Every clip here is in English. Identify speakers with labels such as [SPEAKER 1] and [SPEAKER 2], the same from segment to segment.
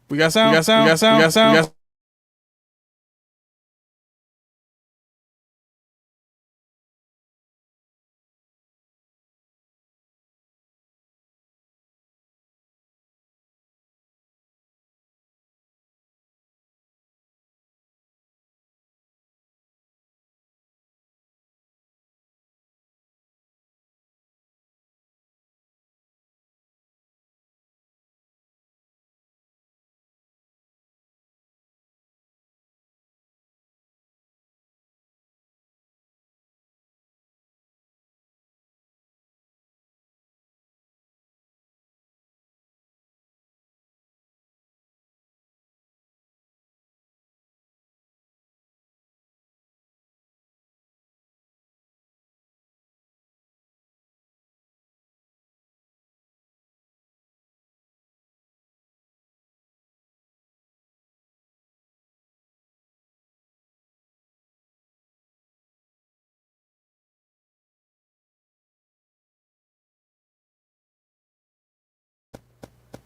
[SPEAKER 1] We got sound. We got sound. We got sound. We got sound. We got.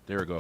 [SPEAKER 2] There we go.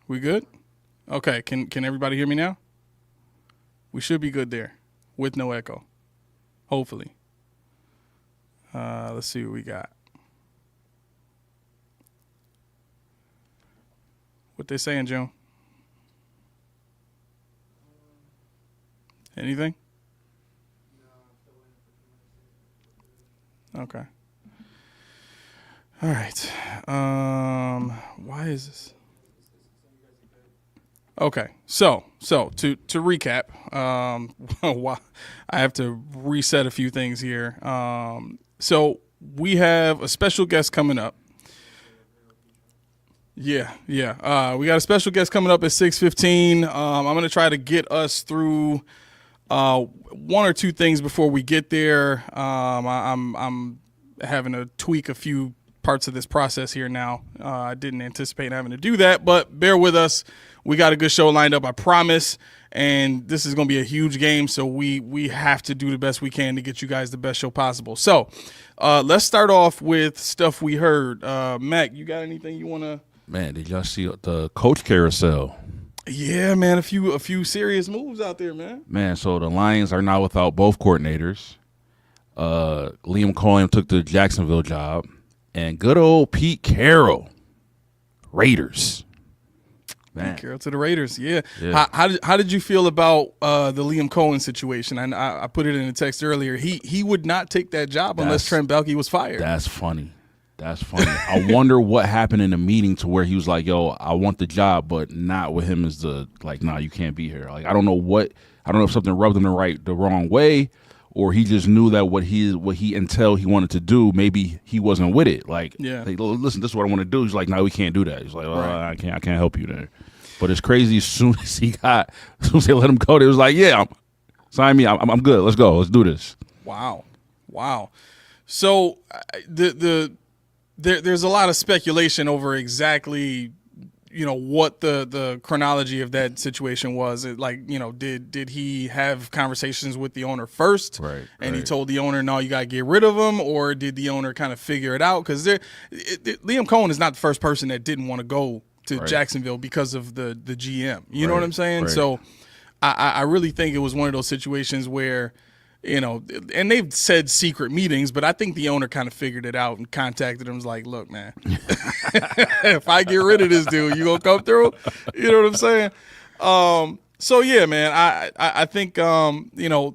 [SPEAKER 1] We good? Okay. Can everybody hear me now? We should be good there, with no echo. Hopefully. Let's see what we got. What they saying, Joe? Anything? Okay. All right. Why is this? Okay, so to recap, I have to reset a few things here. So we have a special guest coming up. Yeah. We got a special guest coming up at 6:15. I'm gonna try to get us through one or two things before we get there. I'm having to tweak a few parts of this process here now. I didn't anticipate having to do that, but bear with us. We got a good show lined up, I promise. And this is going to be a huge game, so we have to do the best we can to get you guys the best show possible. So let's start off with stuff we heard. Mac, you got anything you want to?
[SPEAKER 2] Man, did y'all see the coach carousel?
[SPEAKER 1] Yeah, man, a few serious moves out there, man.
[SPEAKER 2] Man, so the Lions are now without both coordinators. Liam Cohen took the Jacksonville job, and good old Pete Carroll, Raiders. Man.
[SPEAKER 1] Carroll to the Raiders, yeah. How did you feel about the Liam Cohen situation? I put it in the text earlier. He would not take that job unless Trent Baalke was fired.
[SPEAKER 2] That's funny. I wonder what happened in the meeting to where he was like, "Yo, I want the job, but not with him as the nah, you can't be here." Like I don't know if something rubbed him the wrong way, or he just knew that what he until he wanted to do, maybe he wasn't with it. Like, listen, this is what I want to do. He's like, "No, we can't do that." He's like, right. I can't help you there. But it's crazy. As soon as they let him go, they was like, "Yeah, sign me. I'm good. Let's go. Let's do this."
[SPEAKER 1] Wow. So there's a lot of speculation over exactly, what the chronology of that situation was. Did he have conversations with the owner first,
[SPEAKER 2] right?
[SPEAKER 1] And he told the owner, "No, you got to get rid of him," or did the owner kind of figure it out? Because Liam Cohen is not the first person that didn't want to go to Jacksonville because of the GM. You know what I'm saying?
[SPEAKER 2] Right.
[SPEAKER 1] So I really think it was one of those situations where, and they've said secret meetings, but I think the owner kind of figured it out and contacted him. Was like, "Look, man, if I get rid of this dude, you gonna come through?" You know what I'm saying? So yeah, man, I think the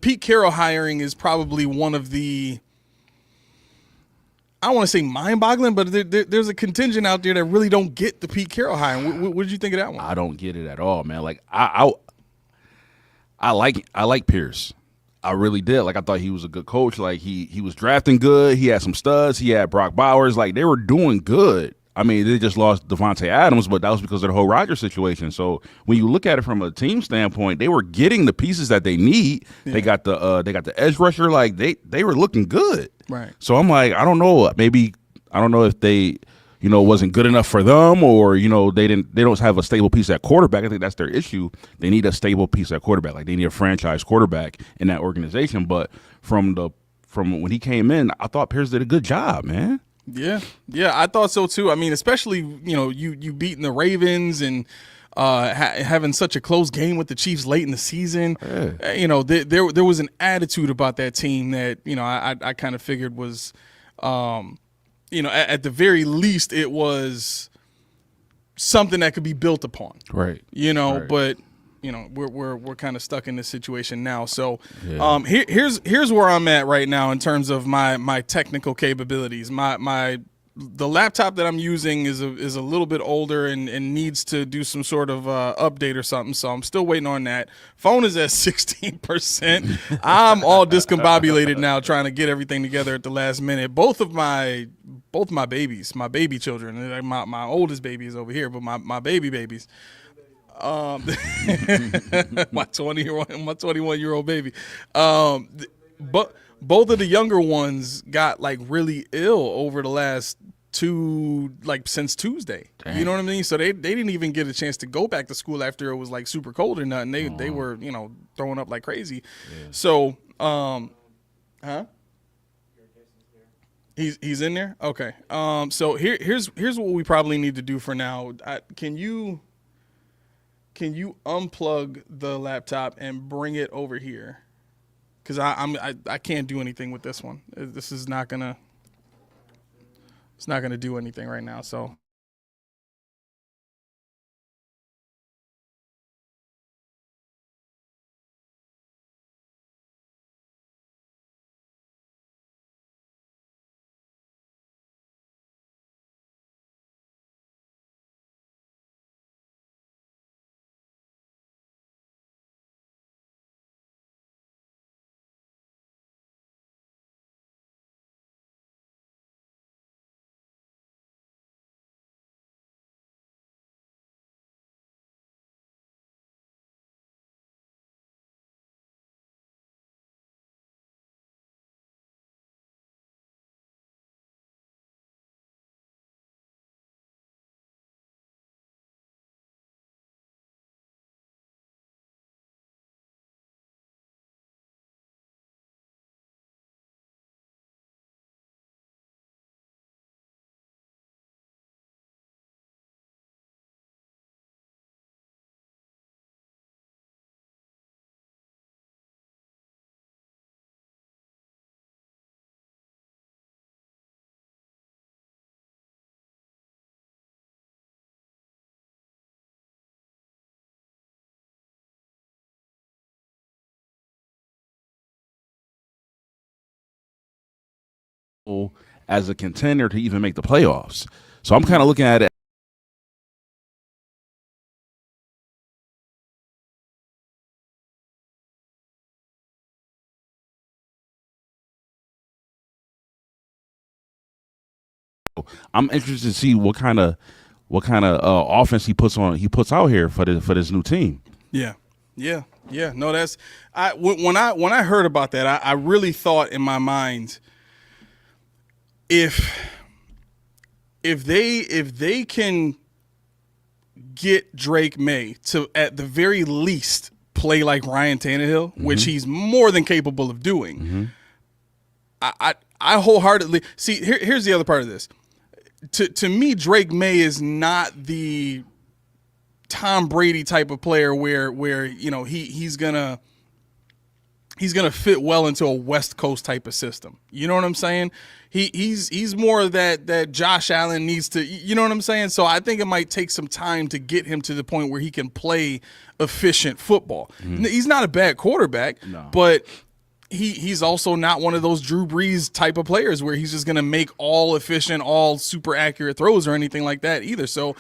[SPEAKER 1] Pete Carroll hiring is probably one of the I don't want to say mind-boggling, but there's a contingent out there that really don't get the Pete Carroll hire. What did you think of that one?
[SPEAKER 2] I don't get it at all, man. Like I like Pierce. I really did. Like I thought he was a good coach. Like he was drafting good. He had some studs. He had Brock Bowers. Like they were doing good. I mean, they just lost Devontae Adams, but that was because of the whole Rodgers situation. So when you look at it from a team standpoint, they were getting the pieces that they need. Yeah. They got the edge rusher. Like they were looking good.
[SPEAKER 1] Right.
[SPEAKER 2] So I'm like, I don't know. Maybe I don't know if they, wasn't good enough for them, or they don't have a stable piece at quarterback. I think that's their issue. They need a stable piece at quarterback. Like they need a franchise quarterback in that organization. But from when he came in, I thought Pierce did a good job, man.
[SPEAKER 1] Yeah, I thought so too. I mean, especially you beating the Ravens and having such a close game with the Chiefs late in the season. Yeah. There was an attitude about that team that I kind of figured was, at the very least it was something that could be built upon.
[SPEAKER 2] Right.
[SPEAKER 1] Right. But. We're kind of stuck in this situation now. So here's where I'm at right now in terms of my technical capabilities. The laptop that I'm using is a little bit older and needs to do some sort of update or something. So I'm still waiting on that. Phone is at 16%. I'm all discombobulated now trying to get everything together at the last minute. Both my babies, my baby children, my oldest baby is over here, but my babies. My 21-year-old baby. But both of the younger ones got like really ill over the last since Tuesday. Dang. You know what I mean? So they didn't even get a chance to go back to school after it was like super cold or nothing. They were, throwing up like crazy. Yeah. So, He's in there? Okay. So here's what we probably need to do for now. Can you unplug the laptop and bring it over here? Because I can't do anything with this one. This is not gonna do anything right now. So.
[SPEAKER 2] As a contender to even make the playoffs. So I'm kind of looking at it. I'm interested to see what kind of offense he puts out here for this new team.
[SPEAKER 1] Yeah. No, that's when I heard about that, I really thought in my mind, if they can get Drake May to at the very least play like Ryan Tannehill, mm-hmm. which he's more than capable of doing, mm-hmm. I wholeheartedly see. Here's the other part of this. To me, Drake May is not the Tom Brady type of player where he's gonna fit well into a West Coast type of system. You know what I'm saying? He's more of that Josh Allen needs to. You know what I'm saying? So I think it might take some time to get him to the point where he can play efficient football. Mm-hmm. He's not a bad quarterback, no. But he's also not one of those Drew Brees type of players where he's just going to make all efficient, all super accurate throws or anything like that either. So,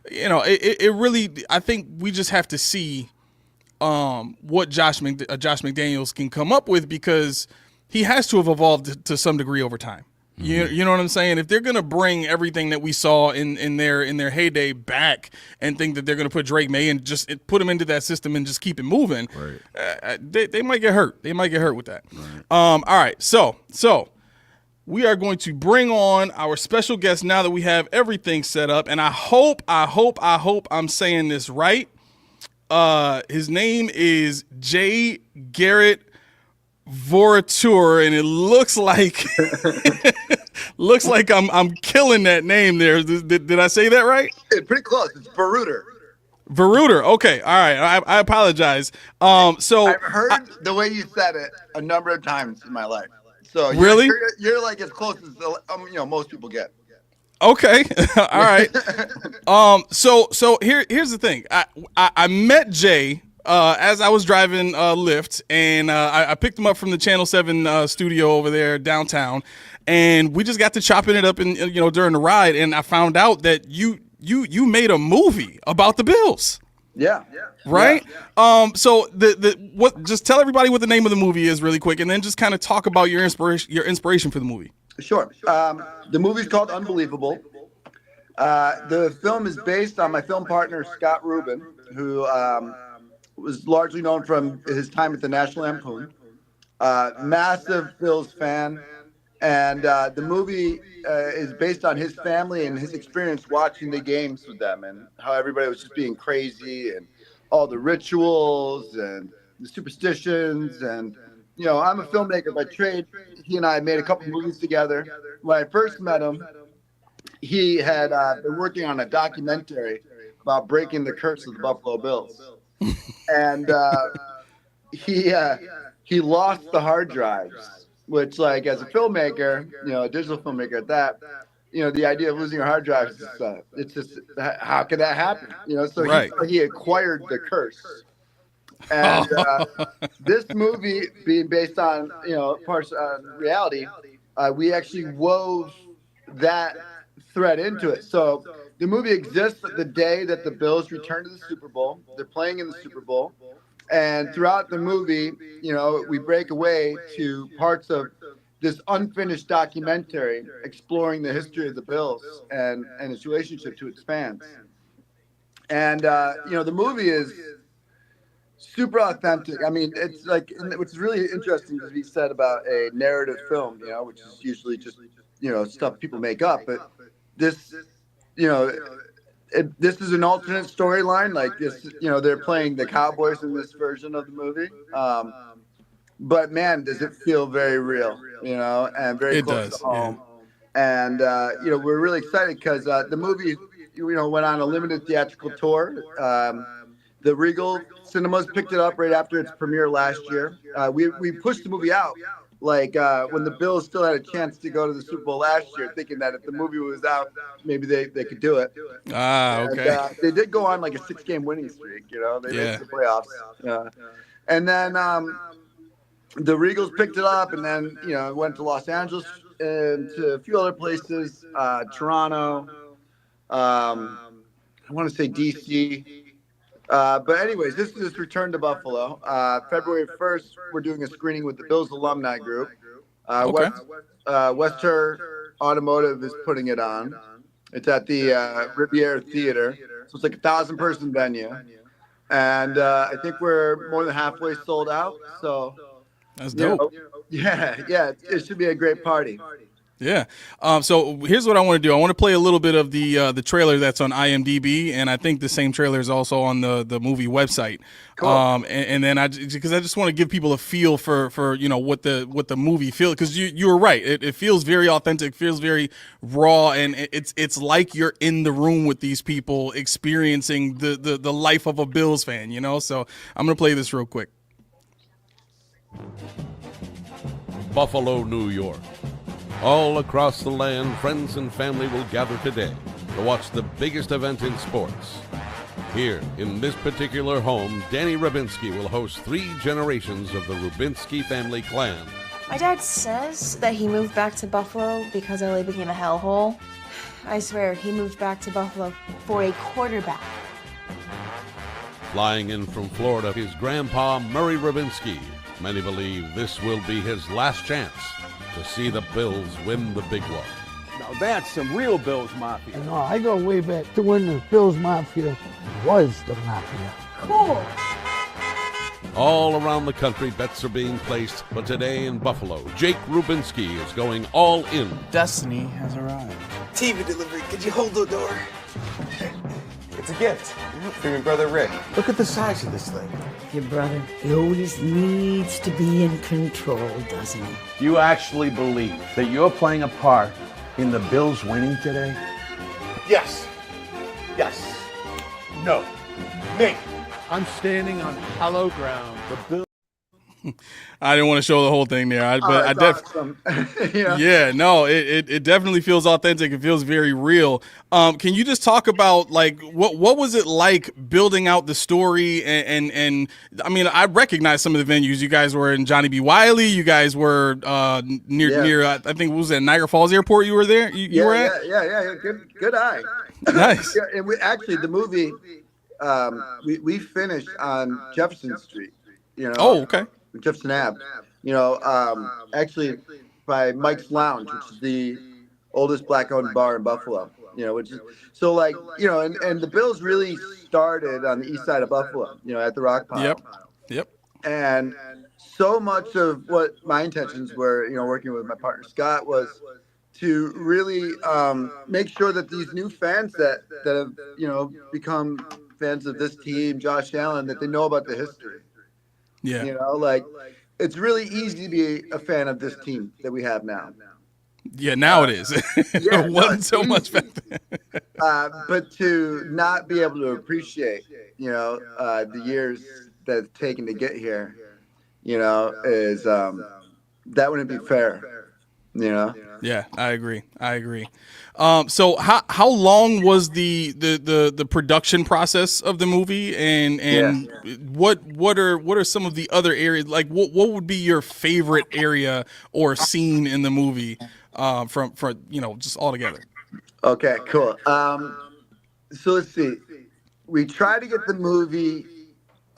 [SPEAKER 1] it really, I think we just have to see what Josh McDaniels can come up with, because he has to have evolved to some degree over time. You know what I'm saying? If they're gonna bring everything that we saw in their heyday back and think that they're gonna put Drake May and just put him into that system and just keep it moving, right. They might get hurt. They might get hurt with that. Right. All right. So we are going to bring on our special guest now that we have everything set up, and I hope I'm saying this right. His name is Jay Garrett Vorateur, and it looks like I'm killing that name there. Did I say that right?
[SPEAKER 3] It's pretty close. It's Veruter.
[SPEAKER 1] Veruter. Okay. All right. I apologize. So
[SPEAKER 3] I've heard the way you said it a number of times in my life. So
[SPEAKER 1] really,
[SPEAKER 3] you're like as close as most people get.
[SPEAKER 1] Okay. All right. So here's the thing. I met Jay as I was driving Lyft, and I picked him up from the Channel 7 studio over there downtown, and we just got to chopping it up during the ride, and I found out that you made a movie about the Bills.
[SPEAKER 3] Yeah.
[SPEAKER 1] Right? Yeah. So just tell everybody what the name of the movie is really quick, and then just kind of talk about your inspiration for the movie.
[SPEAKER 3] Sure. The movie's called Unbelievable. The film is based on my film partner, Scott Rubin, who was largely known from his time at the National Lampoon. Massive Bills fan. And the movie is based on his family and his experience watching the games with them, and how everybody was just being crazy, and all the rituals and the superstitions. And, I'm a filmmaker by trade. He and I made a couple movies together. When I first met him, he had been working on a documentary about breaking the curse of the Buffalo Bills. And he lost the hard drives, which, like, as a filmmaker, a digital filmmaker at that, the idea of losing your hard drives, it's just, how could that happen? So right. He acquired the curse. And this movie being based on, parts reality, we actually wove that thread into it. So the movie exists the day that the Bills return to the Super Bowl. They're playing in the Super Bowl. And throughout the movie, we break away to parts of this unfinished documentary exploring the history of the Bills and its relationship to its fans. And, the movie is super authentic. I mean, it's like, what's really interesting to be said about a narrative film, which is usually just, stuff people make up. But this, this is an alternate storyline. Like this, they're playing the Cowboys in this version of the movie. But man, does it feel very real, and very close to home. Yeah. And, we're really excited because the movie, went on a limited theatrical tour. The Regal Cinemas picked it up right after its premiere last year. We pushed the movie out, like when the Bills still had a chance to go to the Super Bowl last year, thinking that if the movie was out, maybe they could do it.
[SPEAKER 1] Okay.
[SPEAKER 3] And, they did go on like a 6-game winning streak. They made the playoffs. And then the Regals picked it up, and then went to Los Angeles and to a few other places, Toronto. I want to say DC. But anyways, this is returned to Buffalo. February 1st, we're doing a screening with the Bills alumni group.
[SPEAKER 1] Okay.
[SPEAKER 3] Wester Automotive is putting it on. It's at the Riviera Theater. So it's like 1,000-person venue. And I think we're more than halfway sold out. So
[SPEAKER 1] that's dope.
[SPEAKER 3] Yeah. It should be a great party.
[SPEAKER 1] Yeah. So here's what I want to do. I want to play a little bit of the trailer that's on IMDb, and I think the same trailer is also on the movie website.
[SPEAKER 3] Cool.
[SPEAKER 1] And then because I just want to give people a feel for what the movie feels, because you were right. It feels very authentic, feels very raw, and it's like you're in the room with these people experiencing the life of a Bills fan. So I'm gonna play this real quick.
[SPEAKER 4] Buffalo, New York. All across the land, friends and family will gather today to watch the biggest event in sports. Here, in this particular home, Danny Rubinski will host 3 generations of the Rubinski family clan.
[SPEAKER 5] My dad says that he moved back to Buffalo because LA became a hellhole. I swear, he moved back to Buffalo for a quarterback.
[SPEAKER 4] Flying in from Florida is Grandpa Murray Rubinski. Many believe this will be his last chance to see the Bills win the big one.
[SPEAKER 6] Now that's some real Bills Mafia.
[SPEAKER 7] No, I go way back to when the Bills Mafia was the Mafia.
[SPEAKER 5] Cool.
[SPEAKER 4] All around the country, bets are being placed, but today in Buffalo, Jake Rubinski is going all in.
[SPEAKER 8] Destiny has arrived.
[SPEAKER 9] TV delivery, could you hold the door? It's a gift for your brother Rick. Look at the size of this thing.
[SPEAKER 10] Your brother, he always needs to be in control, doesn't he?
[SPEAKER 6] Do you actually believe that you're playing a part in the Bills winning today?
[SPEAKER 9] Yes. Yes. No. Me.
[SPEAKER 6] I'm standing on hollow ground. The Bills.
[SPEAKER 1] I didn't want to show the whole thing there, but I definitely,
[SPEAKER 3] Yeah.
[SPEAKER 1] yeah, no, it definitely feels authentic. It feels very real. Can you just talk about like what was it like building out the story? And I mean, I recognize some of the venues. You guys were in Johnny B. Wiley. You guys were near I think it was at Niagara Falls Airport. You were there. You were at?
[SPEAKER 3] Yeah. Good eye.
[SPEAKER 1] Nice.
[SPEAKER 3] Yeah, and we actually the movie we finished on Jefferson Street. You know.
[SPEAKER 1] Oh, okay.
[SPEAKER 3] Jefferson Ave. You know, actually by Mike's Lounge, which is the oldest black-owned bar in Buffalo. You know, which is so like you know, and the Bills really started on the east side of Buffalo. You know, at the Rock Pile.
[SPEAKER 1] Yep.
[SPEAKER 3] And so much of what my intentions were, you know, working with my partner Scott was to really make sure that these new fans that have you know become fans of this team, Josh Allen, that they know about the history.
[SPEAKER 1] Yeah.
[SPEAKER 3] You know, like it's really easy to be a fan of this team that we have now.
[SPEAKER 1] Yeah, now it is.
[SPEAKER 3] Yeah,
[SPEAKER 1] it wasn't so much back then.
[SPEAKER 3] But to not be able to appreciate, you know, the years that it's taken to get here, you know, is that wouldn't be fair, you know?
[SPEAKER 1] Yeah, I agree. So how long was the production process of the movie, and what are some of the other areas? Like what would be your favorite area or scene in the movie from you know just all together?
[SPEAKER 3] Okay, cool. So let's see. We tried to get the movie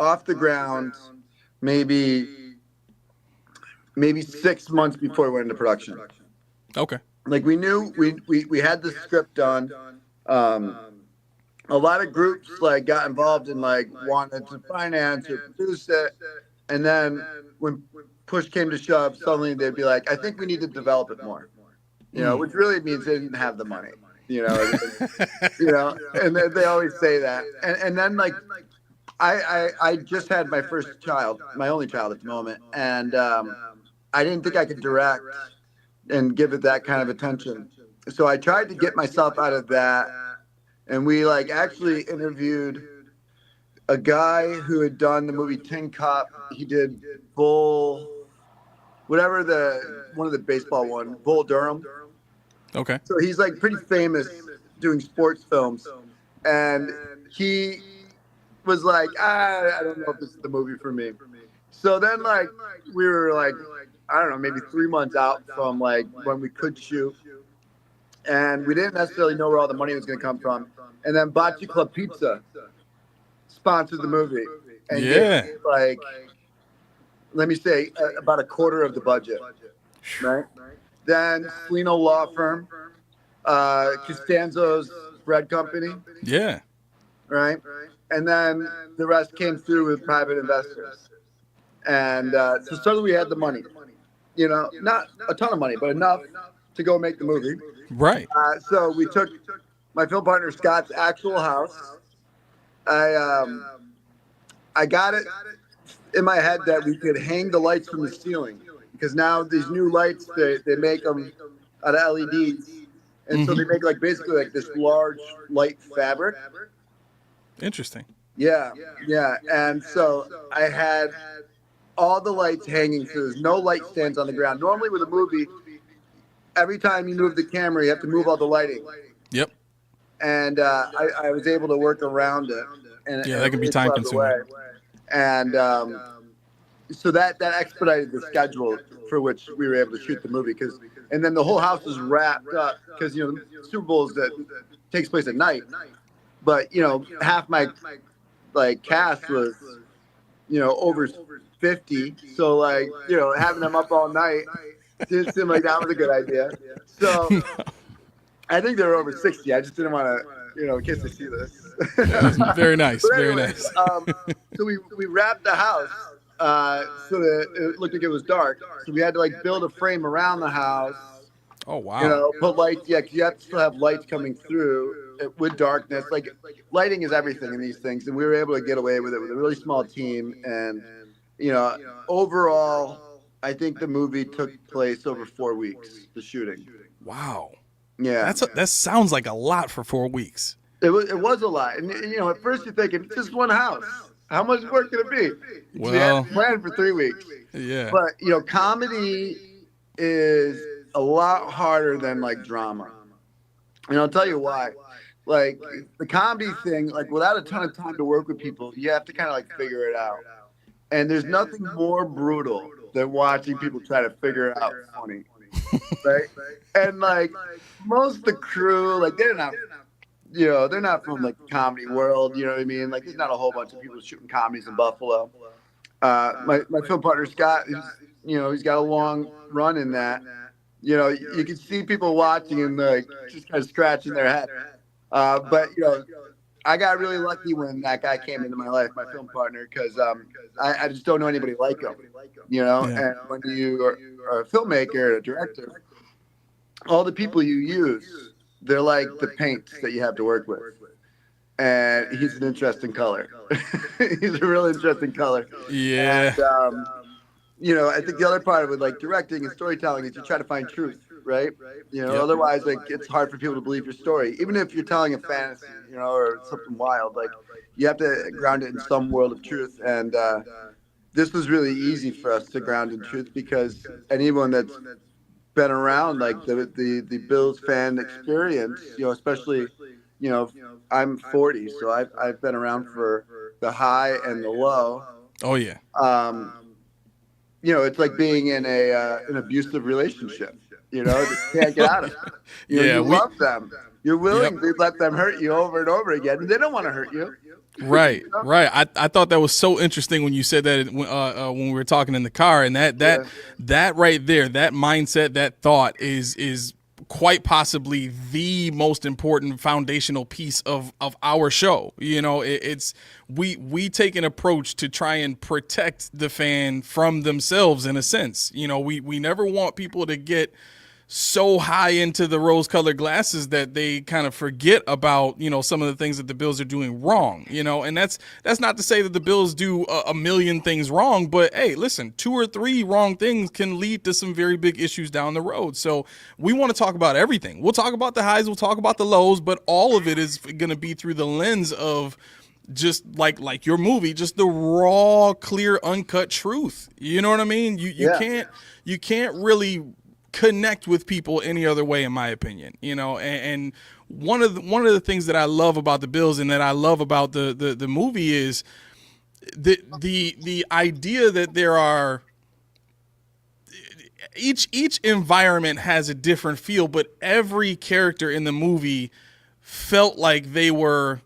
[SPEAKER 3] off the ground maybe 6 months before we went into production.
[SPEAKER 1] Okay.
[SPEAKER 3] Like we knew we had the script done. A lot of groups like got involved in like wanted to finance or produce it, and then when push came to shove, suddenly they'd be like, "I think we need to develop it more," you know, which really means they didn't have the money, you know, and they always say that, and then like I just had my first child, my only child at the moment, and I didn't think I could direct and give it that kind of attention. So I tried to get myself out of that. And we like actually interviewed a guy who had done the movie Tin Cup. He did Bull, whatever one of the baseball one, Bull Durham.
[SPEAKER 1] Okay.
[SPEAKER 3] So he's like pretty famous doing sports films. And he was like, I don't know if this is the movie for me. So then like we were like, I don't know, maybe 3 months out from like when we could shoot. And we didn't necessarily know where all the money was going to come from. And then Bocce Club Pizza sponsored the movie. And gave, like, let me say, about a quarter of the budget. Right? Then Flino Law Firm, Costanzo's Bread Company.
[SPEAKER 1] Yeah.
[SPEAKER 3] Right? And then the rest came through with private investors. And so suddenly we had the money. You know, not a ton of money, but enough to go make the movie.
[SPEAKER 1] Right.
[SPEAKER 3] So we took my film partner Scott's actual house. I got it in my head that we could hang the lights from the ceiling because now these new lights they make them out of LEDs, and so they make like basically like this large light fabric.
[SPEAKER 1] Interesting.
[SPEAKER 3] Yeah. And so I had all the lights hanging, so there's no light stands on the ground. Normally with a movie, every time you move the camera, you have to move all the lighting.
[SPEAKER 1] Yep.
[SPEAKER 3] And I was able to work around it. and
[SPEAKER 1] that can be time consuming.
[SPEAKER 3] And so that expedited the schedule for which we were able to shoot the movie, and then the whole house was wrapped up because Super Bowls that takes place at night, but half my cast was over 50, so having them up all night didn't seem like that was a good idea. So I think they were over 60. I just didn't want to in case they see this.
[SPEAKER 1] Very nice.
[SPEAKER 3] Anyway,
[SPEAKER 1] very nice.
[SPEAKER 3] So we wrapped the house so that it looked like it was dark. So we had to build a frame around the house.
[SPEAKER 1] Oh wow.
[SPEAKER 3] Put lights. Yeah, 'cause you have to still have lights coming through with darkness. Lighting is everything in these things, and we were able to get away with it with a really small team. And overall, I think the movie took place over 4 weeks. The shooting.
[SPEAKER 1] Wow.
[SPEAKER 3] Yeah.
[SPEAKER 1] That sounds like a lot for 4 weeks.
[SPEAKER 3] It was a lot, and at first you're thinking it's just one house. How much work can it be?
[SPEAKER 1] Well,
[SPEAKER 3] we had planned for 3 weeks.
[SPEAKER 1] Yeah.
[SPEAKER 3] But comedy is a lot harder than drama, and I'll tell you why. The comedy thing, without a ton of time to work with people, you have to kind of figure it out. And there's nothing more brutal than watching people try to figure it out funny, right? And most of the crew, they're not. They're not from the comedy world. You know what I mean? There's not a whole bunch of people shooting comedies in Buffalo. My film partner Scott, he's got a long run in that. You can see people watching and just kind of scratching their head. But I got really lucky when that guy came into my life, my film partner, because I just don't know anybody like him. And when you are a filmmaker, a director, all the people you use, they're like the paints that you have to work with. And he's an interesting color. He's a real interesting color.
[SPEAKER 1] Yeah.
[SPEAKER 3] And, I think the other part of it, directing and storytelling, is you try to find truth, right? Otherwise, it's hard for people to believe your story. Even if you're telling a fantasy, or something wild, you have to ground it in some world of truth. And this was really easy for us to ground in truth because anyone that's been around the Bills fan experience, especially, I'm 40, so I've been around for the high and the low.
[SPEAKER 1] Oh yeah.
[SPEAKER 3] It's like being in an abusive relationship. You can't get out of it. You love them. You're willing to let them hurt you over and over again, and they don't want to hurt you.
[SPEAKER 1] Right. I thought that was so interesting when you said that when we were talking in the car, and that right there, that mindset, that thought is quite possibly the most important foundational piece of our show. It's we take an approach to try and protect the fan from themselves in a sense. We never want people to get so high into the rose-colored glasses that they kind of forget about, some of the things that the Bills are doing wrong, and that's not to say that the Bills do a million things wrong, but hey, listen, 2 or 3 wrong things can lead to some very big issues down the road. So we want to talk about everything. We'll talk about the highs, we'll talk about the lows, but all of it is going to be through the lens of just like your movie, just the raw, clear, uncut truth. You know what I mean? You can't really connect with people any other way, in my opinion. And one of the things that I love about the Bills and that I love about the movie is the idea that there are each environment has a different feel, but every character in the movie felt like they were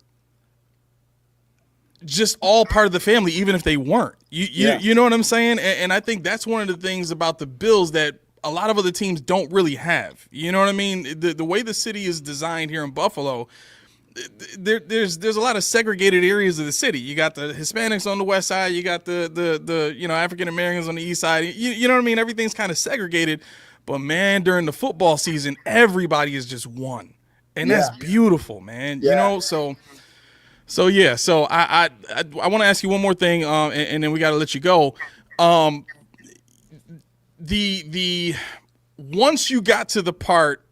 [SPEAKER 1] just all part of the family, even if they weren't. You know what I'm saying? And I think that's one of the things about the Bills that a lot of other teams don't really have. You know what I mean? The way the city is designed here in Buffalo, there's a lot of segregated areas of the city. You got the Hispanics on the west side, you got the African Americans on the east side. You know what I mean? Everything's kind of segregated. But man, during the football season, everybody is just one. And that's beautiful, man. So yeah. So I want to ask you one more thing, and then we got to let you go. The once you got to the part,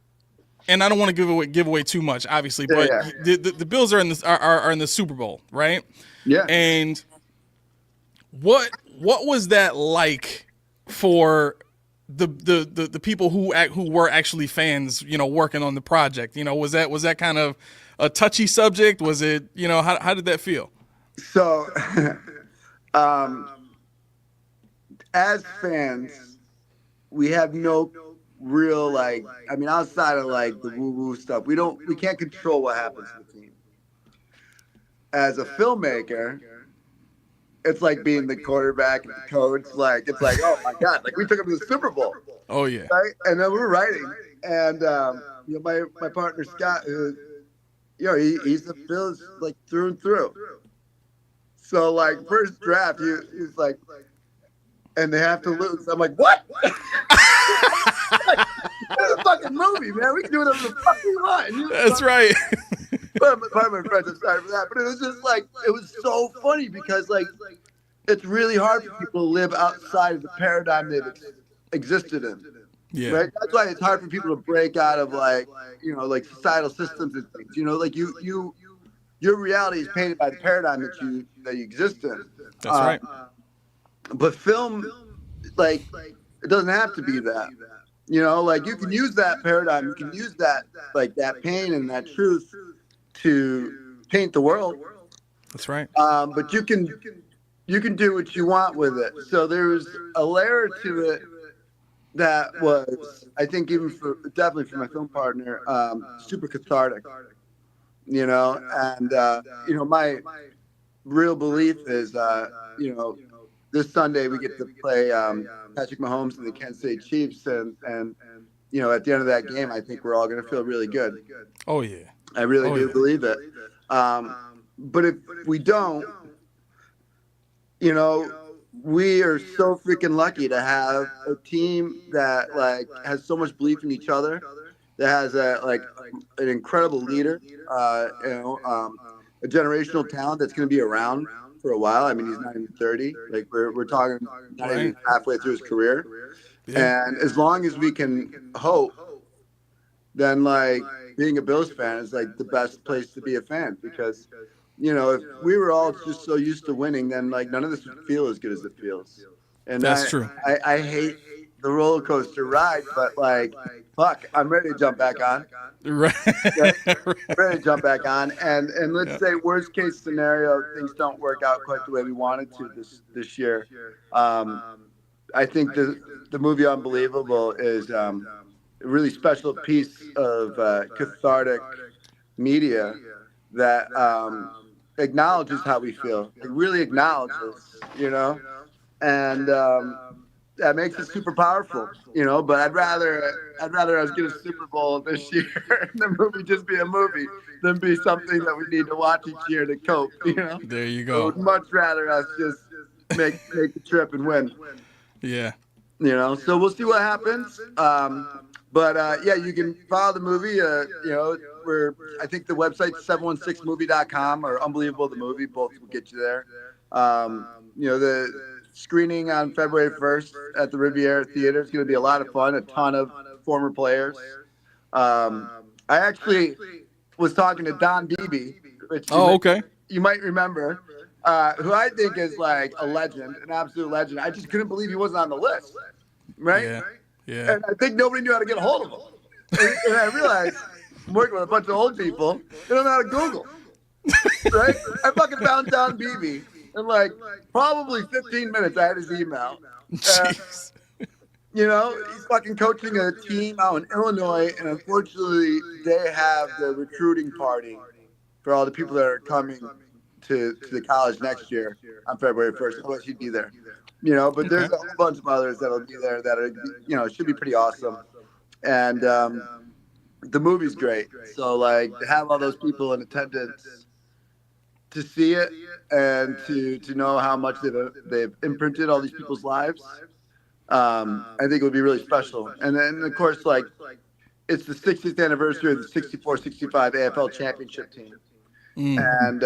[SPEAKER 1] and I don't want to give away too much, obviously, but the Bills are in the Super Bowl, right?
[SPEAKER 3] Yeah.
[SPEAKER 1] And what was that like for the people who were actually fans, working on the project? Was that kind of a touchy subject? Was it, how did that feel?
[SPEAKER 3] So, um, as fans, we have no real like. I mean, outside of like the woo woo stuff, we can't control what happens to the team. As a filmmaker, it's like being the quarterback and the coach. Like it's like, oh my god, like we took him to the Super Bowl,
[SPEAKER 1] Oh yeah.
[SPEAKER 3] right? And then we're writing, and my partner Scott, who he's the Bills like through and through. So like first draft, he's like, and they have to lose. I'm like, what? It's a fucking movie, man. We can do whatever the fuck we want.
[SPEAKER 1] That's right.
[SPEAKER 3] But my friends, I'm sorry for that. But it was just like, it was so funny because like, it's really hard for people to live outside of the paradigm they've existed in.
[SPEAKER 1] Yeah.
[SPEAKER 3] Right. That's why it's hard for people to break out of like, like societal systems and things. Like your reality is painted by the paradigm that you exist in.
[SPEAKER 1] That's right.
[SPEAKER 3] But film, like, it doesn't have to be that. Like you can use that paradigm, you can use that like that pain and that truth to paint the world.
[SPEAKER 1] That's right.
[SPEAKER 3] But you can do what you want with it. So there's a layer to it that was, I think, definitely for my film partner, super cathartic. And my real belief is, this Sunday we get to play Patrick Mahomes and the Kansas City Chiefs, and at the end of that game, I think we're all going to feel really good.
[SPEAKER 1] Oh yeah.
[SPEAKER 3] I really do believe it. But if we don't, we are so freaking lucky to have a team that like has so much belief in each other, that has an incredible leader, a generational talent that's going to be around for a while. I mean, he's not even 30. Like we're talking not even halfway through his career. Yeah. And as long as we can hope, then like being a Bills fan is like the best place to be a fan, because if we were all just so used to winning, then like none of this would feel as good as it feels. And
[SPEAKER 1] that's true.
[SPEAKER 3] I hate the roller coaster ride, but like, fuck, I'm ready to jump back on.
[SPEAKER 1] Right.
[SPEAKER 3] Ready to jump back on. And let's say worst case scenario, things don't work out quite the way we wanted to this year. I think the movie Unbelievable is a really special piece of cathartic media that acknowledges how we feel. It really acknowledges, and that makes it super powerful, But I'd rather us get a Super Bowl this year and the movie just be a movie than be something that we need to watch each year to cope,
[SPEAKER 1] There you go.
[SPEAKER 3] I would much rather us just make the trip and win.
[SPEAKER 1] Yeah.
[SPEAKER 3] So we'll see what happens. But you can follow the movie. I think the website's 716movie.com or Unbelievable the Movie. Both will get you there. The screening on February 1st at the Riviera Theater is going to be a lot of fun. A ton of former players. I actually was talking to Don Beebe, which you might remember, who I think is like a legend, an absolute legend. I just couldn't believe he wasn't on the list, right?
[SPEAKER 1] Yeah.
[SPEAKER 3] And I think nobody knew how to get a hold of him. And I realized I'm working with a bunch of old people. They don't know how to Google, right? I fucking found Don Beebe in like probably 15 minutes. I had his email.
[SPEAKER 1] Jeez.
[SPEAKER 3] He's fucking coaching a team out in Illinois, and unfortunately, they have the recruiting party for all the people that are coming to the college next year on February 1st. Otherwise, he'd be there. But there's a whole bunch of others that'll be there that are, should be pretty awesome. And the movie's great. So, like, to have all those people in attendance to see it and to know how much they've imprinted all these people's lives, I think it would be really special. And then, of course, like, it's the 60th anniversary of the 64-65 AFL championship team. And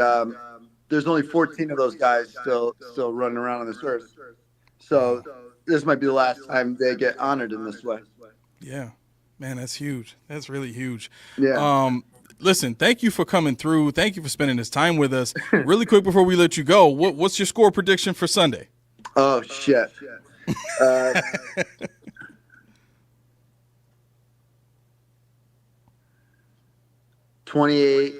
[SPEAKER 3] there's only 14 of those guys still running around on this earth. So this might be the last time they get honored in this way.
[SPEAKER 1] Yeah, man, that's huge. That's really huge.
[SPEAKER 3] Yeah.
[SPEAKER 1] Listen, thank you for coming through. Thank you for spending this time with us. Really quick before we let you go, what's your score prediction for Sunday?
[SPEAKER 3] Oh, shit. 28,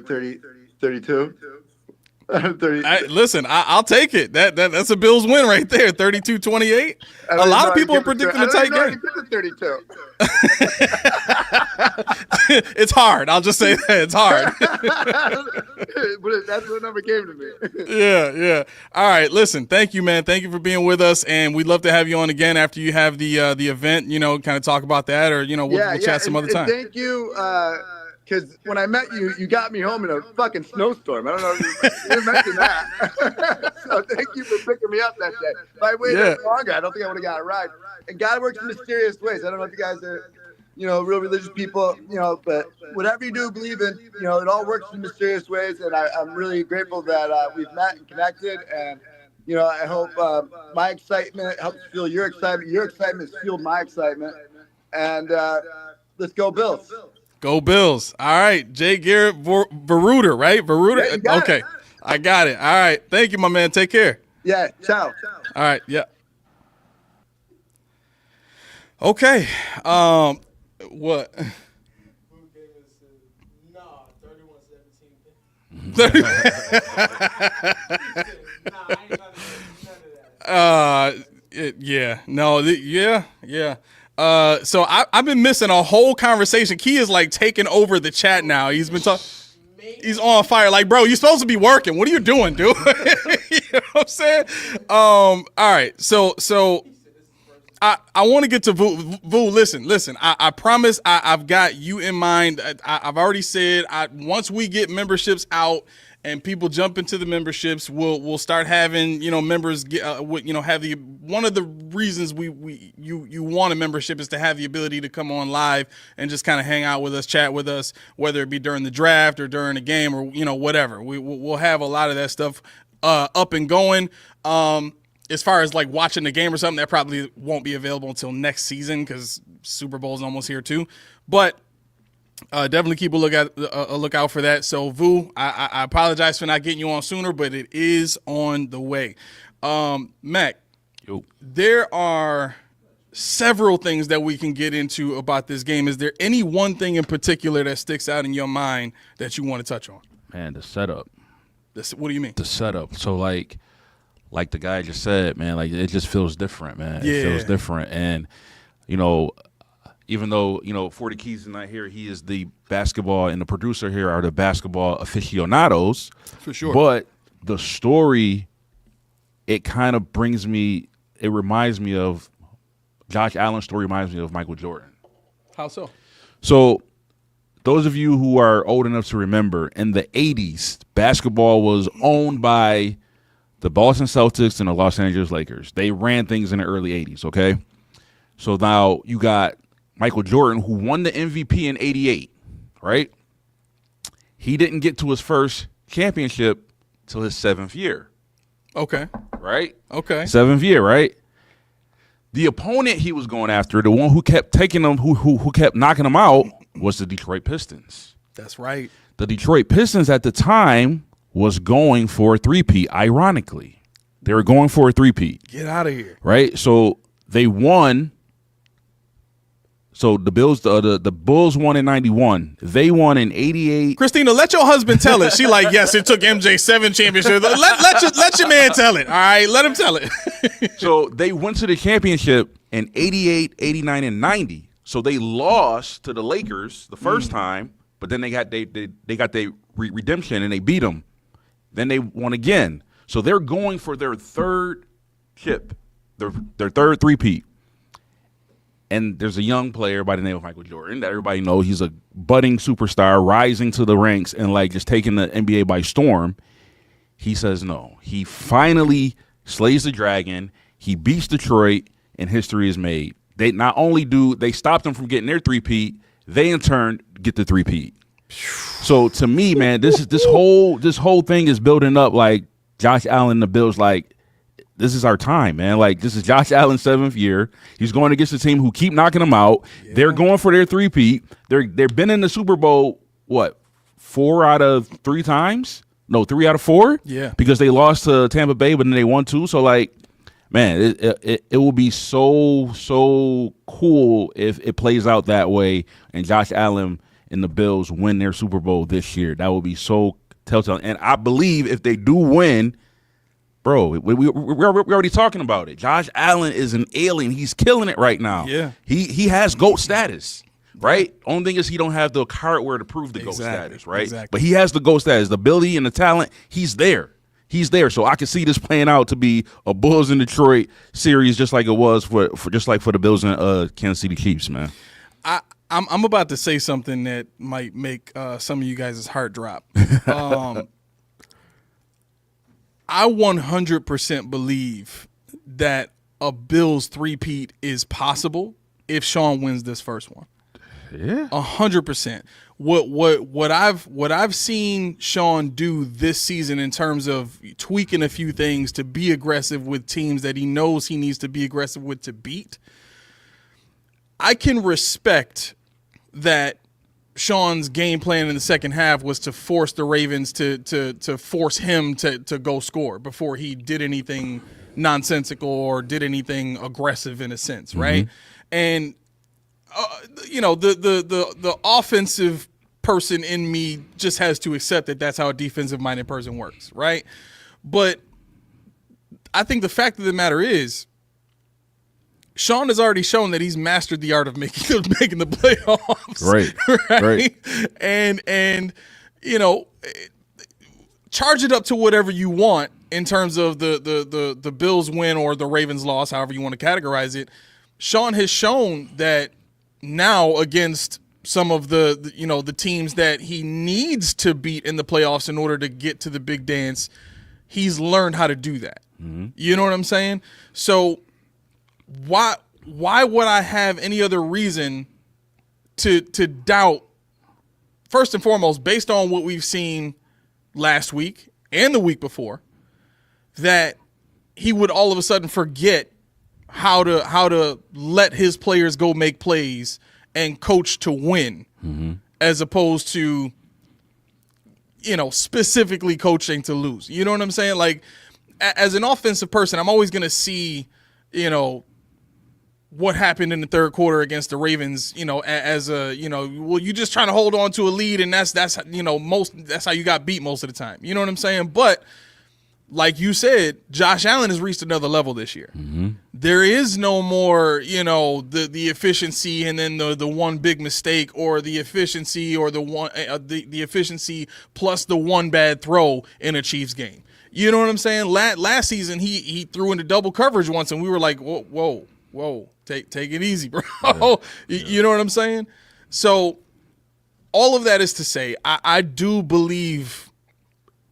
[SPEAKER 3] 30. 32. 30.
[SPEAKER 1] Listen, I'll take it. That's a Bills win right there. 32-28. A lot of people are predicting a tight game.
[SPEAKER 3] 32.
[SPEAKER 1] It's hard. I'll just say that it's hard.
[SPEAKER 3] But that's what number came to me.
[SPEAKER 1] Yeah. All right. Listen, thank you, man. Thank you for being with us, and we'd love to have you on again after you have the event. Kind of talk about that, or we'll chat some other time.
[SPEAKER 3] Thank you. Because when I met you, you got me home in a fucking snowstorm. I don't know if you mentioned that. So thank you for picking me up that day. If I waited longer, I don't think I would have got a ride. And God works in mysterious ways. I don't know if you guys are, real religious people, but whatever you do believe in, it all works in mysterious ways. And I'm really grateful that we've met and connected. And, I hope my excitement helps fuel your excitement. Your excitement has fueled my excitement. And let's go Bills.
[SPEAKER 1] Go Bills. All right. Jay Garrett Veruter, right? Veruter?
[SPEAKER 3] Yeah,
[SPEAKER 1] okay. I got it. All right. Thank you, my man. Take care.
[SPEAKER 3] Yeah. Ciao.
[SPEAKER 1] All right. Yeah. Okay. What? Yeah. So I've been missing a whole conversation. Key is like taking over the chat now. He's been talking. He's on fire. Like, bro, you're supposed to be working. What are you doing, dude? You know what I'm saying? All right. So I want to get to Vu. Vu, listen. I promise I've got you in mind. I've already said once we get memberships out and people jump into the memberships, we'll start having members get have the one of the reasons you want a membership is to have the ability to come on live and just kind of hang out with us, chat with us, whether it be during the draft or during a game or whatever. We'll have a lot of that stuff up and going. As far as like watching the game or something, that probably won't be available until next season because Super Bowl's almost here too. But definitely keep a lookout for that. So Vu, I apologize for not getting you on sooner, but it is on the way. Mac, there are several things that we can get into about this game. Is there any one thing in particular that sticks out in your mind that you want to touch on?
[SPEAKER 2] Man, the setup.
[SPEAKER 1] What do you mean?
[SPEAKER 2] The setup. So like the guy just said, man, like it just feels different, man.
[SPEAKER 1] Yeah.
[SPEAKER 2] It feels different. And, even though, 40 Keys is not here, he is the basketball and the producer here are the basketball aficionados.
[SPEAKER 1] For sure.
[SPEAKER 2] But the story, it kind of reminds me of, Josh Allen's story reminds me of Michael Jordan.
[SPEAKER 1] How so?
[SPEAKER 2] So those of you who are old enough to remember, in the 80s, basketball was owned by the Boston Celtics and the Los Angeles Lakers. They ran things in the early 80s, okay? So now you got Michael Jordan, who won the MVP in 88, right? He didn't get to his first championship till his 7th year.
[SPEAKER 1] Okay.
[SPEAKER 2] Right?
[SPEAKER 1] Okay.
[SPEAKER 2] 7th year, right? The opponent he was going after, the one who kept taking him, who kept knocking him out, was the Detroit Pistons.
[SPEAKER 1] That's right.
[SPEAKER 2] The Detroit Pistons at the time was going for a three-peat, ironically. They were going for a three-peat.
[SPEAKER 1] Get out of here.
[SPEAKER 2] Right? So they won. So the Bulls won in 91. They won in 88.
[SPEAKER 1] Christina, let your husband tell it. She like, yes, it took MJ 7 championships. Let your man tell it. All right, let him tell it.
[SPEAKER 2] So they went to the championship in 88, 89, and 90. So they lost to the Lakers the first time, but then they got their redemption and they beat them. Then they won again. So they're going for their third chip, their third three-peat. And there's a young player by the name of Michael Jordan that everybody knows. He's a budding superstar, rising to the ranks and like just taking the NBA by storm. He says no. He finally slays the dragon. He beats Detroit, and history is made. They not only they stopped them from getting their three-peat, they in turn get the three-peat. So to me, man, this whole thing is building up like Josh Allen and the Bills like, this is our time, man. Like, this is Josh Allen's 7th year. He's going against a team who keep knocking him out. Yeah. They're going for their three-peat. They've been in the Super Bowl, 4 out of 3 times? No, 3 out of 4?
[SPEAKER 1] Yeah.
[SPEAKER 2] Because they lost to Tampa Bay, but then they won 2. So, like, man, it will be so cool if it plays out that way and Josh Allen and the Bills win their Super Bowl this year. That would be so telltale. And I believe if they do win, bro, we're already talking about it. Josh Allen is an alien. He's killing it right now.
[SPEAKER 1] Yeah.
[SPEAKER 2] He has GOAT status, right? Only thing is he don't have the hardware to prove the GOAT status, right?
[SPEAKER 1] Exactly.
[SPEAKER 2] But he has the GOAT status. The ability and the talent, he's there. He's there. So I can see this playing out to be a Bulls in Detroit series just like it was for the Bills and Kansas City Chiefs, man.
[SPEAKER 1] I'm about to say something that might make some of you guys' heart drop. I 100% believe that a Bills three-peat is possible if Sean wins this first one.
[SPEAKER 2] Yeah,
[SPEAKER 1] 100%. What I've seen Sean do this season in terms of tweaking a few things to be aggressive with teams that he knows he needs to be aggressive with to beat, I can respect that Sean's game plan in the second half was to force the Ravens to force him to go score before he did anything nonsensical or did anything aggressive in a sense, right? And the offensive person in me just has to accept that that's how a defensive-minded person works, right? But I think the fact of the matter is, Sean has already shown that he's mastered the art of making the playoffs.
[SPEAKER 2] Right.
[SPEAKER 1] And charge it up to whatever you want in terms of the Bills win or the Ravens loss, however you want to categorize it. Sean has shown that now against some of the teams that he needs to beat in the playoffs in order to get to the big dance, he's learned how to do that. You know what I'm saying? So why would I have any other reason to doubt, first and foremost, based on what we've seen last week and the week before, that he would all of a sudden forget how to let his players go make plays and coach to win, as opposed to specifically coaching to lose. You know what I'm saying? Like, as an offensive person, I'm always going to see what happened in the third quarter against the Ravens, as you're just trying to hold on to a lead, and that's how you got beat most of the time. You know what I'm saying? But like you said, Josh Allen has reached another level this year. There is no more, the efficiency and then the one big mistake, or the efficiency or the efficiency plus the one bad throw in a Chiefs game. You know what I'm saying? Last season he threw into double coverage once, and we were like, whoa, take it easy, bro. You know what I'm saying? So all of that is to say, I do believe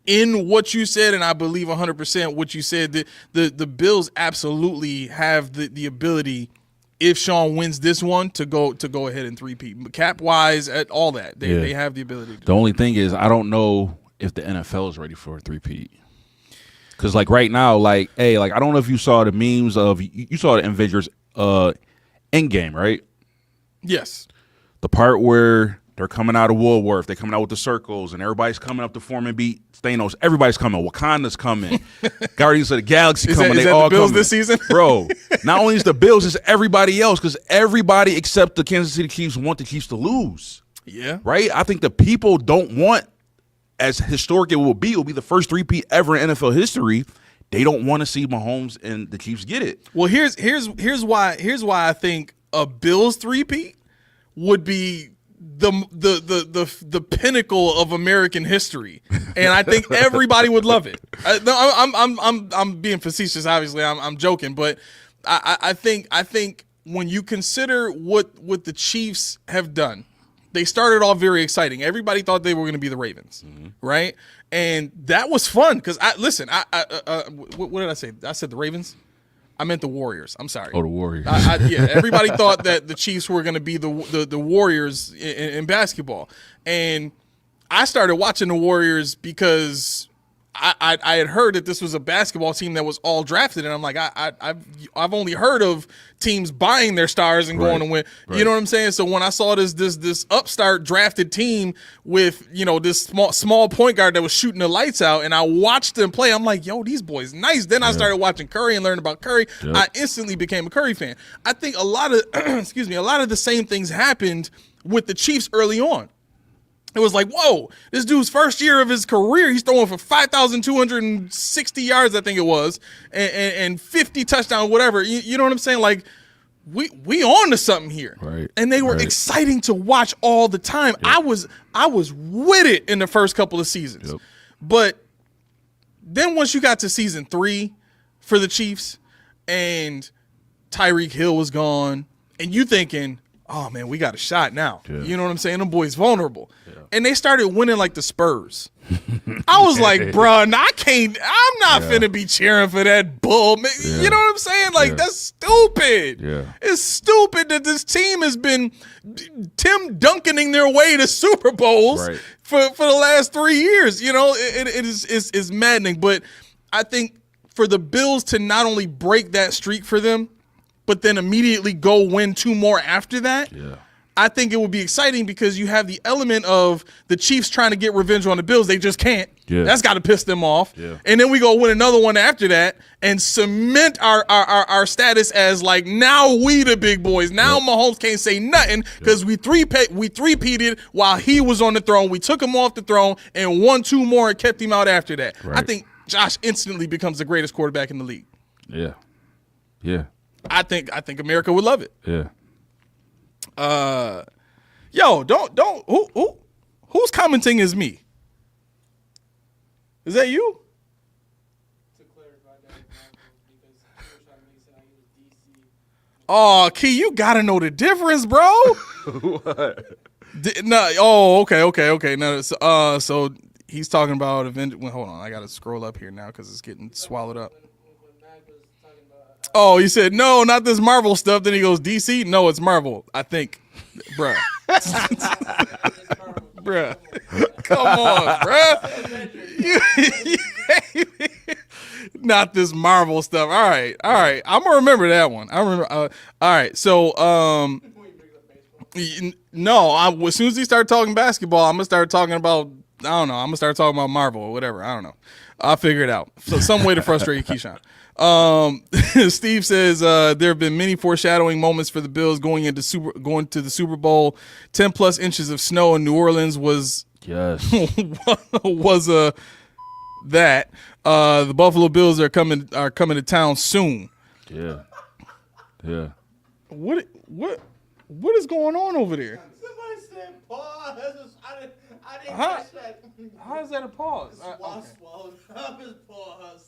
[SPEAKER 1] in what you said, and I believe 100% what you said, that the Bills absolutely have the ability, if Sean wins this one, to go ahead and three-peat. Cap-wise, at all that, they have the ability to do.
[SPEAKER 2] The only thing is, I don't know if the NFL is ready for a three-peat. Because, right now, I don't know if you saw the memes of, you saw the Avengers Endgame, right?
[SPEAKER 1] Yes.
[SPEAKER 2] The part where they're coming out of Woolworth, they're coming out with the circles, and everybody's coming up to form and beat Thanos. Everybody's coming. Wakanda's coming. Guardians of the Galaxy coming.
[SPEAKER 1] Is that
[SPEAKER 2] all
[SPEAKER 1] the Bills
[SPEAKER 2] coming
[SPEAKER 1] this season?
[SPEAKER 2] Bro, not only is the Bills, it's everybody else, because everybody except the Kansas City Chiefs want the Chiefs to lose.
[SPEAKER 1] Yeah.
[SPEAKER 2] Right? I think the people don't want, as historic it will be the first three-peat ever in NFL history. They don't want to see Mahomes and the Chiefs get it.
[SPEAKER 1] Well, here's why I think a Bills three-peat would be the pinnacle of American history, and I think everybody would love it. I'm being facetious, obviously. I'm joking, but I think when you consider what the Chiefs have done, they started off very exciting. Everybody thought they were going to be the Ravens, right? And that was fun because what did I say? I said the Ravens. I meant the Warriors. I'm sorry.
[SPEAKER 2] Oh, the Warriors.
[SPEAKER 1] Everybody thought that the Chiefs were going to be the Warriors in basketball, and I started watching the Warriors because I had heard that this was a basketball team that was all drafted, and I'm like, I've only heard of teams buying their stars and going to win. You know what I'm saying? So when I saw this upstart drafted team with this small point guard that was shooting the lights out, and I watched them play, I'm like, yo, these boys nice. Then I started watching Curry and learned about Curry. I instantly became a Curry fan. I think a lot of the same things happened with the Chiefs early on. It was like, whoa, this dude's first year of his career, he's throwing for 5,260 yards, I think it was, and 50 touchdowns, whatever. You know what I'm saying? Like, we on to something here.
[SPEAKER 2] Right.
[SPEAKER 1] And they were exciting to watch all the time. Yep. I was with it in the first couple of seasons.
[SPEAKER 2] Yep.
[SPEAKER 1] But then once you got to season 3 for the Chiefs and Tyreek Hill was gone, and you thinking, oh, man, we got a shot now. Yeah. You know what I'm saying? Them boys vulnerable. Yeah. And they started winning like the Spurs. I was like, bruh, I'm not finna be cheering for that bull. Yeah. You know what I'm saying? Like, that's stupid.
[SPEAKER 2] Yeah.
[SPEAKER 1] It's stupid that this team has been Tim Duncaning their way to Super Bowls for the last 3 years. You know, it is maddening. But I think for the Bills to not only break that streak for them, but then immediately go win 2 more after that, I think it would be exciting because you have the element of the Chiefs trying to get revenge on the Bills. They just can't. Yeah. That's got to piss them off. Yeah. And then we go win another one after that and cement our status as like, now we the big boys. Now Mahomes can't say nothing because we three-peated while he was on the throne. We took him off the throne and won 2 more and kept him out after that. Right. I think Josh instantly becomes the greatest quarterback in the league.
[SPEAKER 2] Yeah. Yeah.
[SPEAKER 1] I think America would love it.
[SPEAKER 2] Yeah.
[SPEAKER 1] Yo, who's commenting as me? Is that you? Oh, Key, you gotta know the difference, bro.
[SPEAKER 2] What?
[SPEAKER 1] No. Oh, okay. No. So he's talking about event. Well, hold on, I gotta scroll up here now because it's getting swallowed up. Oh, he said, no, not this Marvel stuff. Then he goes, DC? No, it's Marvel, I think. Bruh. Bruh. Come on, bruh. Not this Marvel stuff. All right. I'm going to remember that one. I remember. All right. So, no, as soon as he started talking basketball, I'm going to start talking about, I don't know. I'm going to start talking about Marvel or whatever. I don't know. I'll figure it out. So some way to frustrate Keyshawn. Steve says there have been many foreshadowing moments for the Bills going to the Super Bowl. 10 plus inches of snow in New Orleans was that. The Buffalo Bills are coming to town soon.
[SPEAKER 2] Yeah.
[SPEAKER 1] What is going on over there?
[SPEAKER 11] Somebody said pause. I didn't catch that.
[SPEAKER 1] How is that a pause?
[SPEAKER 11] Swallowed up his pause.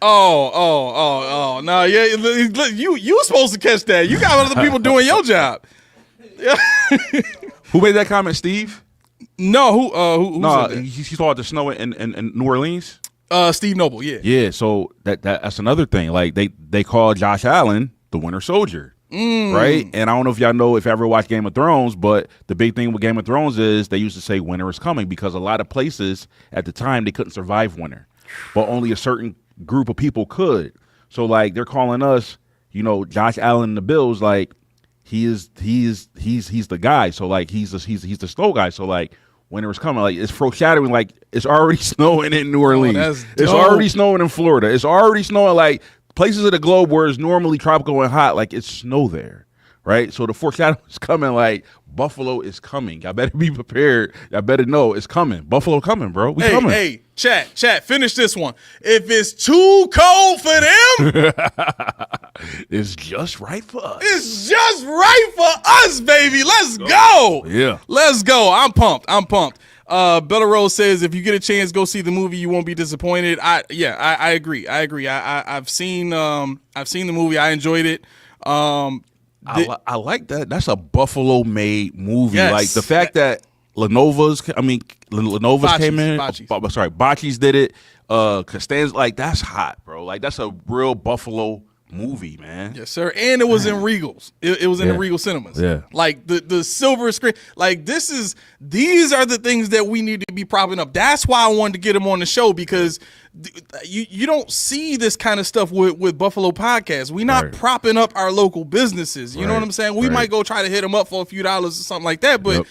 [SPEAKER 1] Oh, no, yeah, you were supposed to catch that. You got other people doing your job.
[SPEAKER 2] Who made that comment, Steve?
[SPEAKER 1] No, who said that?
[SPEAKER 2] He saw the snow in New Orleans.
[SPEAKER 1] Steve Noble, yeah.
[SPEAKER 2] Yeah, so that's another thing. Like they call Josh Allen the Winter Soldier, right? And I don't know if y'all know if you ever watched Game of Thrones, but the big thing with Game of Thrones is they used to say winter is coming because a lot of places at the time they couldn't survive winter, but only a certain group of people could. So like they're calling us, Josh Allen and the Bills, like he's the guy. So like he's the snow guy. So like winter is coming. Like it's foreshadowing. Like it's already snowing in New Orleans. It's already snowing in Florida. It's already snowing like places of the globe where it's normally tropical and hot. Like it's snow there, right? So the foreshadowing is coming. Like Buffalo is coming. Y'all better be prepared. Y'all better know it's coming. Buffalo coming, bro. We coming.
[SPEAKER 1] Hey, chat. Finish this one. If it's too cold for them,
[SPEAKER 2] it's just right for us.
[SPEAKER 1] It's just right for us, baby. Let's go.
[SPEAKER 2] Yeah.
[SPEAKER 1] Let's go. I'm pumped. Bella Rose says, if you get a chance, go see the movie. You won't be disappointed. I agree. I've seen the movie. I enjoyed it.
[SPEAKER 2] I like that. That's a Buffalo-made movie.
[SPEAKER 1] Yes.
[SPEAKER 2] Like the fact that Lenovo's came in. Bocce's did it. Costanza, like that's hot, bro. Like that's a real Buffalo movie, man.
[SPEAKER 1] Yes, sir. And it was in Regals. It was in the Regal Cinemas.
[SPEAKER 2] Yeah.
[SPEAKER 1] Like the silver screen. Like these are the things that we need to be propping up. That's why I wanted to get him on the show because you don't see this kind of stuff with Buffalo Podcasts. We're not propping up our local businesses. You know what I'm saying? We might go try to hit them up for a few dollars or something like that, but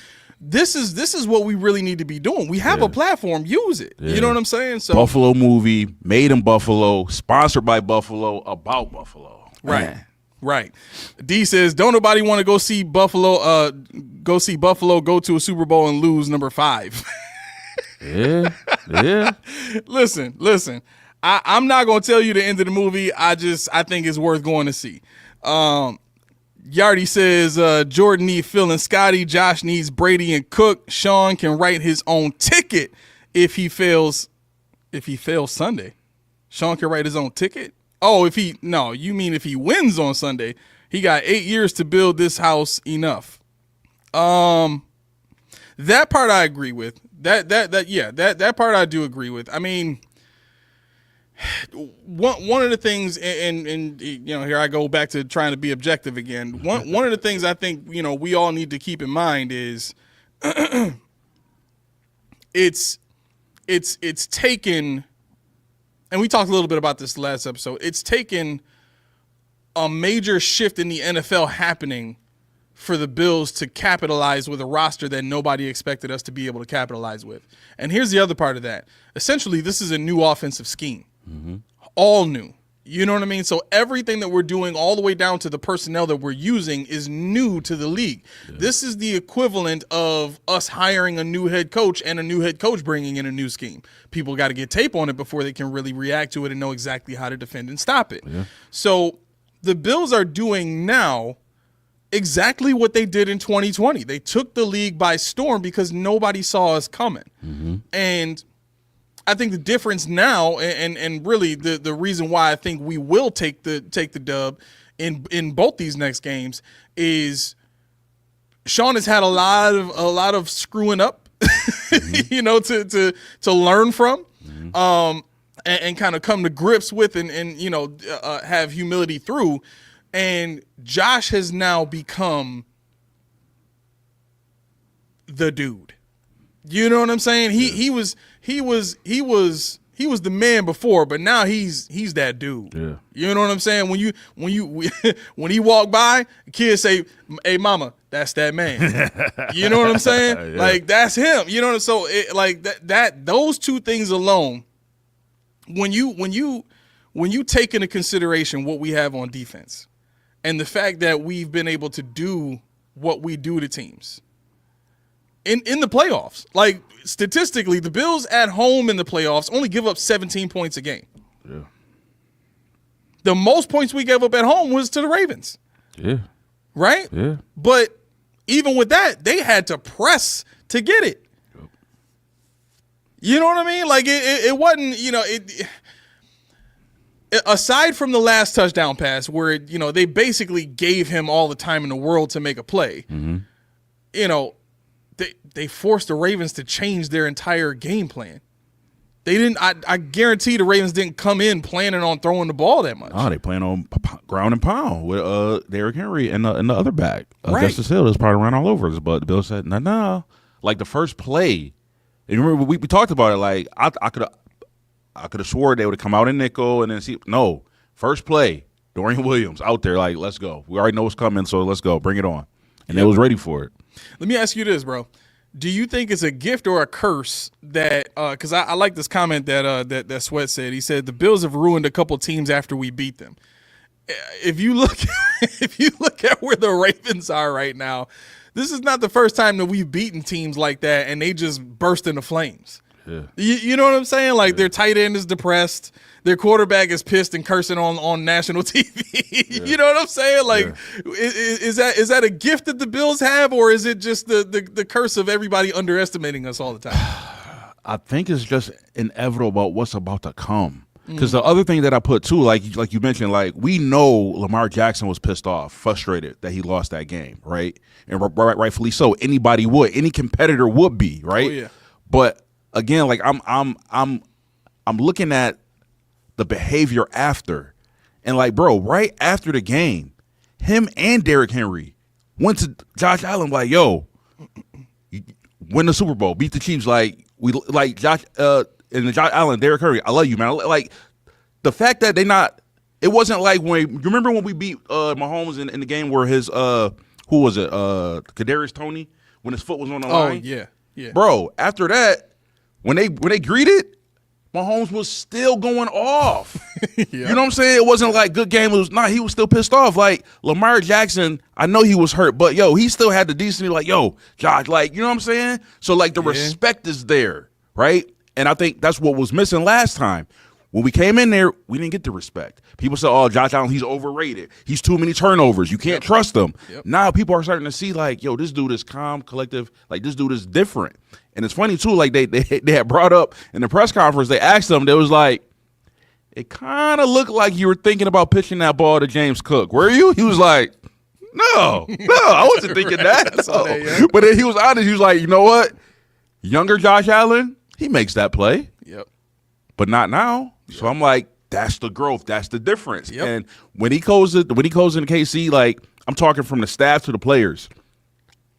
[SPEAKER 1] this is what we really need to be doing. We have a platform. Use it. You know what I'm saying? So
[SPEAKER 2] Buffalo movie, made in Buffalo, sponsored by Buffalo, about Buffalo.
[SPEAKER 1] Right. Right. D says, don't nobody want to go see Buffalo go to a Super Bowl and lose number 5.
[SPEAKER 2] Yeah.
[SPEAKER 1] Listen. I'm not gonna tell you the end of the movie. I think it's worth going to see. Yardy says Jordan needs Phil and Scotty. Josh needs Brady and Cook. Sean can write his own ticket if he fails Sunday. Sean can write his own ticket? Oh, you mean if he wins on Sunday. He got 8 years to build this house enough. That part I agree with. That part I do agree with. I mean, one of the things, and here I go back to trying to be objective again. One of the things I think we all need to keep in mind is it's taken, and we talked a little bit about this last episode. It's taken a major shift in the NFL happening for the Bills to capitalize with a roster that nobody expected us to be able to capitalize with. And here's the other part of that. Essentially, this is a new offensive scheme. Mm-hmm. All new. You know what I mean? So everything that we're doing all the way down to the personnel that we're using is new to the league. Yeah. This is the equivalent of us hiring a new head coach and a new head coach bringing in a new scheme. People got to get tape on it before they can really react to it and know exactly how to defend and stop it. Yeah. So the Bills are doing now exactly what they did in 2020. They took the league by storm because nobody saw us coming. Mm-hmm. And I think the difference now, and really the reason why I think we will take the dub in both these next games is Sean has had a lot of screwing up, mm-hmm. to learn from, mm-hmm. And kind of come to grips with and have humility through. And Josh has now become the dude. You know what I'm saying? He was the man before, but now he's that dude. Yeah. You know what I'm saying? When he walk by, kids say, "Hey, mama, that's that man." You know what I'm saying? Yeah. Like that's him. You know. So that those two things alone, when you take into consideration what we have on defense and the fact that we've been able to do what we do to teams. In the playoffs, like statistically, the Bills at home in the playoffs only give up 17 points a game. Yeah. The most points we gave up at home was to the Ravens. Yeah. Right? Yeah. But even with that, they had to press to get it. Yep. You know what I mean? Like it wasn't, aside from the last touchdown pass where, they basically gave him all the time in the world to make a play, mm-hmm. They forced the Ravens to change their entire game plan. They didn't. I guarantee the Ravens didn't come in planning on throwing the ball that much.
[SPEAKER 2] Oh, they plan on ground and pound with Derrick Henry and the other back.
[SPEAKER 1] Right.
[SPEAKER 2] Justice Hill is probably ran all over us, but the Bill said no. Like the first play, and remember we talked about it. Like I could have swore they would have come out in nickel and then see. No, first play, Dorian Williams out there. Like let's go. We already know what's coming, so let's go. Bring it on. And they was ready for it.
[SPEAKER 1] Let me ask you this, bro. Do you think it's a gift or a curse that because I like this comment that Sweat said. He said the Bills have ruined a couple teams after we beat them. If you look at where the Ravens are right now, this is not the first time that we've beaten teams like that and they just burst into flames. Yeah. You know what I'm saying? Like their tight end is depressed. Their quarterback is pissed and cursing on national TV. Yeah. You know what I'm saying? Like, is that a gift that the Bills have, or is it just the curse of everybody underestimating us all the time?
[SPEAKER 2] I think it's just inevitable about what's about to come. Because the other thing that I put too, like you mentioned, like we know Lamar Jackson was pissed off, frustrated that he lost that game, right? And rightfully so. Anybody would, any competitor would be, right?
[SPEAKER 1] Oh, yeah.
[SPEAKER 2] But again, like I'm looking at the behavior after, and like, bro, right after the game, him and Derrick Henry went to Josh Allen like, yo, win the Super Bowl, beat the Chiefs. Like we like Josh and Josh Allen, Derrick Henry. I love you, man. Like the fact that they not. It wasn't like when you remember when we beat Mahomes in the game where his who was it Kadarius Toney when his foot was on the line.
[SPEAKER 1] Oh yeah,
[SPEAKER 2] bro. After that, when they greeted, Mahomes was still going off. You know what I'm saying? It wasn't like good game. He was still pissed off. Like Lamar Jackson, I know he was hurt, but he still had the decency. Like, Josh, like, you know what I'm saying? So like the respect is there, right? And I think that's what was missing last time. When we came in there, we didn't get the respect. People said, "Oh, Josh Allen, he's overrated. He's too many turnovers. You can't trust him." Now people are starting to see like, this dude is calm, collective. Like this dude is different. And it's funny too. Like they had brought up in the press conference. They asked him. They was like, "It kind of looked like you were thinking about pitching that ball to James Cook. Were you?" He was like, "No, I wasn't thinking that." No. But then he was honest. He was like, "You know what? Younger Josh Allen, he makes that play. But not now." So I'm like, that's the growth. That's the difference. And when he goes into KC, like I'm talking from the staff to the players,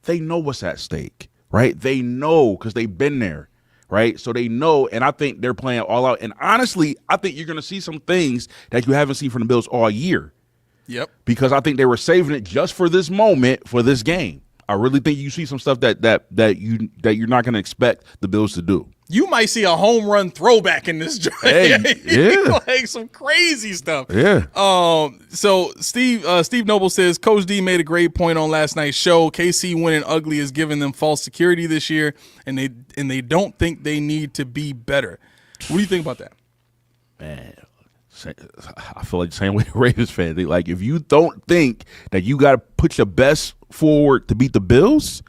[SPEAKER 2] they know what's at stake, right? They know because they've been there, right? So they know, and I think they're playing all out. And honestly, I think you're going to see some things that you haven't seen from the Bills all year. Because I think they were saving it just for this moment, for this game. I really think you see some stuff that you're not going to expect the Bills to do.
[SPEAKER 1] You might see a home run throwback in this joint. Like some crazy stuff. So Steve Noble says Coach D made a great point on last night's show. KC winning ugly is giving them false security this year, and they don't think they need to be better. What do you think about that?
[SPEAKER 2] Man, I feel like the same way the Ravens fan. Like if you don't think that you got to put your best forward to beat the Bills,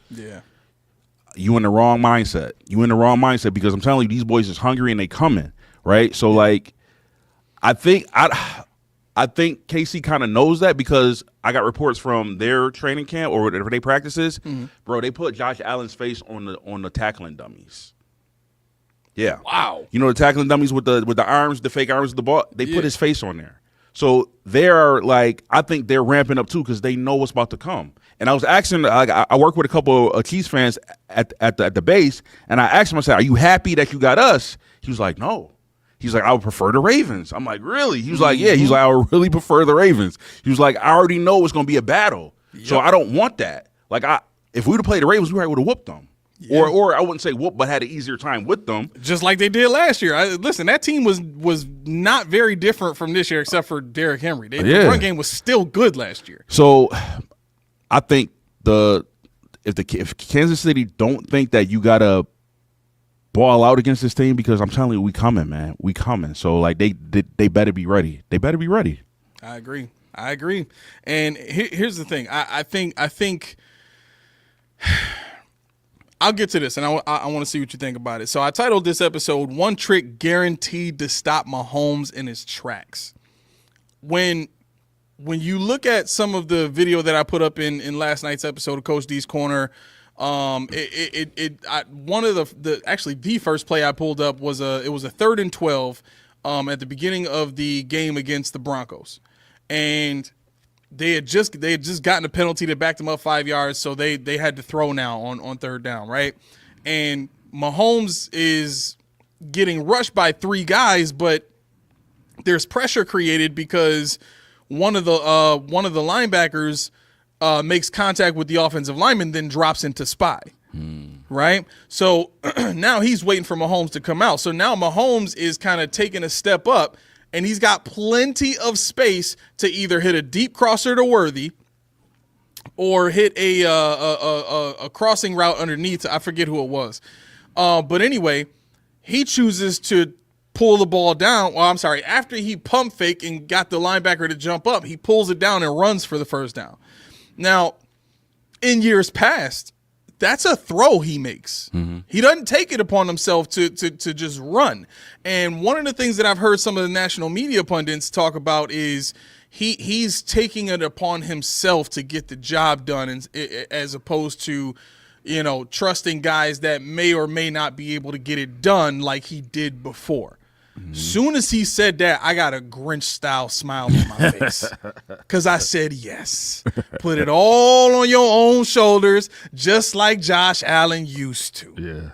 [SPEAKER 2] you in the wrong mindset. You in the wrong mindset because I'm telling you, these boys is hungry and they coming, right? So like, I think KC kind of knows that because I got reports from their training camp or whatever they practices, bro. They put Josh Allen's face on the tackling dummies. Yeah.
[SPEAKER 1] Wow.
[SPEAKER 2] You know the tackling dummies with the arms, the fake arms of the ball. They put his face on there. So they're like, I think they're ramping up too because they know what's about to come. And I was asking, I work with a couple of Chiefs fans at the base, and I asked him, I said, "Are you happy that you got us?" He was like, "No." He's like, "I would prefer the Ravens." I'm like, "Really?" He was like, "Yeah." He's like, "I would really prefer the Ravens." He was like, "I already know it's going to be a battle, so I don't want that. Like, if we would have played the Ravens, we would have whooped them." Or I wouldn't say whoop, but had an easier time with them.
[SPEAKER 1] Just like they did last year. Listen, that team was not very different from this year except for Derrick Henry. The run game was still good last year.
[SPEAKER 2] So I think if Kansas City don't think that you got to ball out against this team, because I'm telling you, we coming, man. We coming. So, like, they better be ready. They better be ready.
[SPEAKER 1] I agree. And here's the thing. I think I'll get to this, and I want to see what you think about it. So I titled this episode, "One Trick Guaranteed to Stop Mahomes in His Tracks." When you look at some of the video that I put up in last night's episode of Coach D's Corner, one of the first play I pulled up was a 3rd and 12 at the beginning of the game against the Broncos, and they had just gotten a penalty that backed them up 5 yards, so they had to throw now on 3rd down, right? And Mahomes is getting rushed by 3 guys, but there's pressure created because one of the linebackers makes contact with the offensive lineman, then drops into spy, right? So now he's waiting for Mahomes to come out. So now Mahomes is kind of taking a step up, and he's got plenty of space to either hit a deep crosser to Worthy or hit a crossing route underneath. I forget who it was. But anyway, he chooses to pull the ball down. Well, I'm sorry. After he pump fake and got the linebacker to jump up, he pulls it down and runs for the 1st down. Now, in years past, that's a throw he makes. He doesn't take it upon himself to just run. And one of the things that I've heard some of the national media pundits talk about is he's taking it upon himself to get the job done, as opposed to, trusting guys that may or may not be able to get it done like he did before. Soon as he said that, I got a Grinch-style smile on my face because I said yes. Put it all on your own shoulders, just like Josh Allen used to.
[SPEAKER 2] Yeah.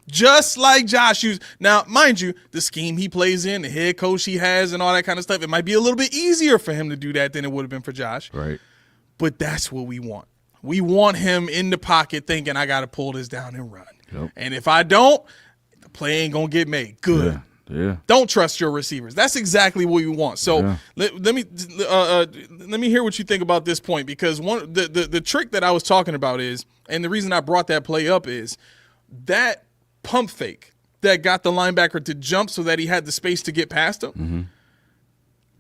[SPEAKER 1] Just like Josh used. Now, mind you, the scheme he plays in, the head coach he has, and all that kind of stuff, it might be a little bit easier for him to do that than it would have been for Josh.
[SPEAKER 2] Right.
[SPEAKER 1] But that's what we want. We want him in the pocket thinking, I got to pull this down and run.
[SPEAKER 2] Yep.
[SPEAKER 1] And if I don't, the play ain't going to get made. Good.
[SPEAKER 2] Yeah.
[SPEAKER 1] Don't trust your receivers. That's exactly what you want. So let me hear what you think about this point, because the trick that I was talking about is, and the reason I brought that play up is that pump fake that got the linebacker to jump so that he had the space to get past him.
[SPEAKER 2] Mm-hmm.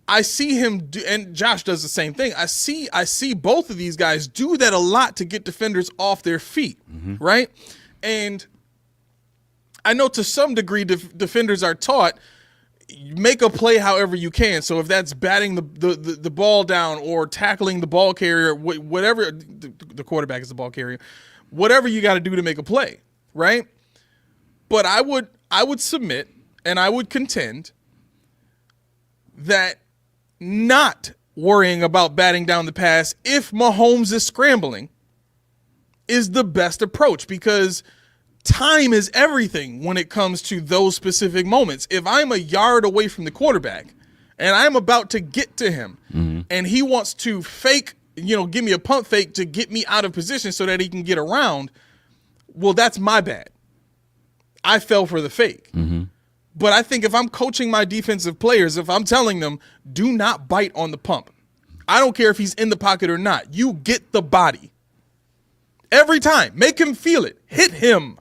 [SPEAKER 1] I see him do, and Josh does the same thing. I see both of these guys do that a lot to get defenders off their feet, right? And I know to some degree defenders are taught, make a play however you can. So if that's batting the ball down or tackling the ball carrier, whatever, the quarterback is the ball carrier, whatever you got to do to make a play, right? But I would submit, and I would contend that not worrying about batting down the pass if Mahomes is scrambling is the best approach, because time is everything when it comes to those specific moments. If I'm a yard away from the quarterback and I'm about to get to him and he wants to fake, give me a pump fake to get me out of position so that he can get around, well, that's my bad. I fell for the fake. But I think if I'm coaching my defensive players, if I'm telling them, do not bite on the pump, I don't care if he's in the pocket or not, you get the body. Every time. Make him feel it. Hit him.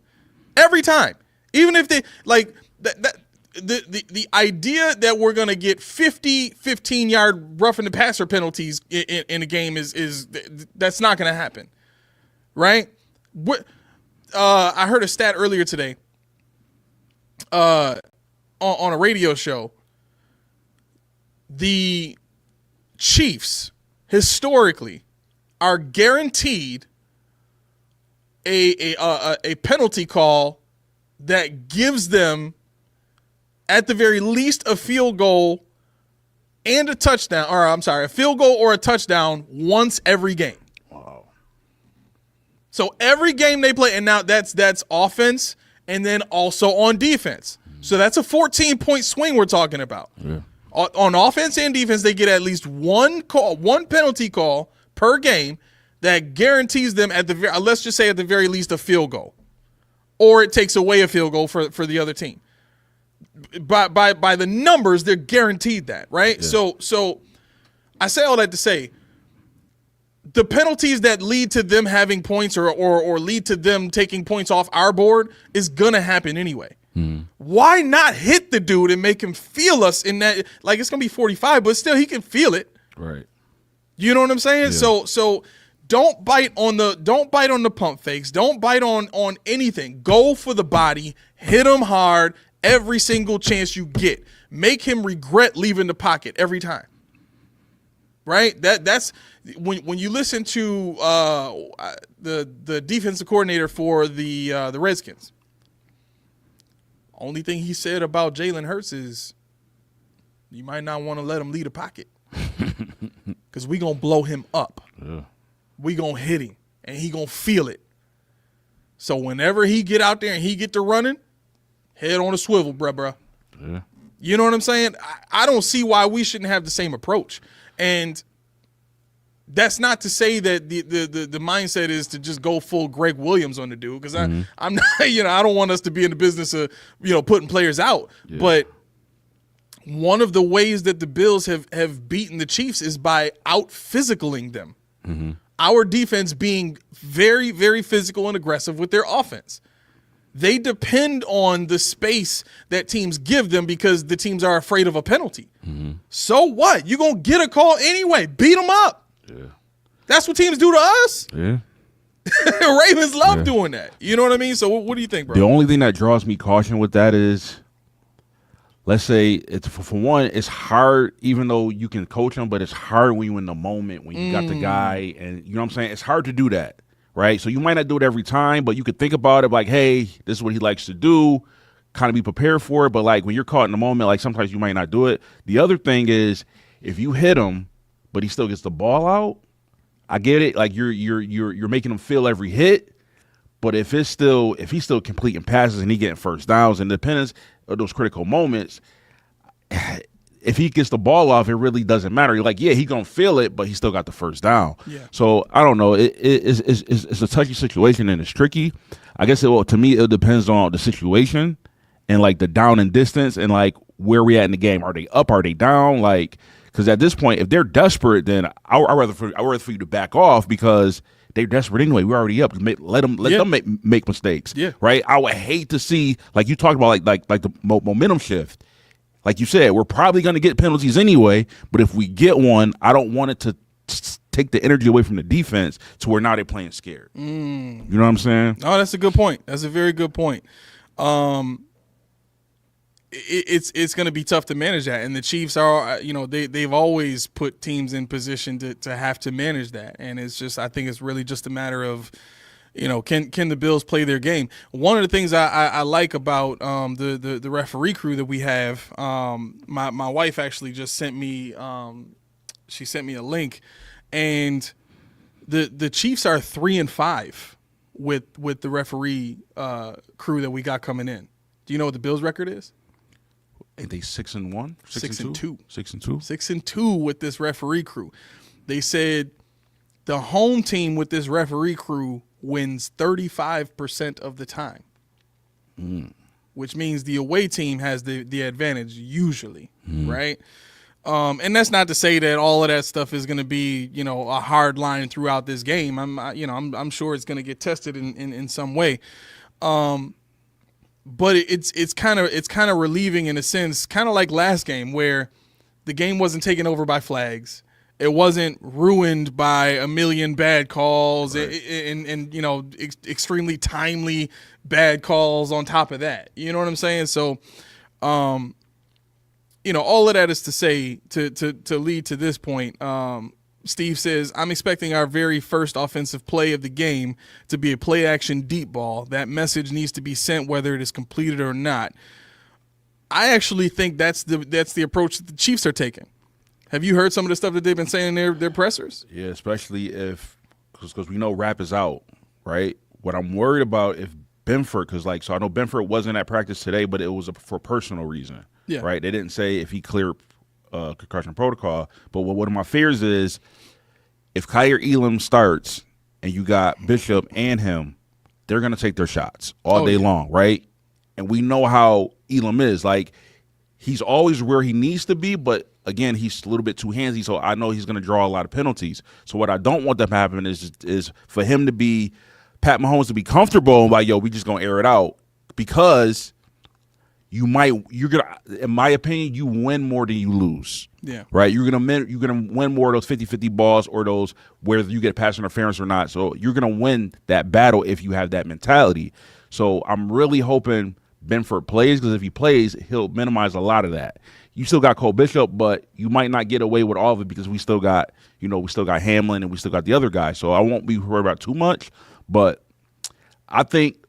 [SPEAKER 1] Every time. Even if they, like, the idea that we're going to get 50, 15-yard roughing the passer penalties in a game is that's not going to happen. Right? I heard a stat earlier today. On a radio show, the Chiefs historically are guaranteed a penalty call that gives them, at the very least, a field goal and a touchdown, or I'm sorry, a field goal or a touchdown once every game.
[SPEAKER 2] Wow.
[SPEAKER 1] So every game they play, and now that's offense and then also on defense. So that's a 14-point swing we're talking about.
[SPEAKER 2] Yeah.
[SPEAKER 1] On offense and defense, they get at least one penalty call per game that guarantees them, let's just say at the very least, a field goal, or it takes away a field goal for the other team. By the numbers, they're guaranteed that, right? Yeah. So I say all that to say, the penalties that lead to them having points or lead to them taking points off our board is gonna happen anyway. Why not hit the dude and make him feel us in that? Like, it's gonna be 45, but still he can feel it.
[SPEAKER 2] Right.
[SPEAKER 1] You know what I'm saying?
[SPEAKER 2] Yeah.
[SPEAKER 1] So don't bite on the pump fakes. Don't bite on anything. Go for the body. Hit him hard every single chance you get. Make him regret leaving the pocket every time. Right? That's when you listen to the defensive coordinator for the Redskins. Only thing he said about Jalen Hurts is you might not want to let him lead a pocket because we going to blow him up.
[SPEAKER 2] Yeah.
[SPEAKER 1] We going to hit him, and he going to feel it. So whenever he get out there and he get to running, head on a swivel, bruh.
[SPEAKER 2] Yeah.
[SPEAKER 1] You know what I'm saying? I don't see why we shouldn't have the same approach. And that's not to say that the mindset is to just go full Greg Williams on the dude, because I'm not, I don't want us to be in the business of, putting players out. Yeah. But one of the ways that the Bills have beaten the Chiefs is by out-physicaling them. Our defense being very, very physical and aggressive with their offense. They depend on the space that teams give them because the teams are afraid of a penalty. So what? You're going to get a call anyway. Beat them up.
[SPEAKER 2] Yeah.
[SPEAKER 1] That's what teams do to us.
[SPEAKER 2] Yeah.
[SPEAKER 1] Ravens love doing that. You know what I mean? So what do you think, bro?
[SPEAKER 2] The only thing that draws me caution with that is, let's say, it's for one, it's hard, even though you can coach them, but it's hard when you're in the moment, when you got the guy, and you know what I'm saying? It's hard to do that, right? So you might not do it every time, but you could think about it like, hey, this is what he likes to do, kind of be prepared for it. But like when you're caught in the moment, like sometimes you might not do it. The other thing is, if you hit him, but he still gets the ball out, I get it. Like you're making him feel every hit. But if he's still completing passes and he getting first downs, and dependence of those critical moments, if he gets the ball off, it really doesn't matter. You're like, yeah, he's gonna feel it, but he still got the first down.
[SPEAKER 1] Yeah.
[SPEAKER 2] So I don't know. It's a touchy situation and it's tricky. I guess to me it depends on the situation and like the down and distance and like where we at in the game. Are they up? Are they down? Like, because at this point, if they're desperate, then I'd rather for you to back off because they're desperate anyway. We're already up. Let them make mistakes.
[SPEAKER 1] Yeah.
[SPEAKER 2] Right. I would hate to see, like you talked about, like the momentum shift. Like you said, we're probably going to get penalties anyway. But if we get one, I don't want it to take the energy away from the defense to where now they're playing scared. You know what I'm saying?
[SPEAKER 1] Oh, that's a good point. That's a very good point. It's going to be tough to manage that, and the Chiefs are, they've always put teams in position to have to manage that, and it's just, I think it's really just a matter of, can the Bills play their game? One of the things I like about the referee crew that we have, my wife actually just sent me, she sent me a link, and the Chiefs are 3-5 with the referee crew that we got coming in. Do you know what the Bills' record is?
[SPEAKER 2] Ain't they 6-1?
[SPEAKER 1] 6-2.
[SPEAKER 2] 6-2.
[SPEAKER 1] 6-2 with this referee crew. They said the home team with this referee crew wins 35% of the time, which means the away team has the advantage usually, right? And that's not to say that all of that stuff is going to be, a hard line throughout this game. I'm sure it's going to get tested in some way. But it's kind of relieving in a sense, kind of like last game where the game wasn't taken over by flags. It wasn't ruined by a million bad calls, right, and extremely timely bad calls on top of that. You know what I'm saying? So, all of that is to say to lead to this point. Steve says, I'm expecting our very first offensive play of the game to be a play-action deep ball. That message needs to be sent whether it is completed or not. I actually think that's the approach that the Chiefs are taking. Have you heard some of the stuff that they've been saying in their pressers?
[SPEAKER 2] Yeah, especially because we know Rapp is out, right? What I'm worried about if Benford, so I know Benford wasn't at practice today, but it was for personal reason, right? They didn't say if he cleared concussion protocol, but one of my fears is if Kyer Elam starts and you got Bishop and him, they're going to take their shots all day long, right? And we know how Elam is. Like, he's always where he needs to be, but again, he's a little bit too handsy, so I know he's going to draw a lot of penalties. So what I don't want that to happen is for him to be, Pat Mahomes to be comfortable and like, we just going to air it out, because you're gonna, in my opinion, you win more than you lose.
[SPEAKER 1] Yeah.
[SPEAKER 2] Right. You're gonna win more of those 50-50 balls or those whether you get pass interference or not. So you're gonna win that battle if you have that mentality. So I'm really hoping Benford plays, because if he plays, he'll minimize a lot of that. You still got Cole Bishop, but you might not get away with all of it because we still got Hamlin and we still got the other guys. So I won't be worried about too much. But I think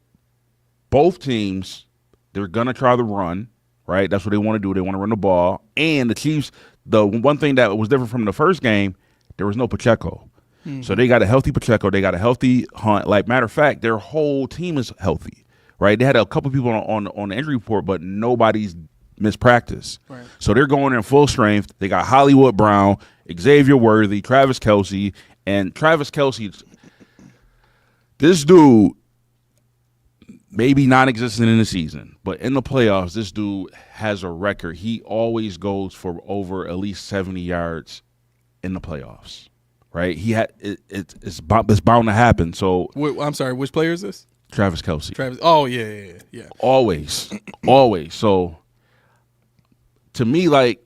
[SPEAKER 2] both teams, they're going to try the run, right? That's what they want to do. They want to run the ball. And the Chiefs, the one thing that was different from the first game, there was no Pacheco. Mm-hmm. So they got a healthy Pacheco. They got a healthy Hunt. Like, matter of fact, their whole team is healthy, right? They had a couple people on the injury report, but nobody's missed practice. Right. So they're going in full strength. They got Hollywood Brown, Xavier Worthy, Travis Kelce. And Travis Kelce, this dude, maybe non-existent in the season, but in the playoffs, this dude has a record. He always goes for over at least 70 yards in the playoffs, right? It's bound to happen. So
[SPEAKER 1] I'm sorry, which player is this?
[SPEAKER 2] Travis Kelce.
[SPEAKER 1] Oh yeah.
[SPEAKER 2] Always. So to me, like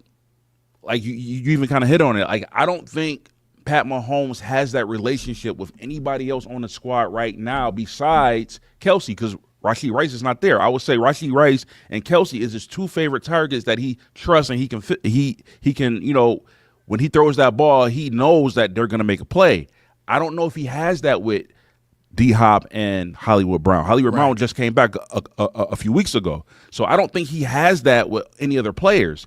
[SPEAKER 2] you even kind of hit on it. Like, I don't think Pat Mahomes has that relationship with anybody else on the squad right now besides Kelce, because Rashee Rice is not there. I would say Rashee Rice and Kelce is his two favorite targets that he trusts, and he can when he throws that ball, he knows that they're going to make a play. I don't know if he has that with D-Hop and Hollywood Brown. Hollywood Brown just came back a few weeks ago, so I don't think he has that with any other players.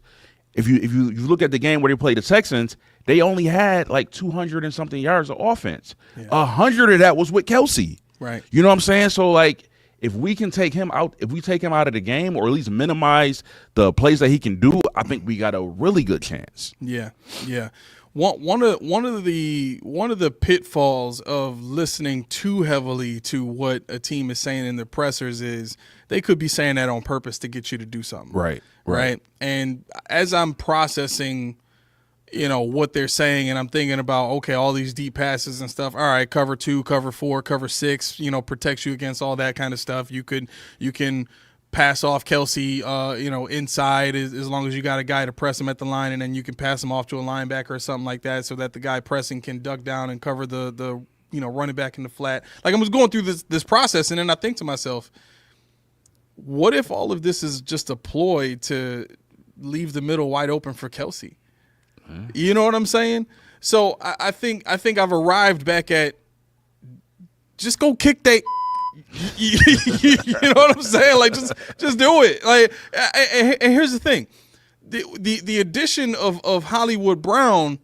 [SPEAKER 2] If you look at the game where they played the Texans, they only had like 200 and something yards of offense. 100 of that was with Kelce.
[SPEAKER 1] Right.
[SPEAKER 2] You know what I'm saying? So like, if we can take him out, if we take him out of the game, or at least minimize the plays that he can do, I think we got a really good chance.
[SPEAKER 1] Yeah. one of the pitfalls of listening too heavily to what a team is saying in the pressers is they could be saying that on purpose to get you to do something. Right. And as I'm processing, what they're saying, and I'm thinking about, okay, all these deep passes and stuff. All right, cover 2, cover 4, cover 6, protects you against all that kind of stuff. You can pass off Kelsey, inside as long as you got a guy to press him at the line, and then you can pass him off to a linebacker or something like that, so that the guy pressing can duck down and cover the running back in the flat. Like, I was going through this process, and then I think to myself, what if all of this is just a ploy to leave the middle wide open for Kelsey? You know what I'm saying? So I think I've arrived back at just go kick that. You know what I'm saying? Like, just do it. Like, and here's the thing: the addition of Hollywood Brown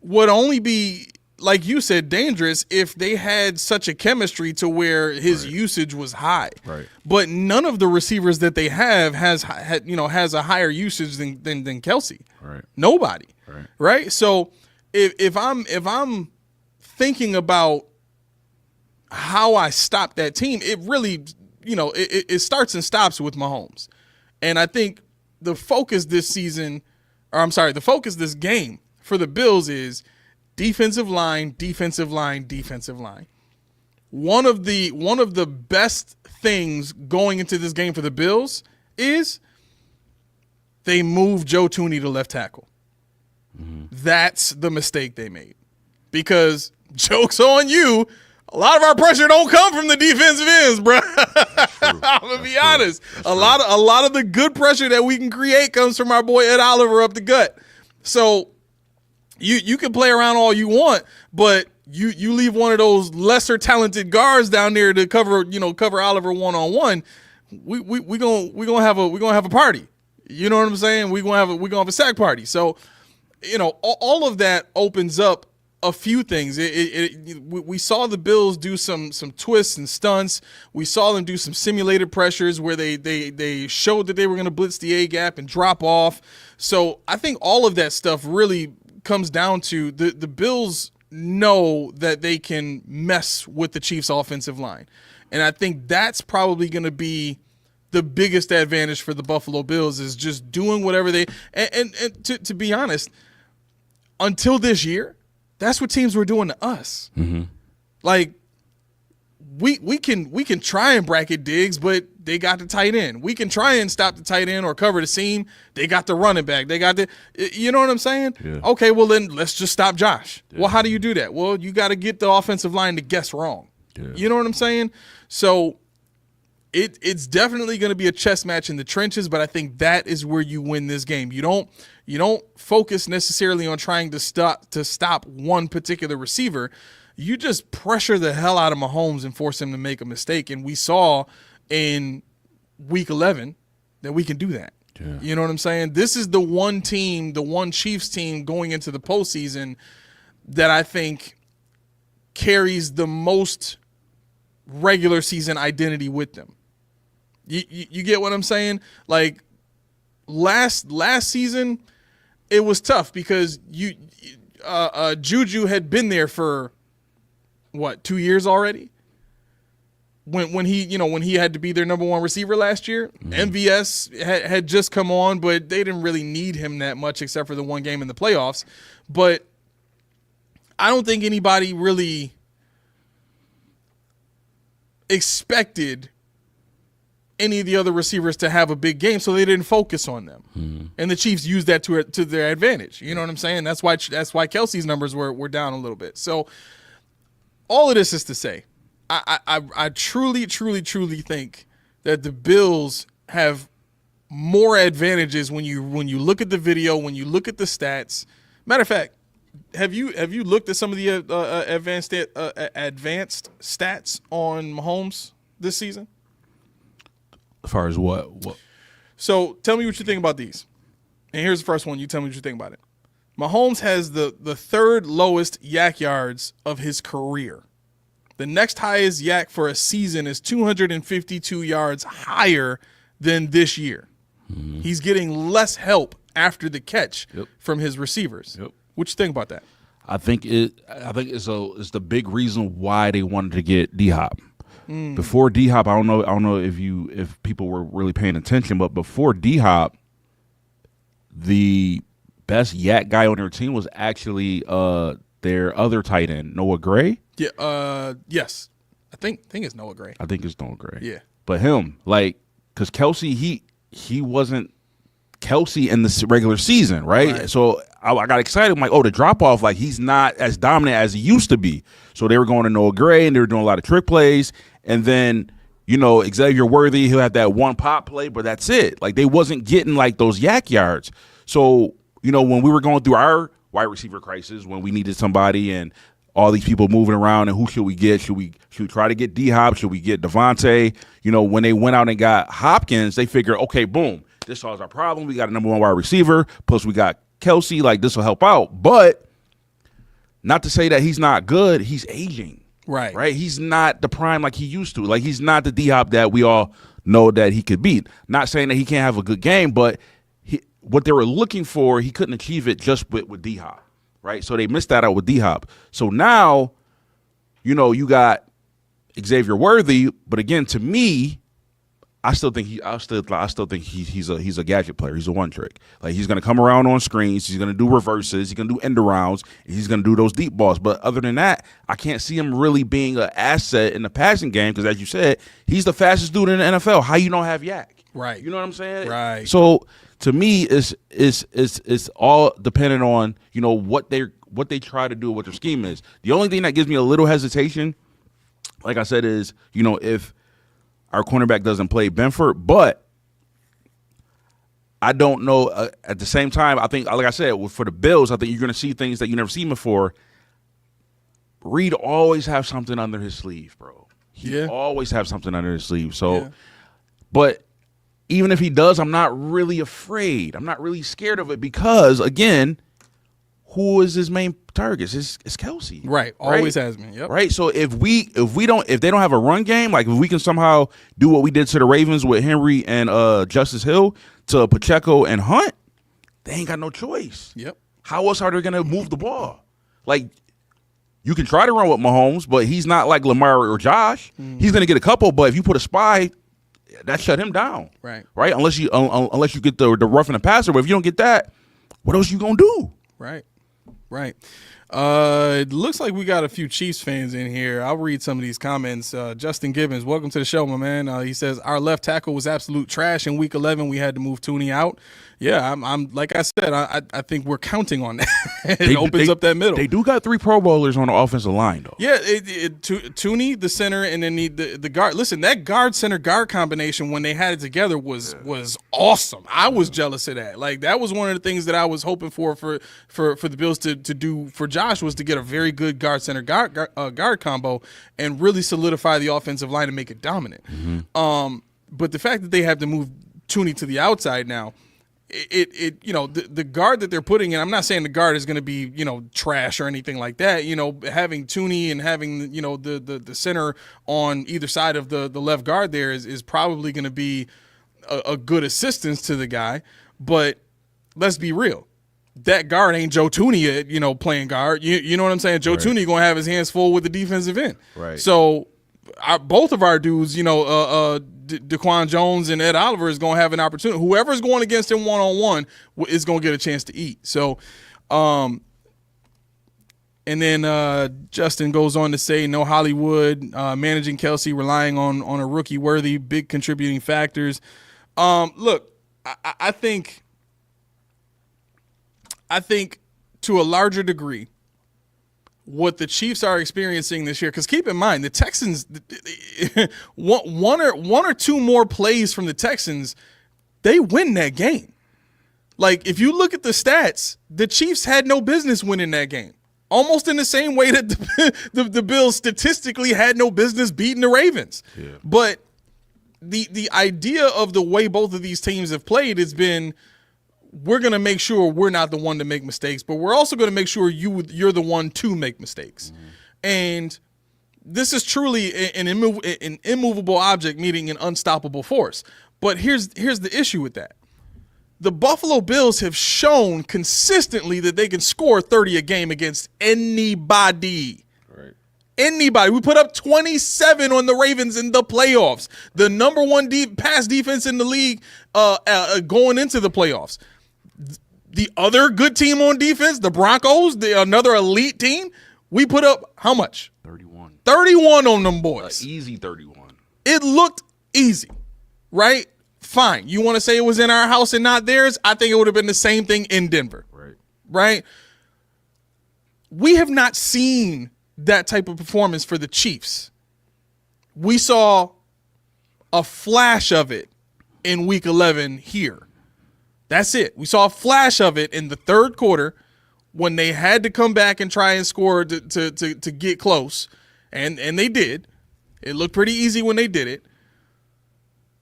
[SPEAKER 1] would only be, like you said, dangerous if they had such a chemistry to where his usage was high.
[SPEAKER 2] Right.
[SPEAKER 1] But none of the receivers that they have has a higher usage than Kelsey.
[SPEAKER 2] Right.
[SPEAKER 1] Nobody.
[SPEAKER 2] Right.
[SPEAKER 1] Right. So if I'm thinking about how I stop that team, it really, it starts and stops with Mahomes. And I think the focus this game for the Bills is defensive line, defensive line, defensive line. One of the best things going into this game for the Bills is they moved Joe Thuney to left tackle. Mm-hmm. That's the mistake they made. Because, joke's on you, a lot of our pressure don't come from the defensive ends, bro. I'm gonna be honest. A lot of the good pressure that we can create comes from our boy Ed Oliver up the gut. So you can play around all you want, but you leave one of those lesser talented guards down there to cover Oliver one-on-one. We gonna have a party. You know what I'm saying? We gonna have a sack party. So, all of that opens up a few things. We saw the Bills do some twists and stunts. We saw them do some simulated pressures where they showed that they were going to blitz the A gap and drop off. So I think all of that stuff really comes down to the Bills know that they can mess with the Chiefs' offensive line. And I think that's probably going to be the biggest advantage for the Buffalo Bills, is just doing whatever they and to be honest, until this year, that's what teams were doing to us.
[SPEAKER 2] Mm-hmm.
[SPEAKER 1] Like, we can try and bracket Diggs, but they got the tight end. We can try and stop the tight end or cover the seam. They got the running back. They got you know what I'm saying?
[SPEAKER 2] Yeah.
[SPEAKER 1] Okay, well then let's just stop Josh.
[SPEAKER 2] Yeah.
[SPEAKER 1] Well, how do you do that? Well, you got to get the offensive line to guess wrong.
[SPEAKER 2] Yeah.
[SPEAKER 1] You know what I'm saying? So it's definitely going to be a chess match in the trenches, but I think that is where you win this game. You don't focus necessarily on trying to stop one particular receiver. You just pressure the hell out of Mahomes and force him to make a mistake. And we saw in Week 11 that we can do that.
[SPEAKER 2] Yeah.
[SPEAKER 1] You know what I'm saying? This is the one Chiefs team going into the postseason that I think carries the most regular season identity with them. You get what I'm saying? Like, last season, it was tough because Juju had been there for 2 years already. When he had to be their number one receiver last year, MVS had just come on, but they didn't really need him that much except for the one game in the playoffs. But I don't think anybody really expected any of the other receivers to have a big game, so they didn't focus on them. Mm-hmm. And the Chiefs used that to their advantage. You know what I'm saying? That's why Kelsey's numbers were down a little bit. So all of this is to say, I truly, truly, truly think that the Bills have more advantages when you look at the video, when you look at the stats. Matter of fact, have you looked at some of the advanced stats on Mahomes this season?
[SPEAKER 2] As far as what?
[SPEAKER 1] So tell me what you think about these. And here's the first one. You tell me what you think about it. Mahomes has the third lowest yak yards of his career. The next highest yak for a season is 252 yards higher than this year. Mm-hmm. He's getting less help after the catch from his receivers.
[SPEAKER 2] Yep.
[SPEAKER 1] What you think about that?
[SPEAKER 2] I think it's the big reason why they wanted to get D-Hop. Before D-Hop, I don't know if people were really paying attention, but before D-Hop, the best yak guy on their team was actually their other tight end, Noah Gray.
[SPEAKER 1] Yeah. Yes. I think it's Noah Gray.
[SPEAKER 2] I think it's Noah Gray.
[SPEAKER 1] Yeah.
[SPEAKER 2] But him, like, because Kelsey, he wasn't Kelsey in the regular season, right? So I got excited. I'm like, oh, the drop off, like he's not as dominant as he used to be. So they were going to Noah Gray and they were doing a lot of trick plays. And then, Xavier Worthy, he'll have that one pop play, but that's it. Like they wasn't getting like those yak yards. So, when we were going through our wide receiver crisis, when we needed somebody and all these people moving around and who should we get? Should we try to get D-Hop? Should we get Devontae? When they went out and got Hopkins, they figured, okay, boom, this solves our problem. We got a number one wide receiver, plus we got Kelsey. Like, this will help out. But not to say that he's not good. He's aging. Right? He's not the prime like he used to. Like, he's not the D-Hop that we all know that he could beat. Not saying that he can't have a good game, but what they were looking for, he couldn't achieve it just with D-Hop. Right? So they missed that out with D-Hop. So now, you got Xavier Worthy, but again, to me, I still think he's a gadget player. He's a one trick. Like he's gonna come around on screens. He's gonna do reverses. He's gonna do end arounds. He's gonna do those deep balls. But other than that, I can't see him really being an asset in the passing game because, as you said, he's the fastest dude in the NFL. How you don't have yak?
[SPEAKER 1] Right.
[SPEAKER 2] You know what I'm saying?
[SPEAKER 1] Right.
[SPEAKER 2] So to me, it's all dependent on what they try to do, what their scheme is. The only thing that gives me a little hesitation, like I said, is if our cornerback doesn't play Benford, but I don't know. At the same time, I think, like I said, for the Bills, I think you're going to see things that you never seen before. Reed always have something under his sleeve, bro. He always have something under his sleeve. So, but even if he does, I'm not really afraid. I'm not really scared of it because, again, who is his main targets? It's Kelsey.
[SPEAKER 1] Right. Always has been. Yep.
[SPEAKER 2] Right. So if they don't have a run game, like if we can somehow do what we did to the Ravens with Henry and Justice Hill to Pacheco and Hunt, they ain't got no choice.
[SPEAKER 1] Yep.
[SPEAKER 2] How else are they gonna move the ball? Like you can try to run with Mahomes, but he's not like Lamar or Josh. He's gonna get a couple, but if you put a spy, that shut him down.
[SPEAKER 1] Right.
[SPEAKER 2] Right. Unless you get the roughing the passer, but if you don't get that, what else you gonna do?
[SPEAKER 1] Right. It looks like we got a few Chiefs fans in here. I'll read some of these comments. Justin Gibbons, welcome to the show, my man. He says, our left tackle was absolute trash in week 11. We had to move Tooney out. Yeah, I'm like I said, I think we're counting on that. It opens up that middle.
[SPEAKER 2] They do got 3 Pro Bowlers on the offensive line, though.
[SPEAKER 1] Yeah, Tooney, the center, and then the guard. Listen, that guard combination when they had it together was awesome. I was jealous of that. Like that was one of the things that I was hoping for the Bills to do for Josh was to get a very good guard center guard combo and really solidify the offensive line and make it dominant. But the fact that they have to move Tooney to the outside now. The guard that they're putting in, I'm not saying the guard is going to be, trash or anything like that. Having Tooney and having, the center on either side of the left guard there is probably going to be a good assistance to the guy. But let's be real. That guard ain't Joe Tooney, playing guard. You know what I'm saying? Joe Tooney going to have his hands full with the defensive end.
[SPEAKER 2] Right.
[SPEAKER 1] So both of our dudes, DeQuan Jones and Ed Oliver is going to have an opportunity. Whoever's going against him one-on-one is going to get a chance to eat. So, and then Justin goes on to say, no Hollywood, managing Kelsey, relying on a rookie Worthy, big contributing factors. Look, I think to a larger degree, what the Chiefs are experiencing this year, because keep in mind, the Texans, one or two more plays from the Texans, they win that game. Like, if you look at the stats, the Chiefs had no business winning that game. Almost in the same way that the Bills statistically had no business beating the Ravens. Yeah. But the idea of the way both of these teams have played has been, we're going to make sure we're not the one to make mistakes, but we're also going to make sure you're the one to make mistakes. And this is truly an immovable object meeting an unstoppable force. But here's the issue with that. the Buffalo Bills have shown consistently that they can score 30 a game against anybody.
[SPEAKER 2] Right.
[SPEAKER 1] Anybody. We put up 27 on the Ravens in the playoffs. The number one pass defense in the league going into the playoffs. The other good team on defense, the Broncos, another elite team, we put up how much?
[SPEAKER 2] 31.
[SPEAKER 1] 31 on them boys.
[SPEAKER 2] Easy 31.
[SPEAKER 1] It looked easy, right? Fine. You want to say it was in our house and not theirs? I think it would have been the same thing in Denver. Right? We have not seen that type of performance for the Chiefs. We saw a flash of it in week 11 here. That's it. We saw a flash of it in the third quarter when they had to come back and try and score to get close. And they did. It looked pretty easy when they did it.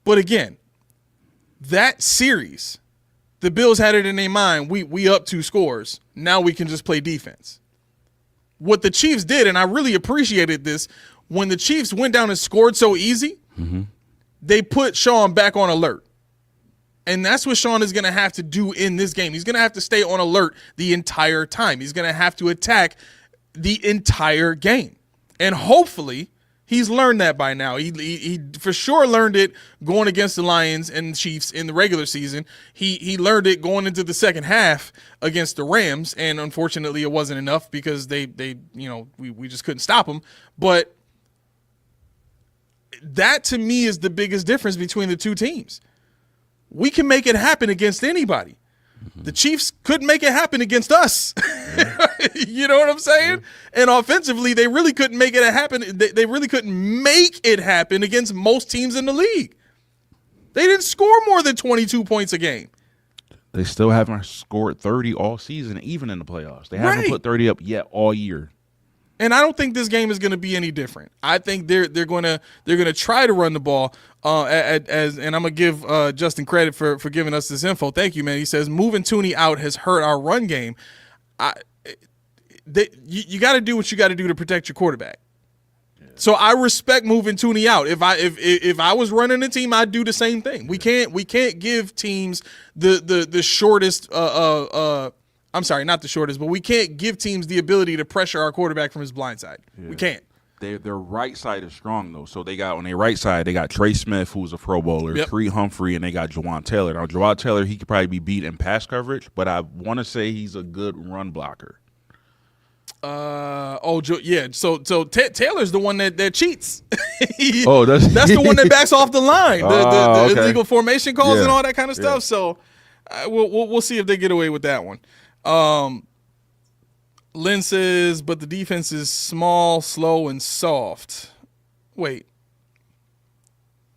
[SPEAKER 1] But again, that series, the Bills had it in their mind, we up 2 scores. Now we can just play defense. What the Chiefs did, and I really appreciated this, when the Chiefs went down and scored so easy, they put Sean back on alert. And that's what Sean is going to have to do in this game. He's going to have to stay on alert the entire time. He's going to have to attack the entire game. And hopefully he's learned that by now. He for sure learned it going against the Lions and Chiefs in the regular season. He learned it going into the second half against the Rams, and unfortunately it wasn't enough because we just couldn't stop them. But that to me is the biggest difference between the two teams. We can make it happen against anybody. The Chiefs couldn't make it happen against us. You know what I'm saying? And offensively, they really couldn't make it happen. They really couldn't make it happen against most teams in the league. They didn't score more than 22 points a game.
[SPEAKER 2] They still haven't scored 30 all season, even in the playoffs. They haven't put 30 up yet all year.
[SPEAKER 1] And I don't think this game is going to be any different. I think they're going to try to run the ball. And I'm going to give Justin credit for giving us this info. Thank you, man. He says moving Tooney out has hurt our run game. You got to do what you got to do to protect your quarterback. Yeah. So I respect moving Tooney out. If I was running a team, I'd do the same thing. We can't give teams the shortest. I'm sorry, not the shortest, but we can't give teams the ability to pressure our quarterback from his blind side. Yeah. We can't.
[SPEAKER 2] Their right side is strong, though. So they got on their right side, they got Trey Smith, who's a Pro Bowler, Creed Humphrey, and they got Jawan Taylor. Now, Jawan Taylor, he could probably be beat in pass coverage, but I want to say he's a good run blocker.
[SPEAKER 1] Yeah. So Taylor's the one that cheats.
[SPEAKER 2] That's
[SPEAKER 1] the one that backs off the line, the
[SPEAKER 2] okay.
[SPEAKER 1] illegal formation calls and all that kind of stuff. So we'll see if they get away with that one. Lynn says, but the defense is small, slow, and soft. Wait.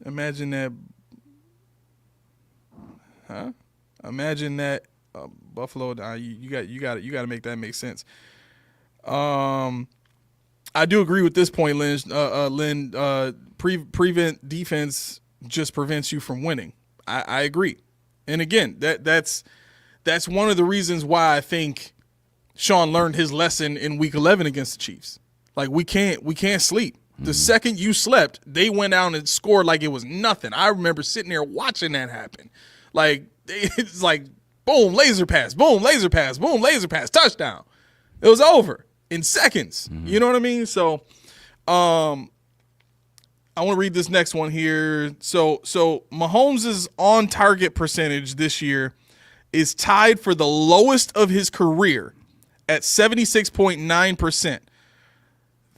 [SPEAKER 1] Imagine that. Huh? Imagine that Buffalo. You got to make that make sense. I do agree with this point, Lynn. Prevent defense just prevents you from winning. I agree. And again, that's one of the reasons why I think Sean learned his lesson in week 11 against the Chiefs. Like we can't sleep. The second you slept, they went out and scored like it was nothing. I remember sitting there watching that happen. Like it's like boom, laser pass, boom, laser pass, boom, laser pass, touchdown. It was over in seconds. You know what I mean? So I want to read this next one here. So Mahomes' on target percentage this year is tied for the lowest of his career at 76.9%.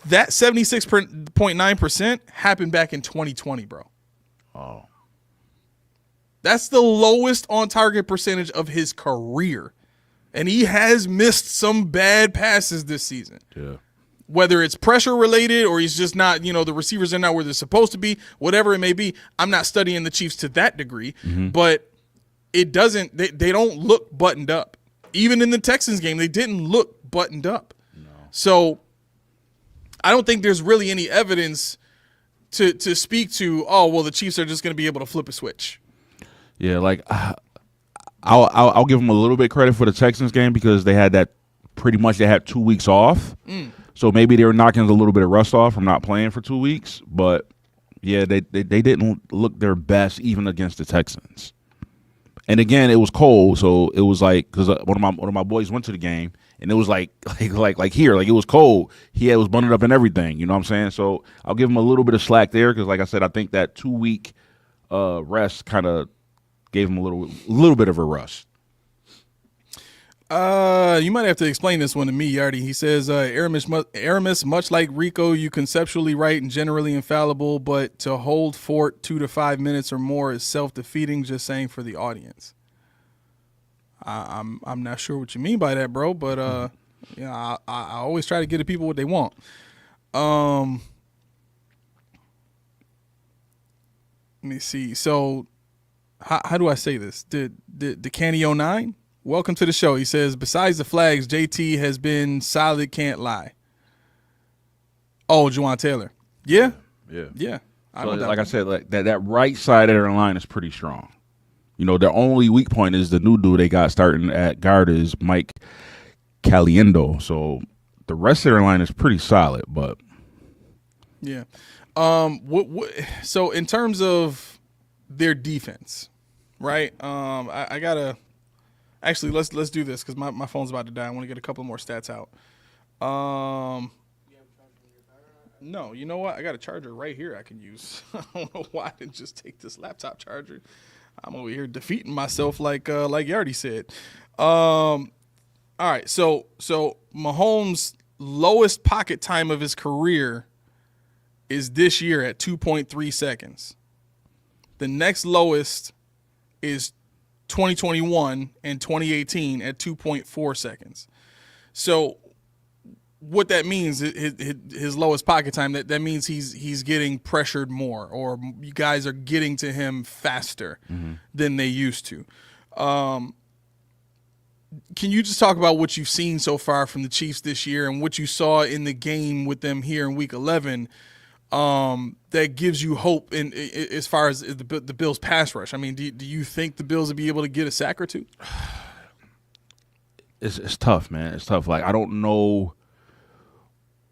[SPEAKER 1] That 76.9% happened back in 2020, bro.
[SPEAKER 2] Oh.
[SPEAKER 1] That's the lowest on target percentage of his career. And he has missed some bad passes this season.
[SPEAKER 2] Yeah.
[SPEAKER 1] Whether it's pressure related or he's just not, the receivers are not where they're supposed to be, whatever it may be. I'm not studying the Chiefs to that degree, but it doesn't, they don't look buttoned up. Even in the Texans game, they didn't look buttoned up. No. So I don't think there's really any evidence to speak to, the Chiefs are just going to be able to flip a switch.
[SPEAKER 2] Yeah, like I'll give them a little bit credit for the Texans game because they had that pretty much they had 2 weeks off. So maybe they were knocking a little bit of rust off from not playing for 2 weeks. But, yeah, they didn't look their best even against the Texans. And again, it was cold, so it was like because one of my boys went to the game, and it was like here, like it was cold. He was bundled up and everything. You know what I'm saying? So I'll give him a little bit of slack there because, like I said, I think that 2-week rest kind of gave him a little bit of a rust.
[SPEAKER 1] You might have to explain this one to me, Yardy. He says, Aramis, much like Rico, you conceptually right and generally infallible, but to hold fort 2 to 5 minutes or more is self-defeating, just saying for the audience. I'm not sure what you mean by that, bro, but I always try to get the people what they want. Let me see. So how do I say this? The Canny 09? Welcome to the show. He says, besides the flags, JT has been solid, can't lie. Oh, Juwan Taylor. Yeah.
[SPEAKER 2] So, like I said, like that right side of their line is pretty strong. You know, their only weak point is the new dude they got starting at guard is Mike Caliendo. So the rest of their line is pretty solid, but
[SPEAKER 1] yeah. So in terms of their defense, right? I gotta. Actually, let's do this because my phone's about to die. I want to get a couple more stats out. No, you know what? I got a charger right here I can use. I don't know why I didn't just take this laptop charger. I'm over here defeating myself like you already said. All right, so Mahomes' lowest pocket time of his career is this year at 2.3 seconds. The next lowest is 2021 and 2018 at 2.4 seconds. So what that means, his lowest pocket time, that means he's getting pressured more, or you guys are getting to him faster than they used to. Can you just talk about what you've seen so far from the Chiefs this year and what you saw in the game with them here in Week 11 that gives you hope in as far as the Bills' pass rush? I mean, do you think the Bills will be able to get a sack or two?
[SPEAKER 2] It's tough, man. It's tough. Like, I don't know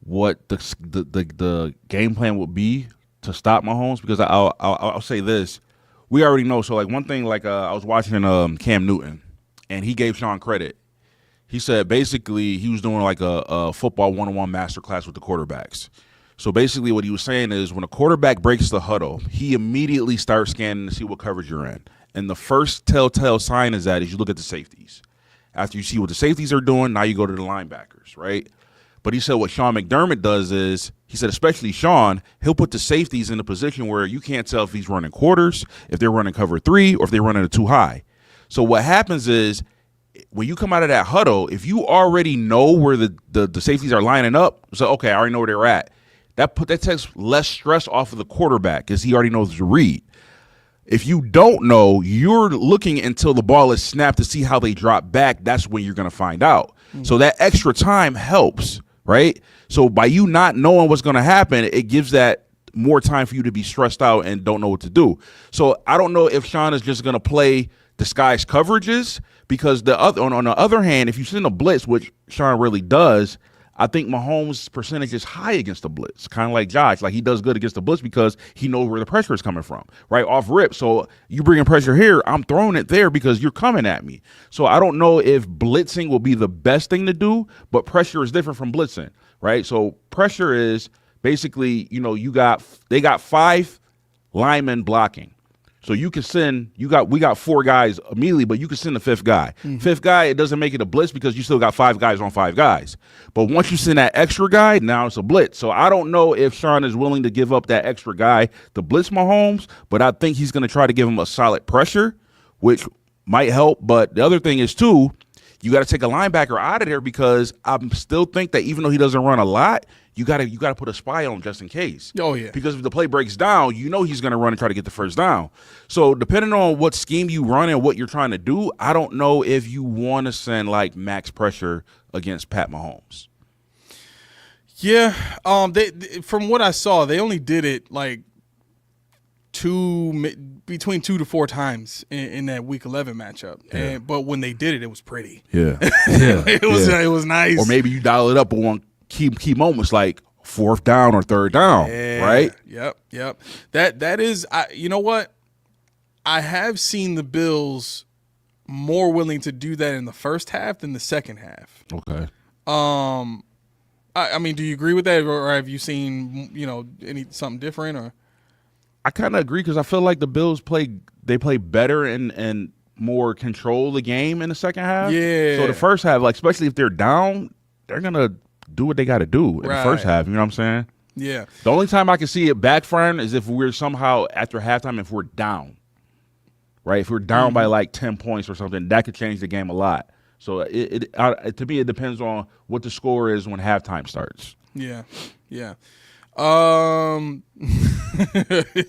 [SPEAKER 2] what the game plan would be to stop Mahomes, because I'll say this. We already know. So, like, one thing, like, I was watching Cam Newton, and he gave Sean credit. He said basically he was doing like a football 1-on-1 masterclass with the quarterbacks. So basically what he was saying is when a quarterback breaks the huddle, he immediately starts scanning to see what coverage you're in. And the first telltale sign is you look at the safeties. After you see what the safeties are doing, now you go to the linebackers, right? But he said what Sean McDermott does is, he said especially Sean, he'll put the safeties in a position where you can't tell if he's running quarters, if they're running cover 3, or if they're running it too high. So what happens is when you come out of that huddle, if you already know where the safeties are lining up, so okay, I already know where they're at. That takes less stress off of the quarterback because he already knows to read. If you don't know, you're looking until the ball is snapped to see how they drop back. That's when you're going to find out. So that extra time helps, right? So by you not knowing what's going to happen, it gives that more time for you to be stressed out and don't know what to do. So I don't know if Sean is just going to play disguise coverages, because on the other hand, if you send a blitz, which Sean really does, I think Mahomes' percentage is high against the blitz, kind of like Josh. Like, he does good against the blitz because he knows where the pressure is coming from, right, off rip. So you bring in pressure here, I'm throwing it there because you're coming at me. So I don't know if blitzing will be the best thing to do, but pressure is different from blitzing, right? So pressure is basically, they got 5 linemen blocking. So you can send, we got 4 guys immediately, but you can send the 5th guy. 5th guy, it doesn't make it a blitz because you still got 5 guys on 5 guys. But once you send that extra guy, now it's a blitz. So I don't know if Sean is willing to give up that extra guy to blitz Mahomes, but I think he's going to try to give him a solid pressure, which might help. But the other thing is, too, you got to take a linebacker out of there, because I still think that even though he doesn't run a lot, you got to put a spy on him just in case.
[SPEAKER 1] Oh, yeah.
[SPEAKER 2] Because if the play breaks down, he's going to run and try to get the first down. So depending on what scheme you run and what you're trying to do, I don't know if you want to send like max pressure against Pat Mahomes.
[SPEAKER 1] Yeah. They from what I saw, they only did it like between 2 to 4 times in that Week 11 matchup. Yeah. But when they did it, it was pretty.
[SPEAKER 2] Yeah.
[SPEAKER 1] It was nice.
[SPEAKER 2] Or maybe you dial it up on one key moments like 4th down or 3rd down, right?
[SPEAKER 1] Yep. That is, you know what? I have seen the Bills more willing to do that in the first half than the second half.
[SPEAKER 2] Okay.
[SPEAKER 1] I mean, do you agree with that, or have you seen something different? Or
[SPEAKER 2] I kind of agree because I feel like the Bills play better and more control the game in the second half.
[SPEAKER 1] Yeah.
[SPEAKER 2] So the first half, like especially if they're down, they're gonna do what they got to do in the first half. You know what I'm saying?
[SPEAKER 1] Yeah.
[SPEAKER 2] The only time I can see it backfiring is if we're somehow after halftime if we're down, right? If we're down by like 10 points or something, that could change the game a lot. So to me, it depends on what the score is when halftime starts.
[SPEAKER 1] Yeah. Yeah.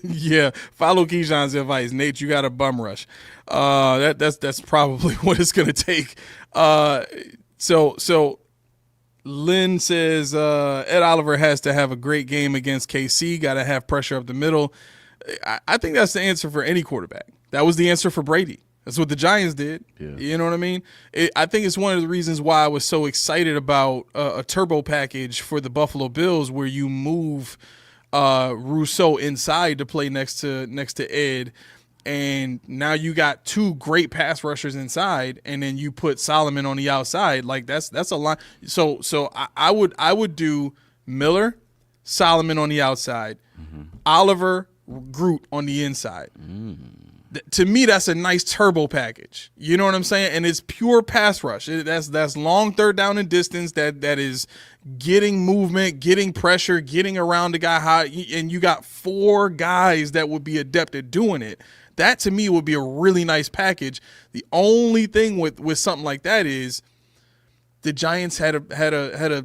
[SPEAKER 1] Yeah. Follow Keyshawn's advice. Nate, you got a bum rush. That's probably what it's gonna take. So Lynn says Ed Oliver has to have a great game against KC. Got to have pressure up the middle. I think that's the answer for any quarterback. That was the answer for Brady. That's what the Giants did.
[SPEAKER 2] Yeah.
[SPEAKER 1] You know what I mean? I think it's one of the reasons why I was so excited about a turbo package for the Buffalo Bills, where you move Rousseau inside to play next to Ed, and now you got two great pass rushers inside, and then you put Solomon on the outside. Like that's a lot. So I would do Miller, Solomon on the outside, Oliver, Groot on the inside. To me, that's a nice turbo package. You know what I'm saying? And it's pure pass rush. That's long third down and distance. That is getting movement, getting pressure, getting around the guy high. And you got four guys that would be adept at doing it. That to me would be a really nice package. The only thing with something like that is the Giants had a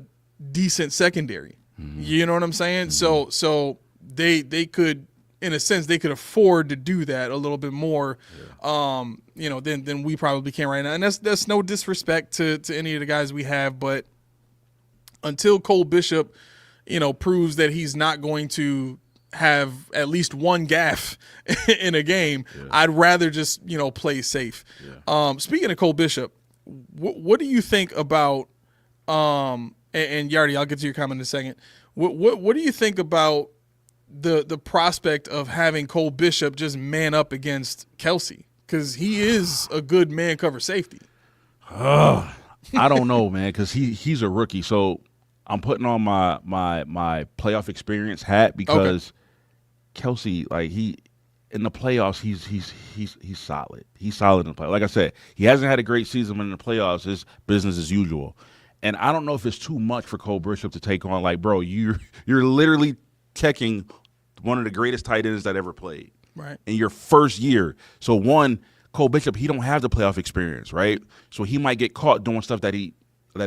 [SPEAKER 1] decent secondary. You know what I'm saying? So they could, in a sense, they could afford to do that a little bit more, than we probably can right now. And that's no disrespect to any of the guys we have, but until Cole Bishop, proves that he's not going to have at least one gaff in a game, I'd rather just play safe. Speaking of Cole Bishop, what do you think about and Yardy, I'll get to your comment in a second. What do you think about the prospect of having Cole Bishop just man up against Kelsey, because he is a good man cover safety?
[SPEAKER 2] I don't know, man, because he's a rookie. So I'm putting on my playoff experience hat because Kelsey, like in the playoffs, he's solid. He's solid in the playoffs. Like I said, he hasn't had a great season, but in the playoffs, it's business as usual. And I don't know if it's too much for Cole Bishop to take on. Like, bro, you're literally checking one of the greatest tight ends that ever played,
[SPEAKER 1] right, in
[SPEAKER 2] your first year. So Cole Bishop, he don't have the playoff experience, right? So he might get caught doing stuff that a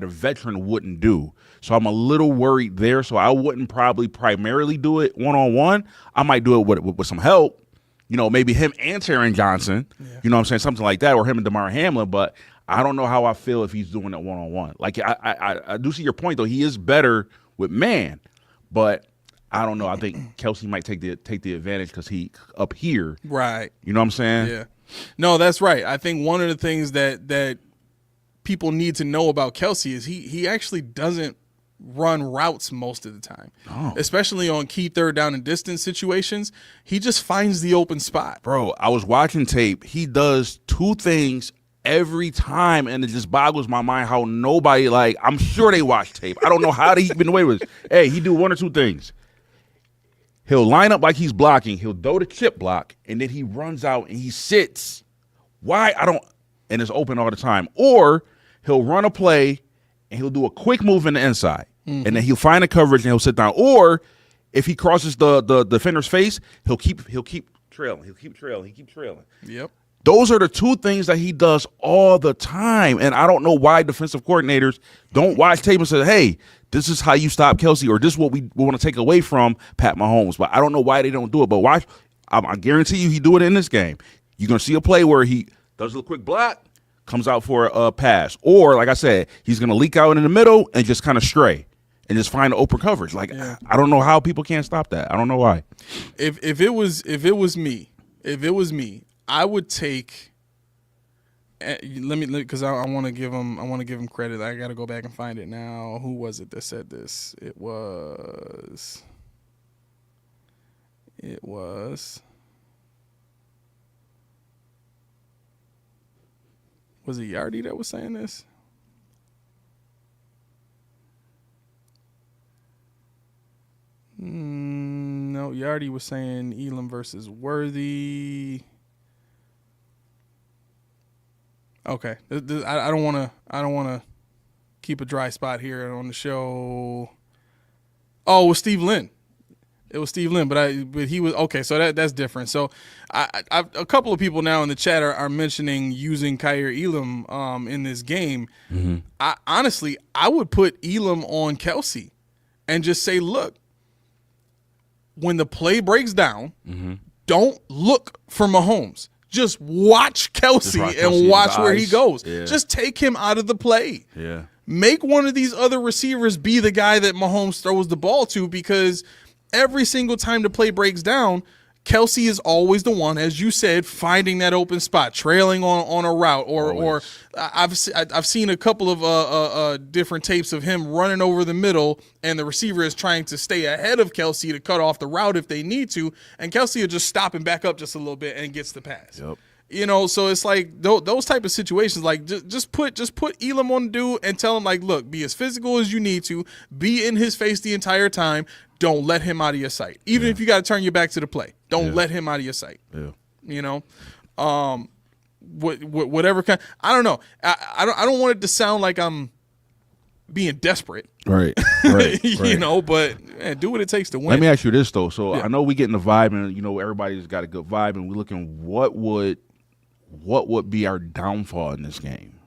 [SPEAKER 2] veteran wouldn't do. So I'm a little worried there. So I wouldn't probably primarily do it one-on-one. I might do it with some help, maybe him and Taron Johnson, you know what I'm saying, something like that, or him and DeMar Hamlin. But I don't know how I feel if he's doing it one-on-one. Like I do see your point though. He is better with man, but I don't know. I think Kelsey might take the advantage because he up here.
[SPEAKER 1] Right.
[SPEAKER 2] You know what I'm saying?
[SPEAKER 1] Yeah. No, that's right. I think one of the things that people need to know about Kelsey is he actually doesn't run routes most of the time, especially on key third down and distance situations. He just finds the open spot.
[SPEAKER 2] Bro, I was watching tape. He does two things every time, and it just boggles my mind how nobody, I'm sure they watch tape. I don't know how they been away with it. Hey, he do one or two things. He'll line up like he's blocking. He'll throw the chip block, and then he runs out and he sits. Why? And it's open all the time. Or he'll run a play, and he'll do a quick move in the inside, and then he'll find a coverage and he'll sit down. Or if he crosses the defender's face, he'll keep trailing. He'll keep trailing.
[SPEAKER 1] Yep.
[SPEAKER 2] Those are the two things that he does all the time, and I don't know why defensive coordinators don't watch tape and say, hey, this is how you stop Kelsey, or this is what we want to take away from Pat Mahomes. But I don't know why they don't do it. But watch, I guarantee you he do it in this game. You're going to see a play where he does a quick block, comes out for a pass. Or, like I said, he's going to leak out in the middle and just kind of stray and just find the open coverage. I don't know how people can't stop that. I don't know why.
[SPEAKER 1] If it was me, I would take. Let me, because I want to give him credit. I got to go back and find it now. Who was it that said this? It was. Was it Yardy that was saying this? No, Yardy was saying Elam versus Worthy. Okay, I don't want to keep a dry spot here on the show. Oh, it was Steve Lynn. It was Steve Lynn, but he was okay. So that's different. So a couple of people now in the chat are mentioning using Kaiir Elam in this game.
[SPEAKER 2] Mm-hmm.
[SPEAKER 1] Honestly, I would put Elam on Kelsey and just say, look, when the play breaks down, don't look for Mahomes. Just watch Kelsey and watch where he goes. Yeah. Just take him out of the play.
[SPEAKER 2] Yeah.
[SPEAKER 1] Make one of these other receivers be the guy that Mahomes throws the ball to, because every single time the play breaks down, Kelsey is always the one, as you said, finding that open spot, trailing on a route, or I've seen a couple of different tapes of him running over the middle, and the receiver is trying to stay ahead of Kelsey to cut off the route if they need to, and Kelsey will just stop and back up just a little bit and gets the pass.
[SPEAKER 2] Yep.
[SPEAKER 1] You know, so it's like those type of situations. Like just put Elam on the dude and tell him, like, look, be as physical as you need to, be in his face the entire time. Don't let him out of your sight. Even if you got to turn your back to the play, don't let him out of your sight.
[SPEAKER 2] Yeah.
[SPEAKER 1] You know, whatever kind. I don't know. I don't want it to sound like I'm being desperate.
[SPEAKER 2] Right.
[SPEAKER 1] You know, but man, do what it takes to win.
[SPEAKER 2] Let me ask you this though. So I know we getting the vibe, and you know everybody's got a good vibe, and we're looking what would be our downfall in this game.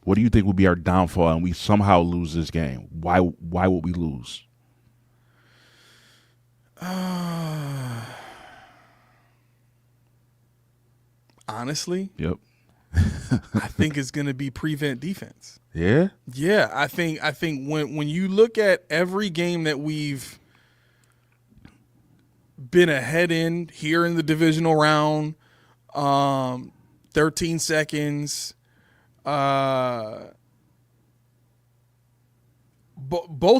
[SPEAKER 2] What do you think would be our downfall, and we somehow lose this game? Why would we lose?
[SPEAKER 1] Honestly,
[SPEAKER 2] yep.
[SPEAKER 1] I think it's going to be prevent defense.
[SPEAKER 2] Yeah?
[SPEAKER 1] Yeah, I think when you look at every game that we've been ahead in here in the divisional round, 13 seconds, both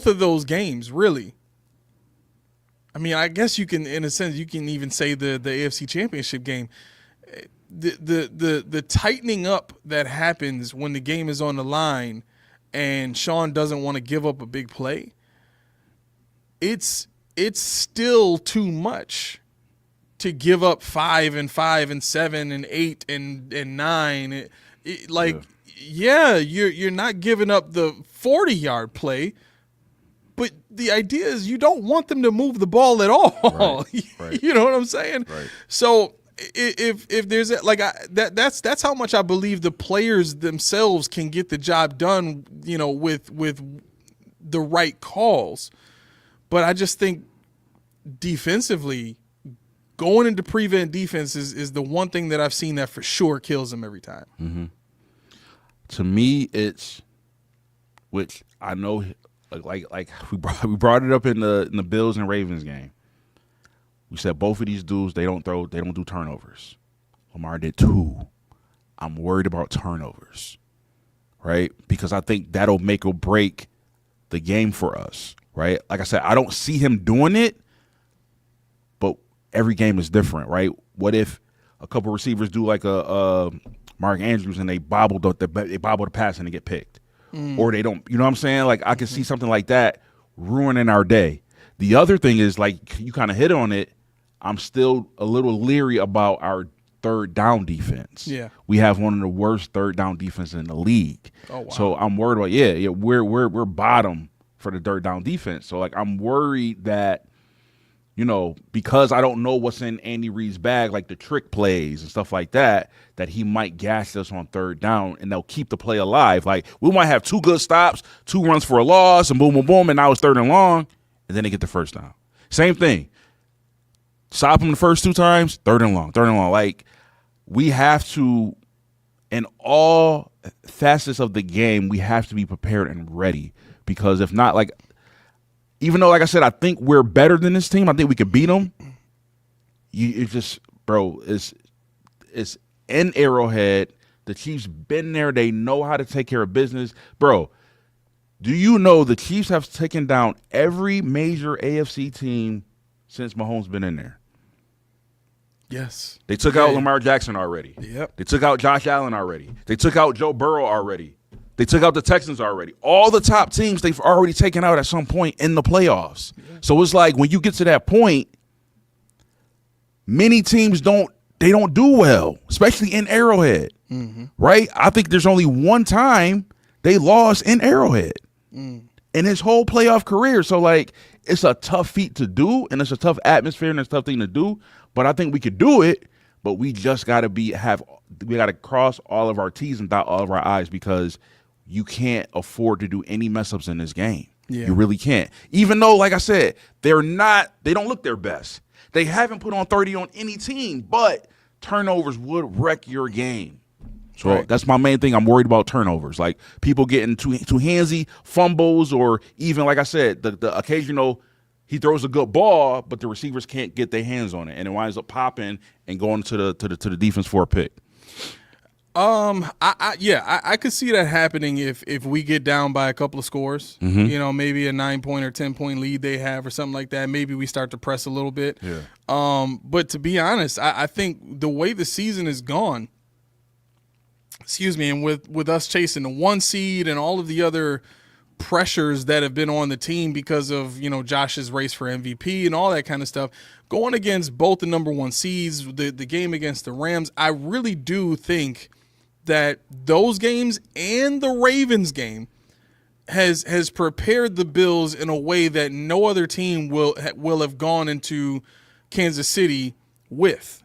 [SPEAKER 1] of those games, really. I mean, I guess you can, in a sense, you can even say the AFC Championship game. The tightening up that happens when the game is on the line and Sean doesn't want to give up a big play, it's still too much to give up 5 and 5 and 7 and 8 and 9. You're not giving up the 40-yard play, but the idea is you don't want them to move the ball at all. Right. You know what I'm saying? Right. So if there's that's how much I believe the players themselves can get the job done, you know, with the right calls. But I just think defensively, going into prevent defense is the one thing that I've seen that for sure kills them every time.
[SPEAKER 2] Mm-hmm. To me, it's, which I know, like we brought it up in the Bills and Ravens game. We said both of these dudes, they don't do turnovers. Lamar did 2. I'm worried about turnovers, right? Because I think that'll make or break the game for us, right? Like I said, I don't see him doing it, but every game is different, right? What if a couple receivers do like a Mark Andrews and they bobble the pass and they get picked, or they don't? You know what I'm saying? Like I can see something like that ruining our day. The other thing is, like you kind of hit on it, I'm still a little leery about our third down defense. Yeah, we have one of the worst third down defenses in the league. Oh wow! So I'm worried about we're bottom for the third down defense. So like I'm worried that, you know, because I don't know what's in Andy Reid's bag, like the trick plays and stuff like that, that he might gas us on third down and they'll keep the play alive. Like we might have 2 good stops, 2 runs for a loss, and boom, boom, boom, and now it's 3rd and long, and then they get the first down. Same thing. Stop them the first 2 times, 3rd and long, 3rd and long. Like we have to, in all facets of the game, we have to be prepared and ready, because if not, like, even though, like I said, I think we're better than this team, I think we could beat them. It's just, bro, it's in Arrowhead. The Chiefs been there. They know how to take care of business. Bro, do you know the Chiefs have taken down every major AFC team since Mahomes been in there?
[SPEAKER 1] Yes.
[SPEAKER 2] They took out Lamar Jackson already.
[SPEAKER 1] Yep.
[SPEAKER 2] They took out Josh Allen already. They took out Joe Burrow already. They took out the Texans already. All the top teams they've already taken out at some point in the playoffs. Yeah. So it's like when you get to that point, many teams don't do well, especially in Arrowhead. Mm-hmm. Right? I think there's only one time they lost in Arrowhead in his whole playoff career. So like it's a tough feat to do, and it's a tough atmosphere and it's a tough thing to do. But I think we could do it. But we just got to we got to cross all of our T's and dot all of our I's, because you can't afford to do any mess ups in this game. Yeah. You really can't. Even though, like I said, they don't look their best. They haven't put on 30 on any team, but turnovers would wreck your game. So that's my main thing. I'm worried about turnovers. Like people getting too handsy, fumbles, or even, like I said, the occasional he throws a good ball, but the receivers can't get their hands on it, and it winds up popping and going to the defense for a pick.
[SPEAKER 1] I could see that happening if we get down by a couple of scores. Mm-hmm. You know, maybe a 9-point or 10-point lead they have or something like that. Maybe we start to press a little bit. Yeah. But to be honest, I think the way the season is gone, and with us chasing the 1 seed and all of the other pressures that have been on the team because of, you know, Josh's race for MVP and all that kind of stuff, going against both the number 1 seeds, the game against the Rams, I really do think that those games and the Ravens game has prepared the Bills in a way that no other team will have gone into Kansas City with.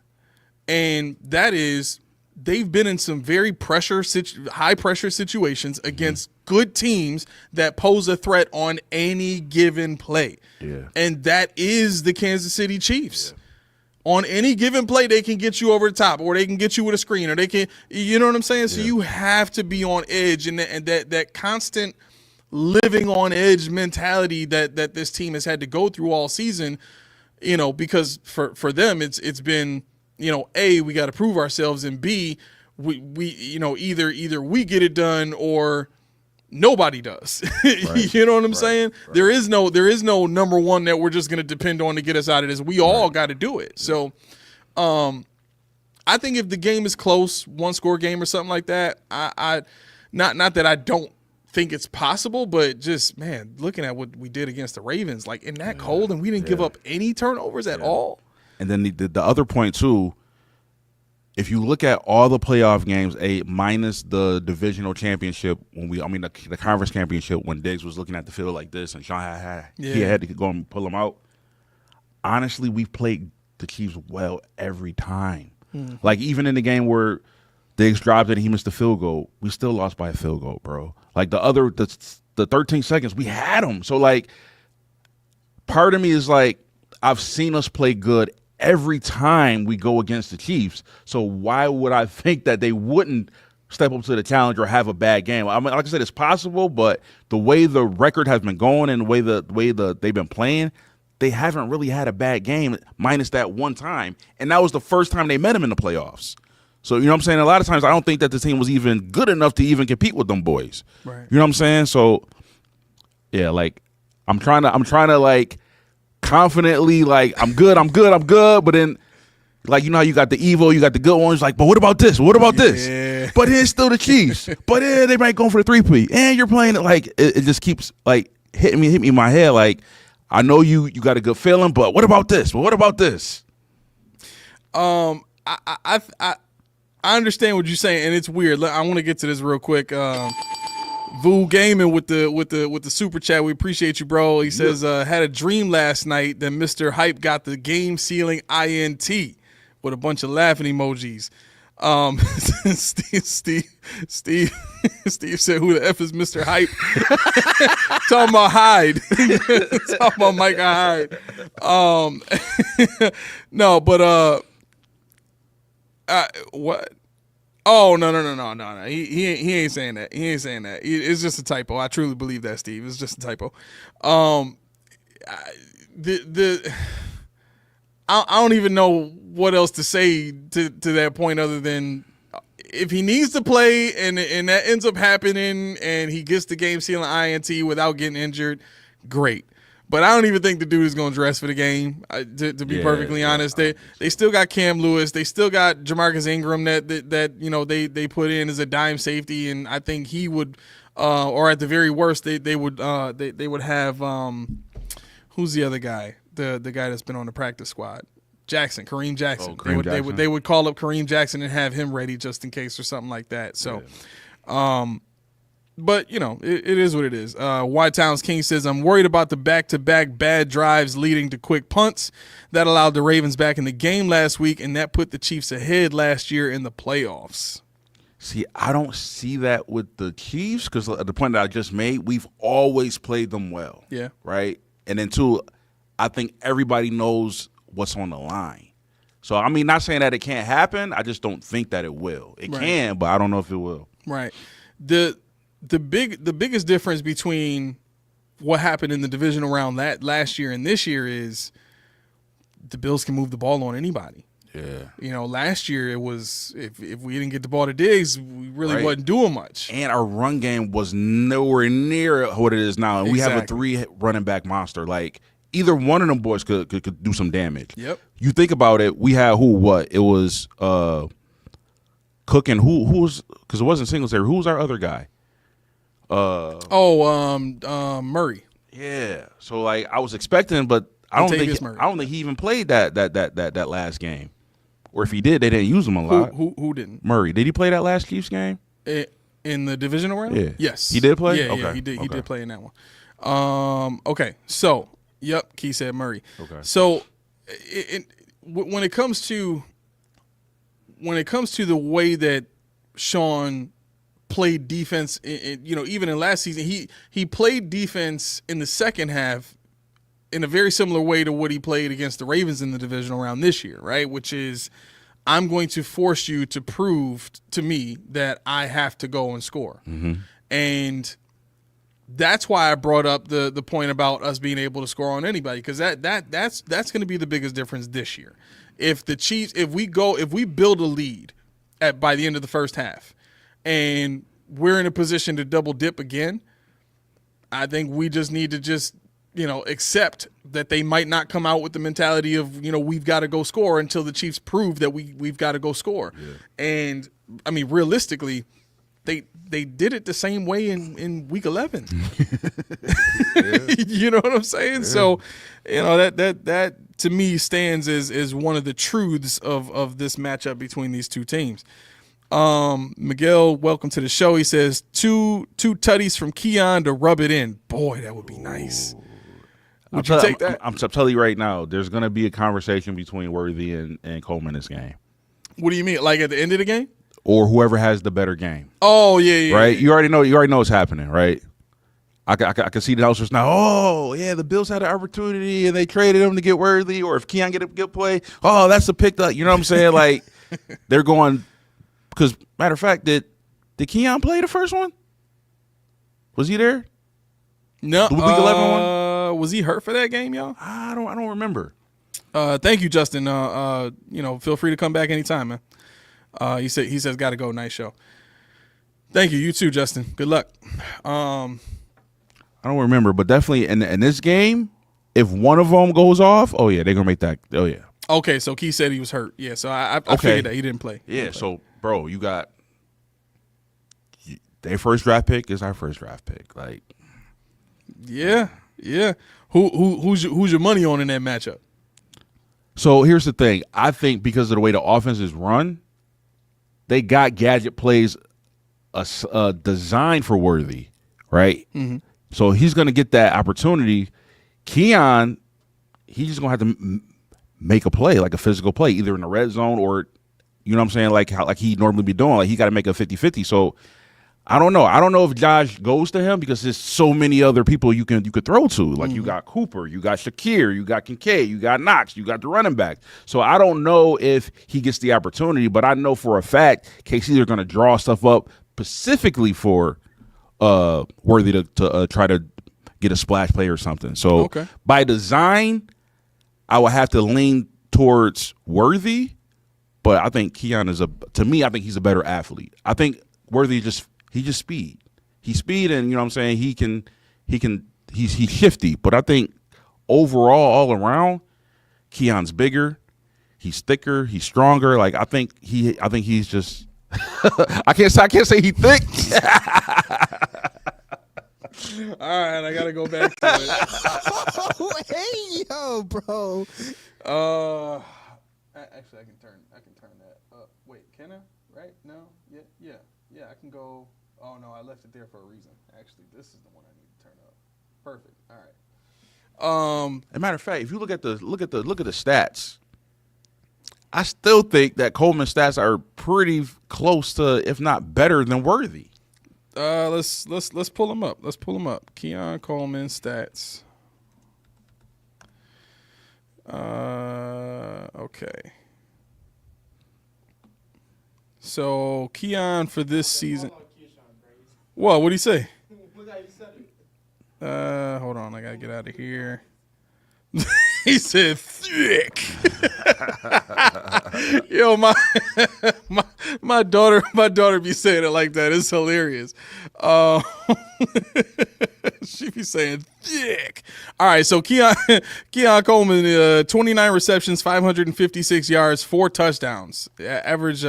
[SPEAKER 1] And that is, they've been in some very high pressure situations against good teams that pose a threat on any given play. Yeah. And that is the Kansas City Chiefs. Yeah. On any given play, they can get you over the top, or they can get you with a screen, or they can, you know what I'm saying? So you have to be on edge, and that constant living on edge mentality that this team has had to go through all season, you know, because for them it's been, you know, A, we got to prove ourselves, and B, we you know, either we get it done or nobody does. Right. You know what I'm saying? Right. There is no number one that we're just going to depend on to get us out of this. We all got to do it. So I think if the game is close, 1-score game or something like that, I not that I don't think it's possible, but just, man, looking at what we did against the Ravens, like in that cold, and we didn't give up any turnovers at all.
[SPEAKER 2] And then the other point too, if you look at all the playoff games, minus the divisional championship, the conference championship, when Diggs was looking at the field like this and Sean he had to go and pull him out. Honestly, we've played the Chiefs well every time. Like even in the game where Diggs dropped it and he missed the field goal, we still lost by a field goal, bro. Like the 13 seconds, we had them. So like, part of me is like, I've seen us play good every time we go against the Chiefs. So why would I think that they wouldn't step up to the challenge or have a bad game? I mean, like I said, it's possible, but the way the record has been going and the way they've been playing, they haven't really had a bad game minus that one time. And that was the first time they met him in the playoffs. So, you know what I'm saying? A lot of times I don't think that the team was even good enough to even compete with them boys. Right. You know what I'm saying? So, yeah, like I'm trying to like confidently, like, I'm good, but then, like, you know how you got the evil, you got the good ones, like, but what about this? What about this? But then it's still the Chiefs. But then they might go for the 3-peat. And you're playing it like, it just keeps, like, hitting me in my head, like, I know you got a good feeling, but what about this? But what about this?
[SPEAKER 1] I understand what you're saying, and it's weird. I want to get to this real quick. Vu Gaming with the super chat. We appreciate you, bro. He says, had a dream last night that Mr. Hype got the game sealing INT with a bunch of laughing emojis. Steve said, who the F is Mr. Hype? Talking about Hyde. Talking about Micah Hyde. No, but what? Oh, no. He ain't saying that. He ain't saying that. It's just a typo. I truly believe that, Steve. It's just a typo. I don't even know what else to say to that point other than if he needs to play and that ends up happening and he gets the game sealing INT without getting injured, great. But I don't even think the dude is going to dress for the game. To be perfectly honest, they still got Cam Lewis. They still got Jamarcus Ingram that they put in as a dime safety, and I think he would, or at the very worst, they would have who's the other guy? The guy that's been on the practice squad. Kareem Jackson. They would call up Kareem Jackson and have him ready just in case or something like that. So, but, it is what it is. White Towns King says, I'm worried about the back-to-back bad drives leading to quick punts. That allowed the Ravens back in the game last week, and that put the Chiefs ahead last year in the playoffs.
[SPEAKER 2] See, I don't see that with the Chiefs because the point that I just made, we've always played them well.
[SPEAKER 1] Yeah.
[SPEAKER 2] Right? And then, two, I think everybody knows what's on the line. So, I mean, not saying that it can't happen. I just don't think that it will. It can, but I don't know if it will.
[SPEAKER 1] Right. The biggest difference between what happened in the divisional round last year and this year is the Bills can move the ball on anybody.
[SPEAKER 2] Yeah.
[SPEAKER 1] Last year it was if we didn't get the ball to Diggs, we really wasn't doing much.
[SPEAKER 2] And our run game was nowhere near what it is now. And we have a 3 running back monster. Like either one of them boys could do some damage.
[SPEAKER 1] Yep.
[SPEAKER 2] You think about it, we had it was Cook and who was, because it wasn't Singletary. Who was our other guy?
[SPEAKER 1] Murray.
[SPEAKER 2] Yeah. So like I was expecting, but I don't think he even played that last game. Or if he did, they didn't use him a lot.
[SPEAKER 1] Who didn't?
[SPEAKER 2] Murray. Did he play that last Chiefs game?
[SPEAKER 1] In the divisional round?
[SPEAKER 2] Yeah.
[SPEAKER 1] Yes.
[SPEAKER 2] He did play?
[SPEAKER 1] Yeah,
[SPEAKER 2] okay.
[SPEAKER 1] Yeah, he did. He did play in that one. Okay. So, yep, Key said Murray.
[SPEAKER 2] Okay.
[SPEAKER 1] So, when it comes to the way that Sean played defense, even in last season, he played defense in the second half in a very similar way to what he played against the Ravens in the divisional round this year, right? Which is, I'm going to force you to prove to me that I have to go and score.
[SPEAKER 2] Mm-hmm.
[SPEAKER 1] And that's why I brought up the point about us being able to score on anybody, because that's going to be the biggest difference this year. If the Chiefs, if we build a lead by the end of the first half, and we're in a position to double dip again, I think we just need to accept that they might not come out with the mentality of, we've got to go score until the Chiefs prove that we've got to go score. Yeah. And I mean, realistically, they did it the same way in week 11. You know what I'm saying? Yeah. So, that to me stands as one of the truths of this matchup between these two teams. Miguel, welcome to the show. He says two tutties from Keon to rub it in. Boy, that would be nice. Would you take that?
[SPEAKER 2] I'm telling you right now, there's going to be a conversation between Worthy and Coleman this game.
[SPEAKER 1] What do you mean? Like at the end of the game?
[SPEAKER 2] Or whoever has the better game.
[SPEAKER 1] Oh, yeah.
[SPEAKER 2] Right? You already know what's happening, right? I can see the announcers now. Oh, yeah, the Bills had an opportunity and they traded him to get Worthy. Or if Keon get a good play, oh, that's a pick up. You know what I'm saying? Like, they're going – because, matter of fact, did Keon play the first one? Was he there?
[SPEAKER 1] No.
[SPEAKER 2] The week 11 one?
[SPEAKER 1] Was he hurt for that game, y'all?
[SPEAKER 2] I don't remember.
[SPEAKER 1] Thank you, Justin. Feel free to come back anytime, man. He says got to go. Nice show. Thank you. You too, Justin. Good luck.
[SPEAKER 2] I don't remember, but definitely in this game, if one of them goes off, oh yeah, they're gonna make that. Oh yeah.
[SPEAKER 1] Okay, so Key said he was hurt. Yeah, so I figured that he didn't play.
[SPEAKER 2] Yeah, so bro, you got their first draft pick is our first draft pick. Like,
[SPEAKER 1] yeah. Who's your money on in that matchup?
[SPEAKER 2] So here's the thing. I think because of the way the offense is run, they got gadget plays designed for Worthy, right?
[SPEAKER 1] Mm-hmm.
[SPEAKER 2] So he's going to get that opportunity. Keon, he's just going to have to make a play, like a physical play, either in the red zone or, you know what I'm saying, like he normally be doing. Like he got to make a 50-50. So I don't know. I don't know if Josh goes to him because there's so many other people you could throw to. Like you got Cooper, you got Shakir, you got Kincaid, you got Knox, you got the running back. So I don't know if he gets the opportunity, but I know for a fact KC are going to draw stuff up specifically for Worthy to try to get a splash play or something. So by design, I would have to lean towards Worthy, but I think Keon I think he's a better athlete. I think Worthy he's just speed. He's speed, and you know what I'm saying. He's shifty, but I think overall, all around, Keon's bigger. He's thicker. He's stronger. Like I think he's just. I can't say he's thick.
[SPEAKER 1] All right, I gotta go back to it.
[SPEAKER 12] Oh, hey, yo, bro.
[SPEAKER 1] Actually, I can turn that up. Wait, can I? Right? No? Yeah. I can go. Oh no, I left it there for a reason. Actually, this is the one I need to turn up. Perfect. All right.
[SPEAKER 2] As a matter of fact, if you look at the stats, I still think that Coleman's stats are pretty close to, if not better than Worthy.
[SPEAKER 1] Let's pull them up. Keon Coleman stats. Okay. So Keon for this season. What do you say? Hold on, I gotta get out of here. He said thick. Yo, my daughter be saying it like that. It's hilarious. She be saying thick. All right, so Keon Coleman, 29 receptions, 556 yards, 4 touchdowns. Average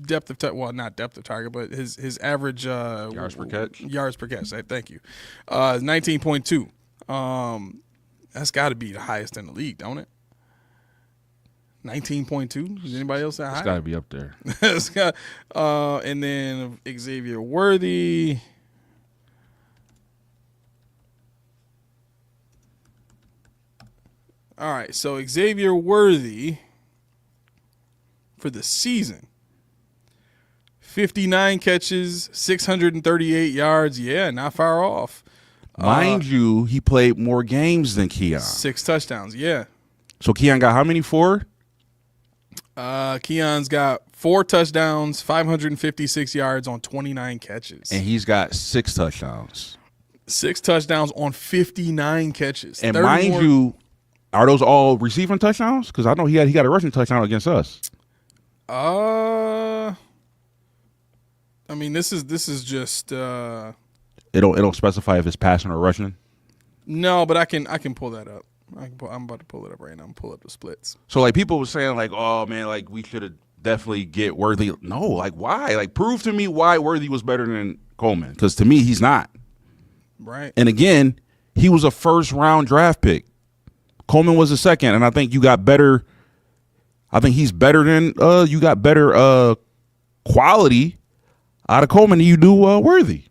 [SPEAKER 1] depth of not depth of target, but his average
[SPEAKER 2] yards per catch.
[SPEAKER 1] Yards per catch. Thank you. 19.2. That's got to be the highest in the league, don't it? 19.2. Is anybody else that high?
[SPEAKER 2] It's got to be up there.
[SPEAKER 1] It's got, and then Xavier Worthy. All right, so Xavier Worthy for the season. 59 catches, 638 yards. Yeah, not far off.
[SPEAKER 2] Mind you, he played more games than Keon.
[SPEAKER 1] 6 touchdowns, yeah.
[SPEAKER 2] So Keon got how many? 4?
[SPEAKER 1] Keon's got 4 touchdowns, 556 yards on 29 catches.
[SPEAKER 2] And he's got 6 touchdowns.
[SPEAKER 1] 6 touchdowns on 59 catches.
[SPEAKER 2] And mind you, are those all receiving touchdowns? Because I know he got a rushing touchdown against us.
[SPEAKER 1] I mean, this is just
[SPEAKER 2] It don't specify if it's passing or rushing.
[SPEAKER 1] No, but I can pull that up. I'm about to pull it up right now. I'm pull up the splits.
[SPEAKER 2] So like people were saying like, oh man, like we should have definitely get Worthy. No, like why? Like prove to me why Worthy was better than Coleman. Because to me, he's not.
[SPEAKER 1] Right.
[SPEAKER 2] And again, he was a first-round draft pick. Coleman was a second, and I think you got better. I think he's better than you got better quality out of Coleman than you do Worthy.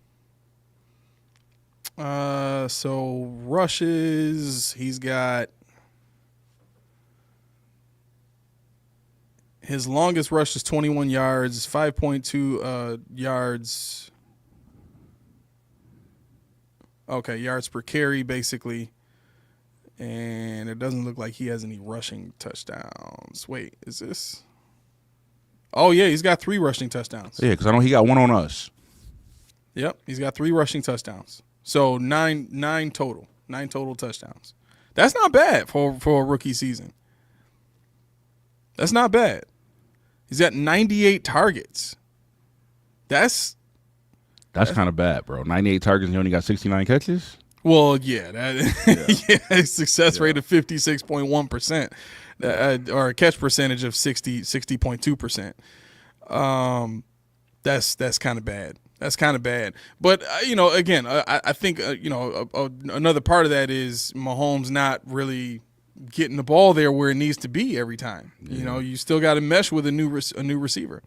[SPEAKER 1] So rushes, he's got his longest rush is 21 yards, 5.2 yards. Okay, yards per carry basically. And it doesn't look like he has any rushing touchdowns. Wait, is this? Oh yeah, he's got 3 rushing touchdowns.
[SPEAKER 2] Yeah, because I know he got 1 on us.
[SPEAKER 1] Yep, he's got 3 rushing touchdowns. So nine total touchdowns. That's not bad for a rookie season. That's not bad. He's got 98 targets. That's
[SPEAKER 2] kind of bad, bro. 98 targets and he only got 69 catches?
[SPEAKER 1] Well, yeah. Success rate of 56.1%, or a catch percentage of 60.2%. That's kind of bad. That's kind of bad. But, again, I think, another part of that is Mahomes not really getting the ball there where it needs to be every time. Yeah. You still got to mesh with a new receiver.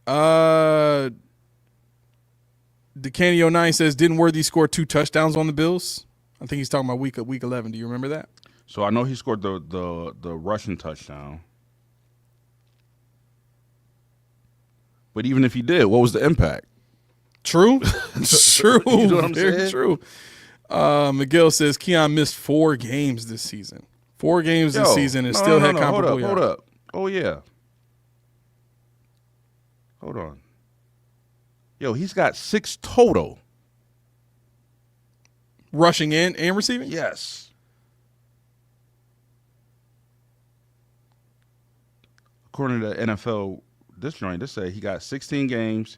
[SPEAKER 1] DeCanio9 says, didn't Worthy score 2 touchdowns on the Bills? I think he's talking about week 11. Do you remember that?
[SPEAKER 2] So I know he scored the rushing touchdown. But even if he did, what was the impact?
[SPEAKER 1] True. True.
[SPEAKER 2] You know what I'm
[SPEAKER 1] Very
[SPEAKER 2] saying?
[SPEAKER 1] True. Miguel says Keon missed 4 games this season. 4 games this season and still had comparable yards.
[SPEAKER 2] Hold up. Oh, yeah. Hold on. Yo, he's got 6 total.
[SPEAKER 1] Rushing in and receiving?
[SPEAKER 2] Yes. According to NFL, this say he got 16 games.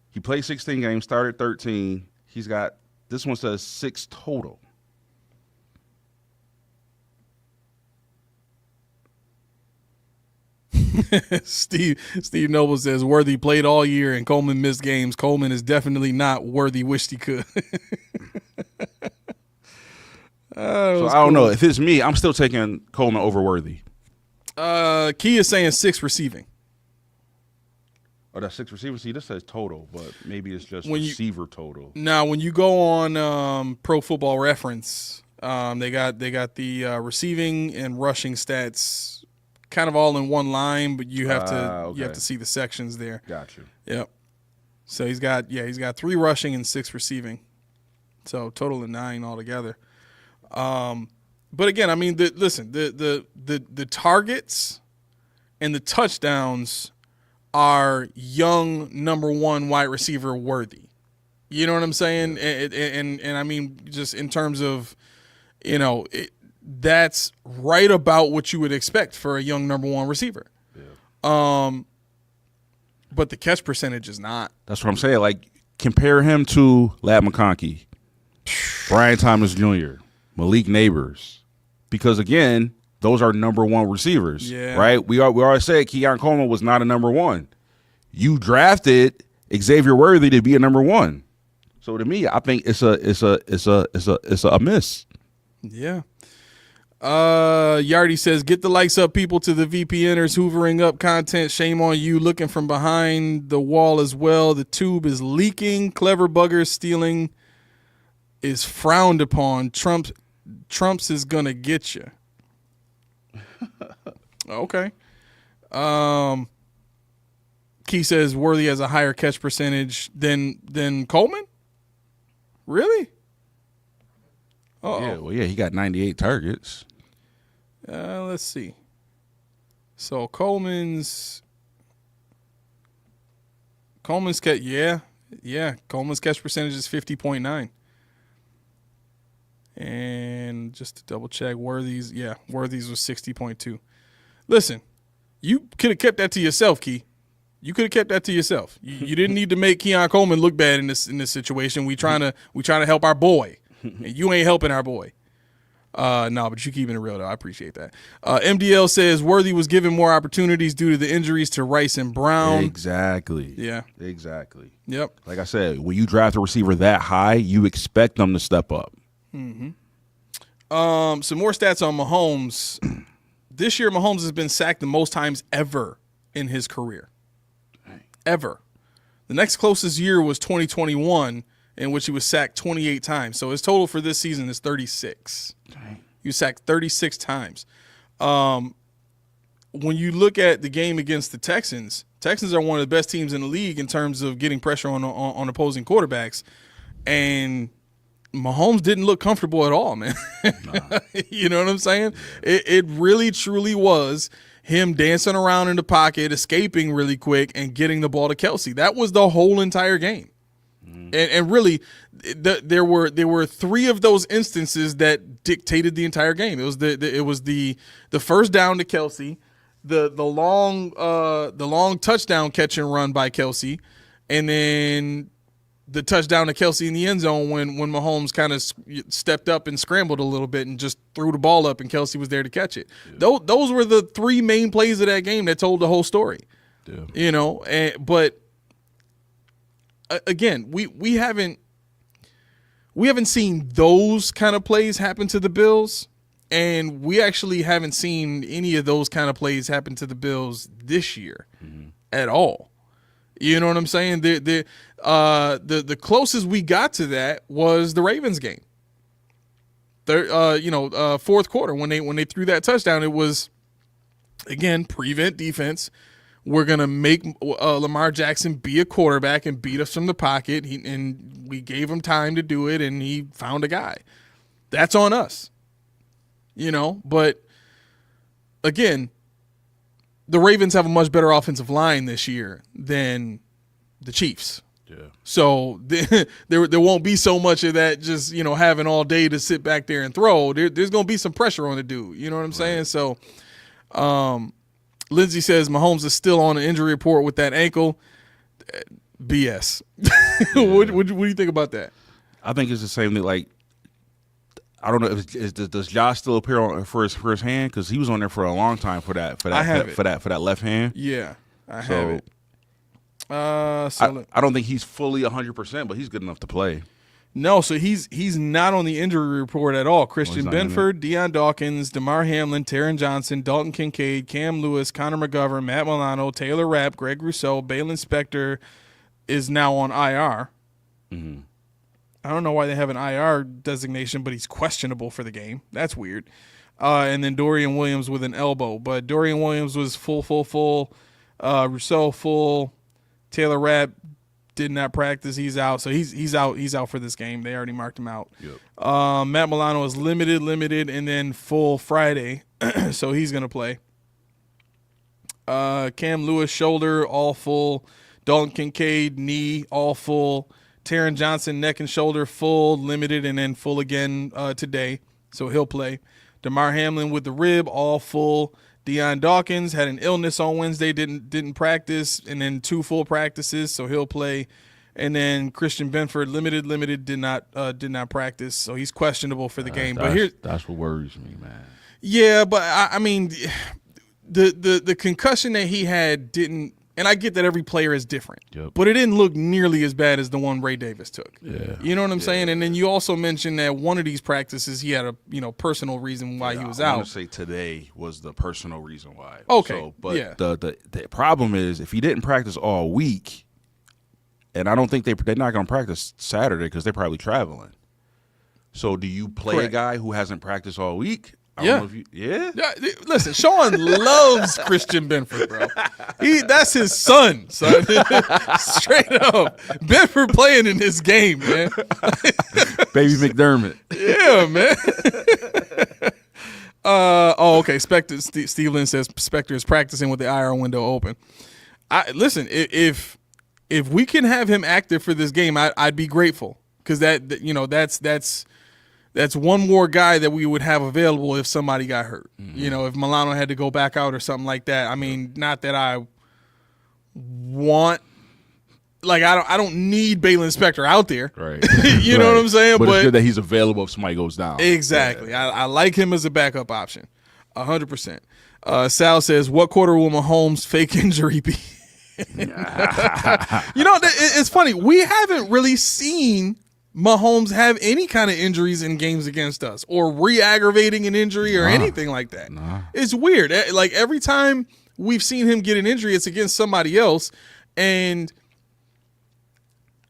[SPEAKER 2] He played 16 games, started 13. He's got This one says 6 total.
[SPEAKER 1] Steve Noble says Worthy played all year and Coleman missed games. Coleman is definitely not Worthy. Wished he could.
[SPEAKER 2] So I don't know. If it's me, I'm still taking Coleman over Worthy.
[SPEAKER 1] Key is saying 6 receiving.
[SPEAKER 2] Oh, that's 6 receivers. See, this says total, but maybe it's just receiver total.
[SPEAKER 1] Now, when you go on Pro Football Reference, they got the receiving and rushing stats kind of all in one line, but you have to see the sections there.
[SPEAKER 2] Gotcha.
[SPEAKER 1] Yep. So he's got 3 rushing and 6 receiving, so total of 9 altogether. But again, I mean, the targets and the touchdowns are young number 1 wide receiver Worthy. You know what I'm saying? Yeah. And I mean, just in terms of, that's right about what you would expect for a young number 1 receiver. Yeah. But the catch percentage is not.
[SPEAKER 2] That's what I'm saying. Like, compare him to Ladd McConkey, Brian Thomas Jr., Malik Neighbors, because again, those are number 1 receivers, right? We already said Keon Coleman was not a number 1. You drafted Xavier Worthy to be a number 1, so to me, I think it's a miss.
[SPEAKER 1] Yeah. Yardy says, get the likes up, people, to the VPNers hoovering up content. Shame on you, looking from behind the wall as well. The tube is leaking. Clever buggers stealing is frowned upon. Trump's is gonna get you. Okay. Key says Worthy has a higher catch percentage than Coleman. Really?
[SPEAKER 2] Uh-oh. Yeah, he got 98 targets.
[SPEAKER 1] Let's see. So Coleman's catch, Coleman's catch percentage is 50.9. And just to double check, Worthy's was 60.2. Listen, you could have kept that to yourself, Key. You could have kept that to yourself. You didn't need to make Keon Coleman look bad in this situation. We trying to help our boy. And you ain't helping our boy. No, but you keeping it real though. I appreciate that. MDL says Worthy was given more opportunities due to the injuries to Rice and Brown.
[SPEAKER 2] Exactly.
[SPEAKER 1] Yeah.
[SPEAKER 2] Exactly.
[SPEAKER 1] Yep.
[SPEAKER 2] Like I said, when you draft a receiver that high, you expect them to step up.
[SPEAKER 1] Mm-hmm. Some more stats on Mahomes. This year, Mahomes has been sacked the most times ever in his career. Ever. The next closest year was 2021, in which he was sacked 28 times. So his total for this season is 36. Dang. He was sacked 36 times. When you look at the game against the Texans are one of the best teams in the league in terms of getting pressure on opposing quarterbacks. And Mahomes didn't look comfortable at all, man. Nah. You know what I'm saying? It really, truly was him dancing around in the pocket, escaping really quick, and getting the ball to Kelsey. That was the whole entire game. And really, there were 3 of those instances that dictated the entire game. It was the first down to Kelsey, the long touchdown catch and run by Kelsey, and then the touchdown to Kelsey in the end zone when Mahomes kind of stepped up and scrambled a little bit and just threw the ball up and Kelsey was there to catch it. Yeah. Those were the 3 main plays of that game that told the whole story. Yeah. But again, we haven't seen those kind of plays happen to the Bills, and we actually haven't seen any of those kind of plays happen to the Bills this year at all. You know what I'm saying? The closest we got to that was the Ravens game. Fourth quarter when they threw that touchdown, it was again prevent defense. We're gonna make Lamar Jackson be a quarterback and beat us from the pocket. And we gave him time to do it, and he found a guy. That's on us. But again, the Ravens have a much better offensive line this year than the Chiefs. Yeah. So there won't be so much of that just, having all day to sit back there and throw. There's going to be some pressure on the dude. You know what I'm saying? So Lindsay says Mahomes is still on the injury report with that ankle. BS. What do you think about that?
[SPEAKER 2] I think it's the same thing. Like, I don't know if does Josh still appear on for his first hand, because he was on there for a long time for that left hand.
[SPEAKER 1] Yeah, I have it.
[SPEAKER 2] I don't think he's fully 100%, but he's good enough to play.
[SPEAKER 1] No, so he's not on the injury report at all. Christian Benford, Deion Dawkins, DeMar Hamlin, Taron Johnson, Dalton Kincaid, Cam Lewis, Connor McGovern, Matt Milano, Taylor Rapp, Greg Rousseau, Balin Spector is now on IR.
[SPEAKER 2] Mm-hmm.
[SPEAKER 1] I don't know why they have an IR designation, but he's questionable for the game. That's weird. And then Dorian Williams with an elbow. But Dorian Williams was full. Rousseau full. Taylor Rapp did not practice. He's out. So he's out. He's out for this game. They already marked him out.
[SPEAKER 2] Yep.
[SPEAKER 1] Matt Milano is limited, and then full Friday. So he's going to play. Cam Lewis, shoulder, all full. Dalton Kincaid, knee, all full. Taron Johnson, neck and shoulder, full, limited, and then full again today. So he'll play. DeMar Hamlin with the rib, all full. Deion Dawkins had an illness on Wednesday, didn't practice, and then 2 full practices, so he'll play. And then Christian Benford, limited, did not practice, so he's questionable for the game. But
[SPEAKER 2] that's what worries me, man.
[SPEAKER 1] Yeah, but I mean, the concussion that he had didn't. And I get that every player is different, but it didn't look nearly as bad as the one Ray Davis took.
[SPEAKER 2] Yeah.
[SPEAKER 1] You know what I'm saying? And then you also mentioned that one of these practices he had a personal reason why he was out.
[SPEAKER 2] I want to say today was the personal reason why.
[SPEAKER 1] Okay.
[SPEAKER 2] So, but the problem is if he didn't practice all week, and I don't think they're not going to practice Saturday because they're probably traveling. So do you play a guy who hasn't practiced all week?
[SPEAKER 1] Yeah. Listen, Sean loves Christian Benford, bro. That's his son. Straight up. Benford playing in this game, man.
[SPEAKER 2] Baby McDermott.
[SPEAKER 1] Yeah, man. Okay. Steve Lynn says Spector is practicing with the IR window open. Listen, if we can have him active for this game, I'd be grateful, because that's one more guy that we would have available if somebody got hurt. Mm-hmm. If Milano had to go back out or something like that. I mean, not that I want, like, I don't need Balin Spector out there.
[SPEAKER 2] Right.
[SPEAKER 1] You know what I'm saying?
[SPEAKER 2] But it's good that he's available if somebody goes down.
[SPEAKER 1] Exactly. Yeah. I like him as a backup option, 100%. Sal says, what quarter will Mahomes' fake injury be? It's funny. We haven't really seen Mahomes have any kind of injuries in games against us, or re-aggravating an injury or anything like that. It's weird. Like, every time we've seen him get an injury, it's against somebody else, and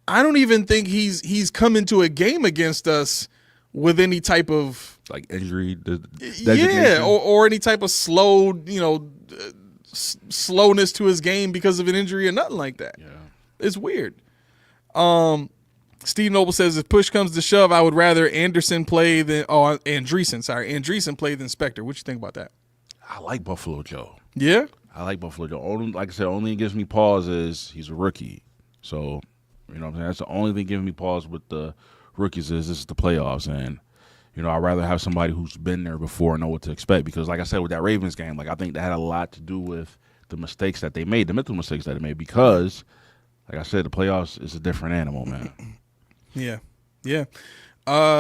[SPEAKER 1] I don't even think he's come into a game against us with any type of
[SPEAKER 2] like injury.
[SPEAKER 1] Or any type of slowness to his game because of an injury or nothing like that.
[SPEAKER 2] Yeah,
[SPEAKER 1] it's weird. Steve Noble says, if push comes to shove, I would rather Andreessen play than Spector. What you think about that?
[SPEAKER 2] I like Buffalo Joe.
[SPEAKER 1] Yeah?
[SPEAKER 2] I like Buffalo Joe. Like I said, only thing gives me pause is he's a rookie. So, you know what I'm saying? That's the only thing giving me pause with the rookies is this is the playoffs. And, I'd rather have somebody who's been there before and know what to expect. Because, like I said, with that Ravens game, like, I think that had a lot to do with the mistakes that they made, the mental mistakes that they made. Because, like I said, the playoffs is a different animal, man.
[SPEAKER 1] Yeah.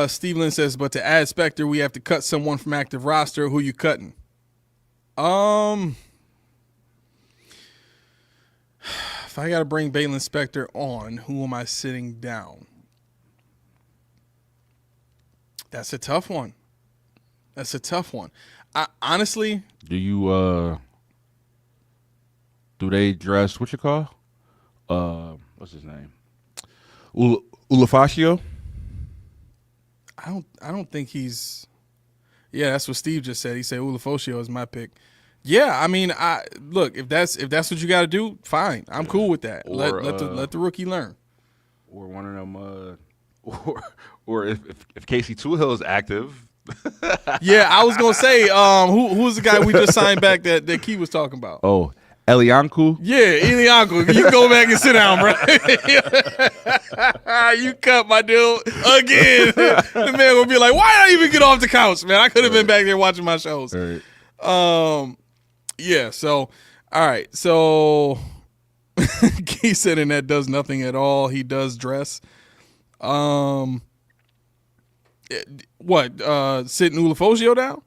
[SPEAKER 1] Steve Lynn says, but to add Spector, we have to cut someone from active roster. Who you cutting? If I got to bring Balin Spector on, who am I sitting down? That's a tough one. Honestly.
[SPEAKER 2] Do you, do they dress, what you call? What's his name? Ulafaccio?
[SPEAKER 1] I don't think he's. Yeah, that's what Steve just said. He said Ulafaccio is my pick. Yeah, I mean, look, if that's what you got to do, fine. I'm cool with that. Let the rookie learn.
[SPEAKER 2] Or one of them, or if Casey Toohill is active.
[SPEAKER 1] Yeah, I was gonna say, who's the guy we just signed back that Key was talking about?
[SPEAKER 2] Oh, Elianku?
[SPEAKER 1] Yeah, Elianku. You go back and sit down, bro. You cut my dude again. The man will be like, why did I even get off the couch, man? I could have been back there watching my shows.
[SPEAKER 2] Right.
[SPEAKER 1] Yeah, so, all right. So, Key said, and that does nothing at all. He does dress. What? Sitting Ulafogio down?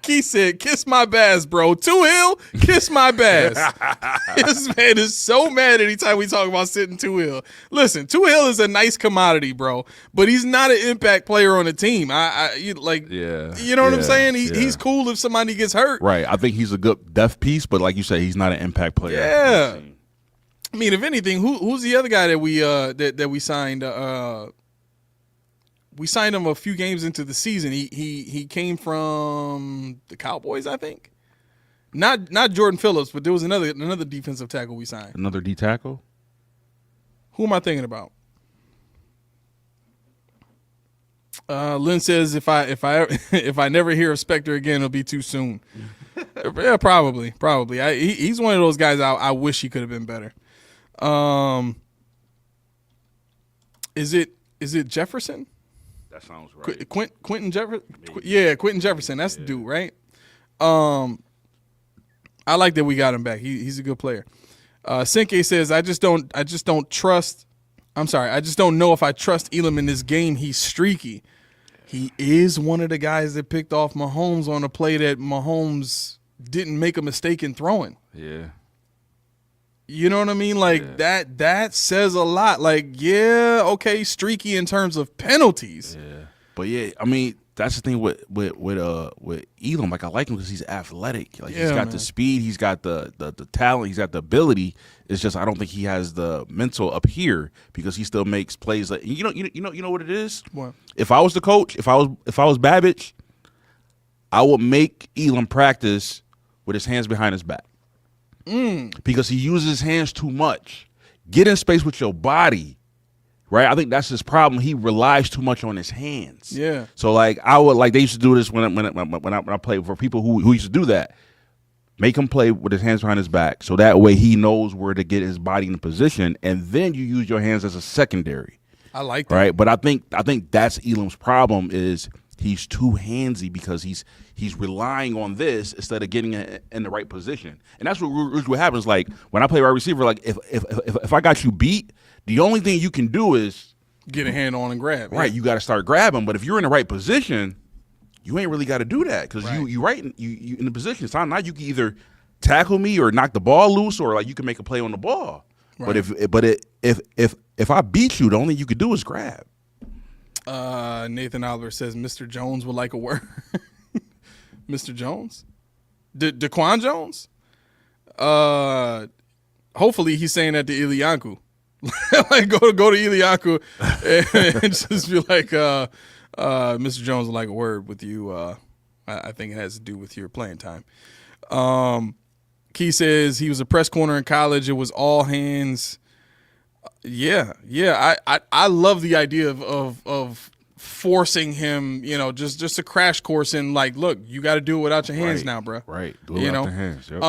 [SPEAKER 1] Keith said, "Kiss my bass, bro." 2 Hill, kiss my bass. This man is so mad anytime we talk about sitting 2 Hill. Listen, 2 Hill is a nice commodity, bro, but he's not an impact player on the team. You know what I'm saying? He's cool if somebody gets hurt.
[SPEAKER 2] Right. I think he's a good depth piece, but like you said, he's not an impact player.
[SPEAKER 1] Yeah. I mean, if anything, who's the other guy that we that we signed? We signed him a few games into the season. He came from the Cowboys, I think. Not Jordan Phillips, but there was another defensive tackle we signed.
[SPEAKER 2] Another D tackle?
[SPEAKER 1] Who am I thinking about? Lynn says if I never hear of Spectre again, it'll be too soon. Yeah, probably. He's one of those guys I wish he could have been better. Is it Jefferson?
[SPEAKER 2] That sounds right.
[SPEAKER 1] Quentin Jefferson? Yeah, Quentin Jefferson. That's the dude, right? I like that we got him back. He's a good player. Senke says, I just don't know if I trust Elam in this game. He's streaky. He is one of the guys that picked off Mahomes on a play that Mahomes didn't make a mistake in throwing.
[SPEAKER 2] Yeah.
[SPEAKER 1] You know what I mean? Like that says a lot. Like, yeah, okay, streaky in terms of penalties.
[SPEAKER 2] Yeah. But yeah, I mean, that's the thing with Elam. Like, I like him because he's athletic. Like, he's got the speed, he's got the talent, he's got the ability. It's just I don't think he has the mental up here because he still makes plays. Like, you know what it is?
[SPEAKER 1] What?
[SPEAKER 2] If I was the coach, if I was Babbage, I would make Elam practice with his hands behind his back. Because he uses his hands too much. Get in space with your body, right? I think that's his problem. He relies too much on his hands.
[SPEAKER 1] Yeah.
[SPEAKER 2] So like they used to do this when I played for people who used to do that. Make him play with his hands behind his back, so that way he knows where to get his body in position, and then you use your hands as a secondary.
[SPEAKER 1] I like that.
[SPEAKER 2] Right, but I think that's Elam's problem is he's too handsy because he's relying on this instead of getting in the right position, and that's what happens. Like when I play wide receiver, like if I got you beat, the only thing you can do is
[SPEAKER 1] get a hand on and grab.
[SPEAKER 2] Right, you got to start grabbing. But if you're in the right position, you ain't really got to do that because you in the position. So now you can either tackle me or knock the ball loose, or like you can make a play on the ball. Right. But if I beat you, the only thing you could do is grab.
[SPEAKER 1] Nathan Albert says Mr. Jones would like a word. Mr. Jones? Daquan Jones? Hopefully he's saying that to Ilianku. Like go to Ilianku and just be like, Mr. Jones would like a word with you. I think it has to do with your playing time. Key says he was a press corner in college. It was all hands. Yeah. I love the idea of forcing him, just a crash course in like, look, you got to do it without your hands now, bro.
[SPEAKER 2] Right. Do it without your hands. Yep.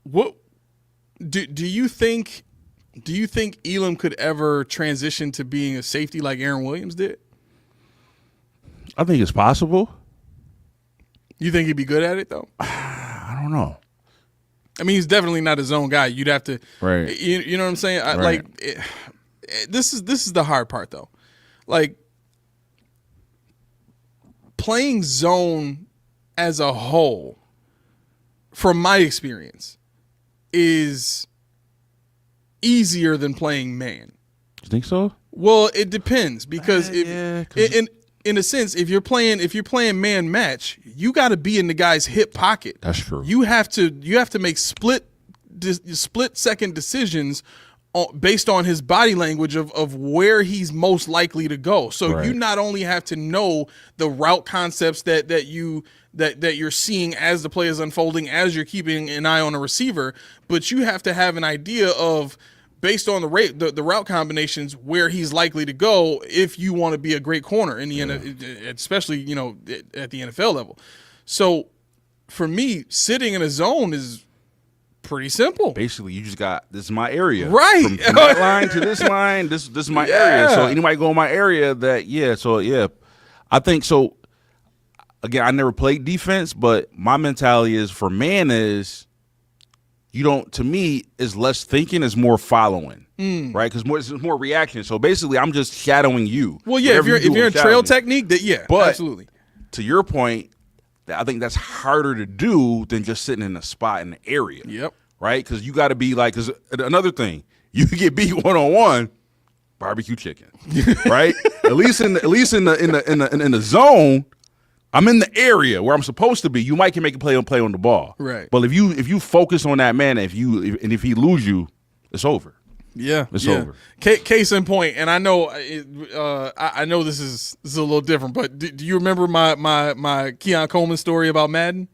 [SPEAKER 1] What do you think? Do you think Elam could ever transition to being a safety like Aaron Williams did?
[SPEAKER 2] I think it's possible.
[SPEAKER 1] You think he'd be good at it though?
[SPEAKER 2] I don't know.
[SPEAKER 1] I mean, he's definitely not his own guy. You'd have to,
[SPEAKER 2] right?
[SPEAKER 1] You know what I'm saying?
[SPEAKER 2] Right.
[SPEAKER 1] This is the hard part though. Like playing zone as a whole, from my experience, is easier than playing man.
[SPEAKER 2] You think so?
[SPEAKER 1] Well, it depends because in a sense, if you're playing man match, you got to be in the guy's hip pocket.
[SPEAKER 2] That's true.
[SPEAKER 1] You have to make split second decisions based on his body language of where he's most likely to go. So you not only have to know the route concepts that you're seeing as the play is unfolding, as you're keeping an eye on a receiver, but you have to have an idea of, based on the route combinations, where he's likely to go if you want to be a great corner in the especially at the NFL level. So for me, sitting in a zone is pretty simple.
[SPEAKER 2] Basically, you just got, this is my area.
[SPEAKER 1] Right.
[SPEAKER 2] From that line to this line, this is my area. So anybody go in my area I think so. Again, I never played defense, but my mentality is for man is, to me, is less thinking, is more following. right? Because it's more reaction. So basically, I'm just shadowing you.
[SPEAKER 1] Well, yeah,
[SPEAKER 2] Whatever
[SPEAKER 1] if you're in trail technique,
[SPEAKER 2] but
[SPEAKER 1] absolutely.
[SPEAKER 2] To your point, I think that's harder to do than just sitting in a spot in the area.
[SPEAKER 1] Yep.
[SPEAKER 2] Right? Because you got to be like, because another thing, you can get beat 1-on-1, barbecue chicken, right? At least in the zone, I'm in the area where I'm supposed to be. You might can make a play on the ball,
[SPEAKER 1] right?
[SPEAKER 2] But if you focus on that man, if he lose you, it's over.
[SPEAKER 1] Yeah,
[SPEAKER 2] it's over.
[SPEAKER 1] Case in point, and I know, I know this is a little different, but do you remember my Keon Coleman story about Madden?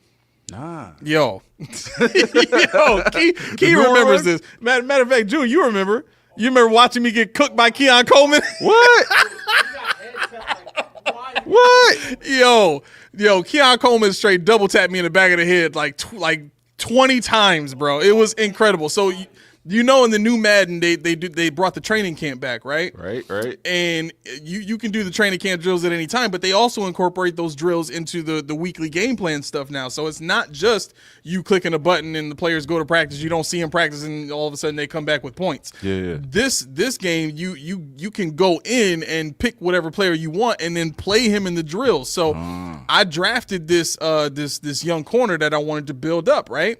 [SPEAKER 2] Nah.
[SPEAKER 1] Yo, Key remembers this. Matter of fact, June, you remember? You remember watching me get cooked by Keon Coleman?
[SPEAKER 2] What? What?
[SPEAKER 1] Yo, Keon Coleman straight double tapped me in the back of the head like 20 times, bro. It was incredible. So you know, in the new Madden, they brought the training camp back, right?
[SPEAKER 2] Right.
[SPEAKER 1] And you can do the training camp drills at any time, but they also incorporate those drills into the weekly game plan stuff now. So it's not just you clicking a button and the players go to practice. You don't see them practice, and all of a sudden they come back with points.
[SPEAKER 2] Yeah.
[SPEAKER 1] This game, you can go in and pick whatever player you want and then play him in the drills. So I drafted this young corner that I wanted to build up, right?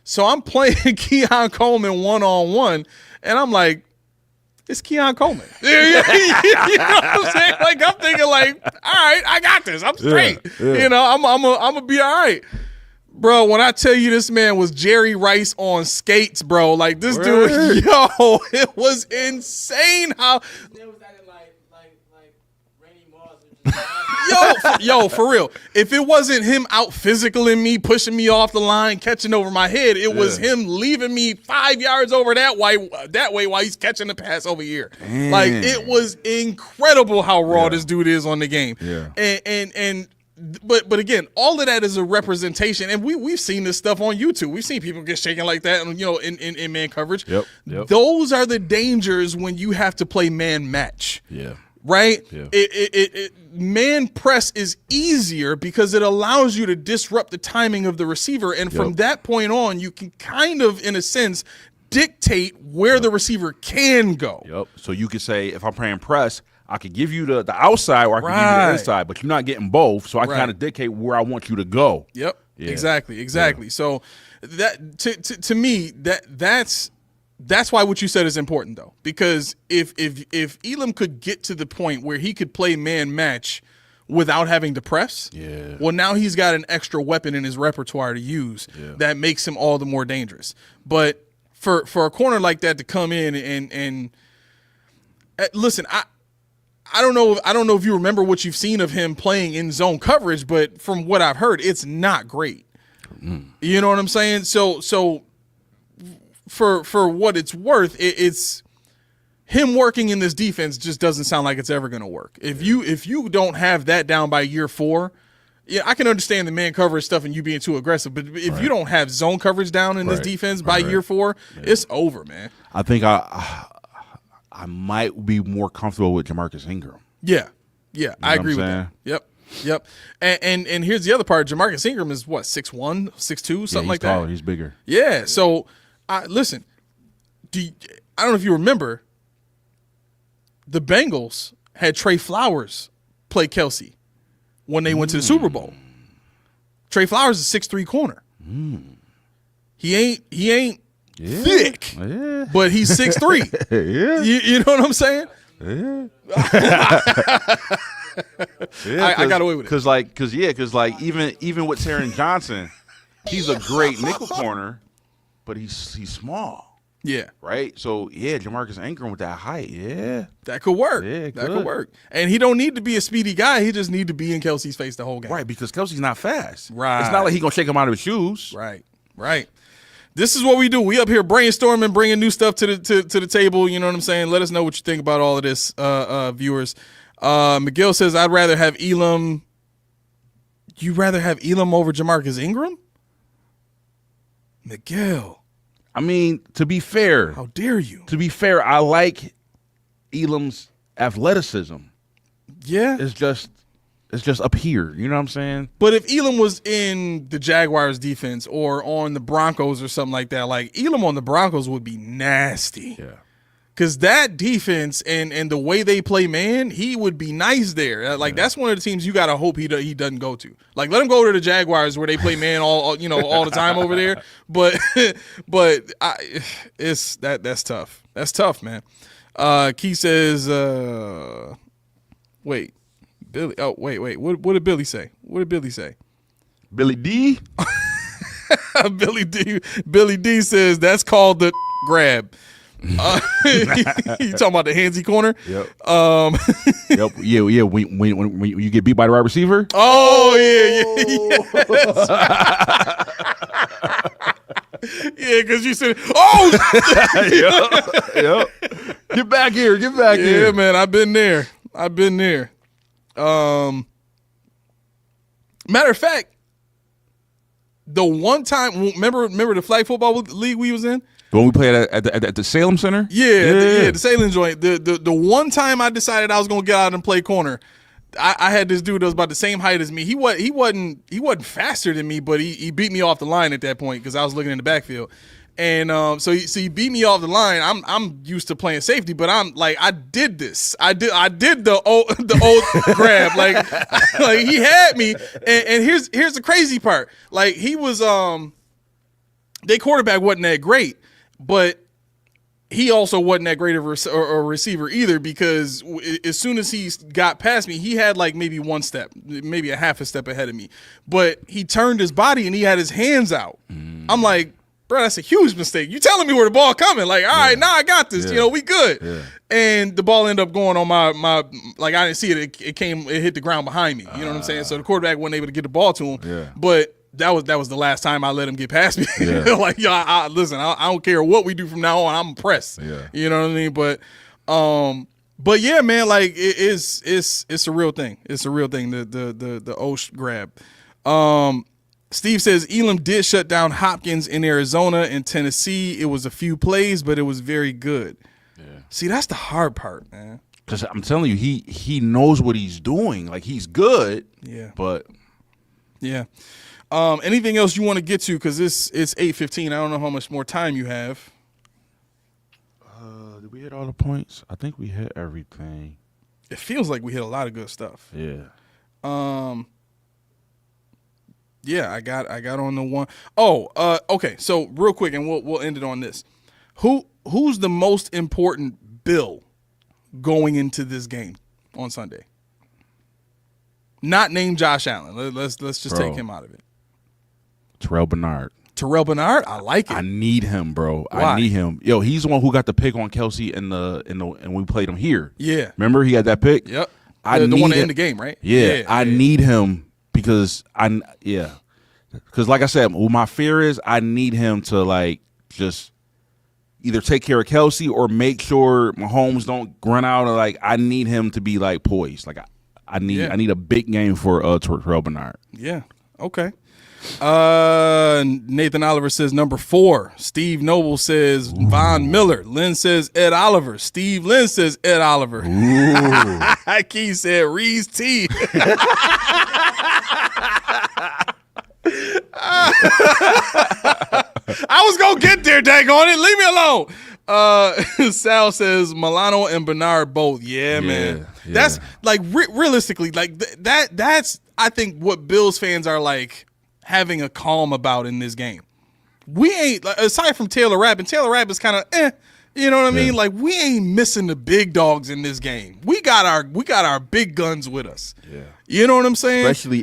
[SPEAKER 1] So I'm playing Keon Coleman 1-on-1, and I'm like, it's Keon Coleman. You know what I'm saying? Like, I'm thinking, like, all right, I got this. I'm straight.
[SPEAKER 2] Yeah.
[SPEAKER 1] You know, I'm gonna be all right. Bro, when I tell you this man was Jerry Rice on skates, bro, like this dude, it was insane how. Yo, for real. If it wasn't him out physicaling me, pushing me off the line, catching over my head, it was him leaving me 5 yards over that way while he's catching the pass over here.
[SPEAKER 2] Damn.
[SPEAKER 1] Like, it was incredible how raw this dude is on the game.
[SPEAKER 2] Yeah.
[SPEAKER 1] But again, all of that is a representation, and we've seen this stuff on YouTube. We've seen people get shaken like that, and in man coverage.
[SPEAKER 2] Yep.
[SPEAKER 1] Those are the dangers when you have to play man match.
[SPEAKER 2] Yeah.
[SPEAKER 1] Right?
[SPEAKER 2] Yeah.
[SPEAKER 1] Man press is easier because it allows you to disrupt the timing of the receiver. And from that point on, you can kind of, in a sense, dictate where the receiver can go.
[SPEAKER 2] Yep. So you could say, if I'm playing press, I could give you the outside or I could give you the inside, but you're not getting both. So I can kind of dictate where I want you to go.
[SPEAKER 1] Yep.
[SPEAKER 2] Yeah.
[SPEAKER 1] Exactly.
[SPEAKER 2] Yeah.
[SPEAKER 1] So that to me, that's why what you said is important, though, because if Elam could get to the point where he could play man match without having to press, well, now he's got an extra weapon in his repertoire to use that makes him all the more dangerous. But for a corner like that to come in and listen, I don't know if you remember what you've seen of him playing in zone coverage, but from what I've heard, it's not great. You know what I'm saying? So. For what it's worth, it's him working in this defense just doesn't sound like it's ever going to work. If you don't have that down by year 4, I can understand the man coverage stuff and you being too aggressive, but if you don't have zone coverage down in this defense by year 4, it's over, man.
[SPEAKER 2] I think I might be more comfortable with Jamarcus Ingram.
[SPEAKER 1] Yeah, I agree with that. Yep. And here's the other part. Jamarcus Ingram is what, 6'1", 6'2", something like
[SPEAKER 2] taller,
[SPEAKER 1] that.
[SPEAKER 2] He's bigger.
[SPEAKER 1] Yeah. So. Listen, I don't know if you remember, the Bengals had Trey Flowers play Kelsey when they went to the Super Bowl. Trey Flowers is a 6'3" corner. He ain't thick, but he's 6'3". You know what I'm saying? I got away with it.
[SPEAKER 2] Because even with Taron Johnson, he's a great nickel corner. But he's small.
[SPEAKER 1] Yeah.
[SPEAKER 2] Right? So, Jamarcus Ingram with that height,
[SPEAKER 1] that could work.
[SPEAKER 2] Yeah,
[SPEAKER 1] that could work. And he don't need to be a speedy guy. He just need to be in Kelsey's face the whole game.
[SPEAKER 2] Right, because Kelsey's not fast.
[SPEAKER 1] Right.
[SPEAKER 2] It's not like he's going to shake him out of his shoes.
[SPEAKER 1] Right. This is what we do. We up here brainstorming, bringing new stuff to the table. You know what I'm saying? Let us know what you think about all of this, viewers. Miguel says, I'd rather have Elam. You'd rather have Elam over Jamarcus Ingram? Miguel.
[SPEAKER 2] I mean, to be fair.
[SPEAKER 1] How dare you?
[SPEAKER 2] To be fair, I like Elam's athleticism.
[SPEAKER 1] Yeah.
[SPEAKER 2] It's just up here. You know what I'm saying?
[SPEAKER 1] But if Elam was in the Jaguars defense or on the Broncos or something like that, like Elam on the Broncos would be nasty.
[SPEAKER 2] Yeah.
[SPEAKER 1] Because that defense and the way they play man, he would be nice there. Like that's one of the teams you gotta hope he doesn't go to. Like let him go to the Jaguars where they play man all the time over there. But that's tough. That's tough, man. Key says, wait, Billy. Oh wait. What did Billy say? What did Billy say?
[SPEAKER 2] Billy D.
[SPEAKER 1] Billy D says that's called the grab. You talking about the handsy corner?
[SPEAKER 2] Yep. Yep. Yeah. When you get beat by the wide receiver.
[SPEAKER 1] Oh yeah. Yeah, because you said,
[SPEAKER 2] Yep. Get back here.
[SPEAKER 1] Yeah, man. I've been there. Matter of fact, the one time, remember the flag football league we was in?
[SPEAKER 2] The one we played at the Salem Center?
[SPEAKER 1] Yeah, the Salem joint. The one time I decided I was gonna get out and play corner, I had this dude that was about the same height as me. He wasn't faster than me, but he beat me off the line at that point because I was looking in the backfield. And so he beat me off the line. I'm used to playing safety, but I'm like I did this. I did the old grab. Like he had me. And here's the crazy part. Like he was their quarterback wasn't that great. But he also wasn't that great of a receiver either because as soon as he got past me, he had like maybe one step, maybe a half a step ahead of me. But he turned his body and he had his hands out. I'm like, bro, that's a huge mistake. You telling me where the ball coming? Like, all right, now I got this.
[SPEAKER 2] Yeah.
[SPEAKER 1] We good.
[SPEAKER 2] Yeah.
[SPEAKER 1] And the ball ended up going on my like I didn't see it. It hit the ground behind me. You know what I'm saying? So the quarterback wasn't able to get the ball to him.
[SPEAKER 2] Yeah.
[SPEAKER 1] But that was the last time I let him get past me.
[SPEAKER 2] Yeah.
[SPEAKER 1] Like, listen, I don't care what we do from now on. I'm impressed.
[SPEAKER 2] Yeah.
[SPEAKER 1] You know what I mean? But yeah, man, like it's a real thing. It's a real thing. The Osh grab. Steve says Elam did shut down Hopkins in Arizona and Tennessee. It was a few plays, but it was very good. Yeah. See, that's the hard part, man.
[SPEAKER 2] Because I'm telling you, he knows what he's doing. Like he's good.
[SPEAKER 1] Yeah.
[SPEAKER 2] But
[SPEAKER 1] yeah. Anything else you want to get to? Because it's 8:15. I don't know how much more time you have.
[SPEAKER 2] Did we hit all the points? I think we hit everything.
[SPEAKER 1] It feels like we hit a lot of good stuff.
[SPEAKER 2] Yeah.
[SPEAKER 1] Yeah, I got on the one. Oh, okay. So real quick, and we'll end it on this. Who's the most important Bill going into this game on Sunday? Not named Josh Allen. Let's just take him out of it.
[SPEAKER 2] Terrell Bernard.
[SPEAKER 1] Terrell Bernard, I like it.
[SPEAKER 2] I need him, bro.
[SPEAKER 1] Why?
[SPEAKER 2] I need him. Yo, he's the one who got the pick on Kelsey and we played him here.
[SPEAKER 1] Yeah.
[SPEAKER 2] Remember he had that pick?
[SPEAKER 1] Yep.
[SPEAKER 2] The
[SPEAKER 1] one to end the game, right?
[SPEAKER 2] Yeah. I need him because because like I said, what my fear is I need him to like just either take care of Kelsey or make sure Mahomes don't run out. Or like I need him to be like poised. Like I need a big game for Terrell Bernard.
[SPEAKER 1] Yeah. Okay. Nathan Oliver says number 4. Steve Noble says Von Miller. Lynn says Ed Oliver. Steve Lynn says Ed Oliver. Keith said Reese T. I was gonna get there, daggone it. Leave me alone. Sal says Milano and Bernard both. Yeah, man.
[SPEAKER 2] Yeah.
[SPEAKER 1] That's like realistically, like that's I think what Bills fans are like having a calm about in this game. We ain't like, aside from Taylor Rapp, and Taylor Rapp is kind of you know what I mean? Like we ain't missing the big dogs in this game. We got our big guns with us.
[SPEAKER 2] Yeah. You
[SPEAKER 1] know what I'm saying?
[SPEAKER 2] Especially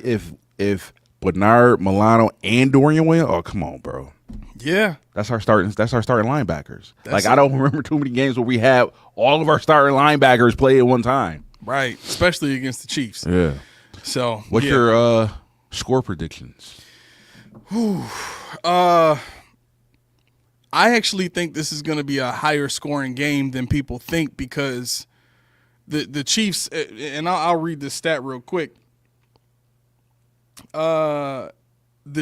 [SPEAKER 2] if Bernard, Milano, and Dorian Williams. Oh, come on, bro.
[SPEAKER 1] Yeah.
[SPEAKER 2] That's our starting linebackers. I don't remember too many games where we have all of our starting linebackers play at one time.
[SPEAKER 1] Right. Especially against the Chiefs.
[SPEAKER 2] Yeah.
[SPEAKER 1] So
[SPEAKER 2] what's your score predictions?
[SPEAKER 1] I actually think this is going to be a higher scoring game than people think because the Chiefs, and I'll read this stat real quick. The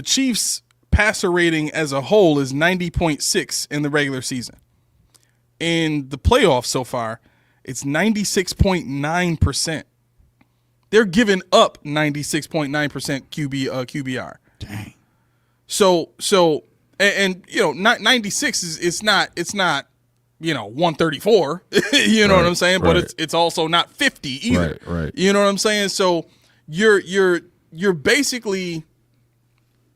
[SPEAKER 1] Chiefs passer rating as a whole is 90.6 in the regular season. In the playoffs so far, it's 96.9%. They're giving up 96.9% QBR.
[SPEAKER 2] Dang.
[SPEAKER 1] So, and you know, 96 is it's not 134. You know what I'm saying? But it's also not 50 either.
[SPEAKER 2] Right.
[SPEAKER 1] You know what I'm saying? So you're basically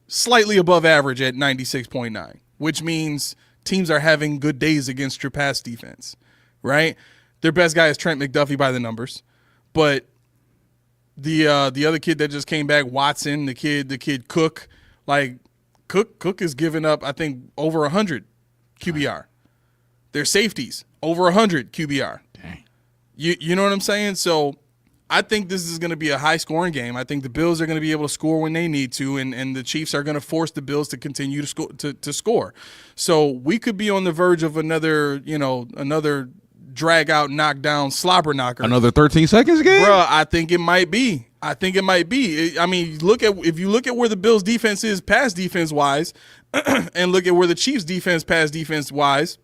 [SPEAKER 1] slightly above average at 96.9, which means teams are having good days against your pass defense, right? Their best guy is Trent McDuffie by the numbers, but the other kid that just came back, Watson, the kid Cook, like Cook is giving up, I think, over 100 QBR. Their safeties over 100 QBR.
[SPEAKER 2] Dang.
[SPEAKER 1] You know what I'm saying? So I think this is going to be a high-scoring game. I think the Bills are going to be able to score when they need to, and the Chiefs are going to force the Bills to continue to score. So we could be on the verge of another drag-out, knockdown, slobber knocker.
[SPEAKER 2] Another 13 seconds game?
[SPEAKER 1] Bruh, I think it might be. I mean, if you look at where the Bills' defense is pass defense-wise and look at where the Chiefs' defense pass defense-wise,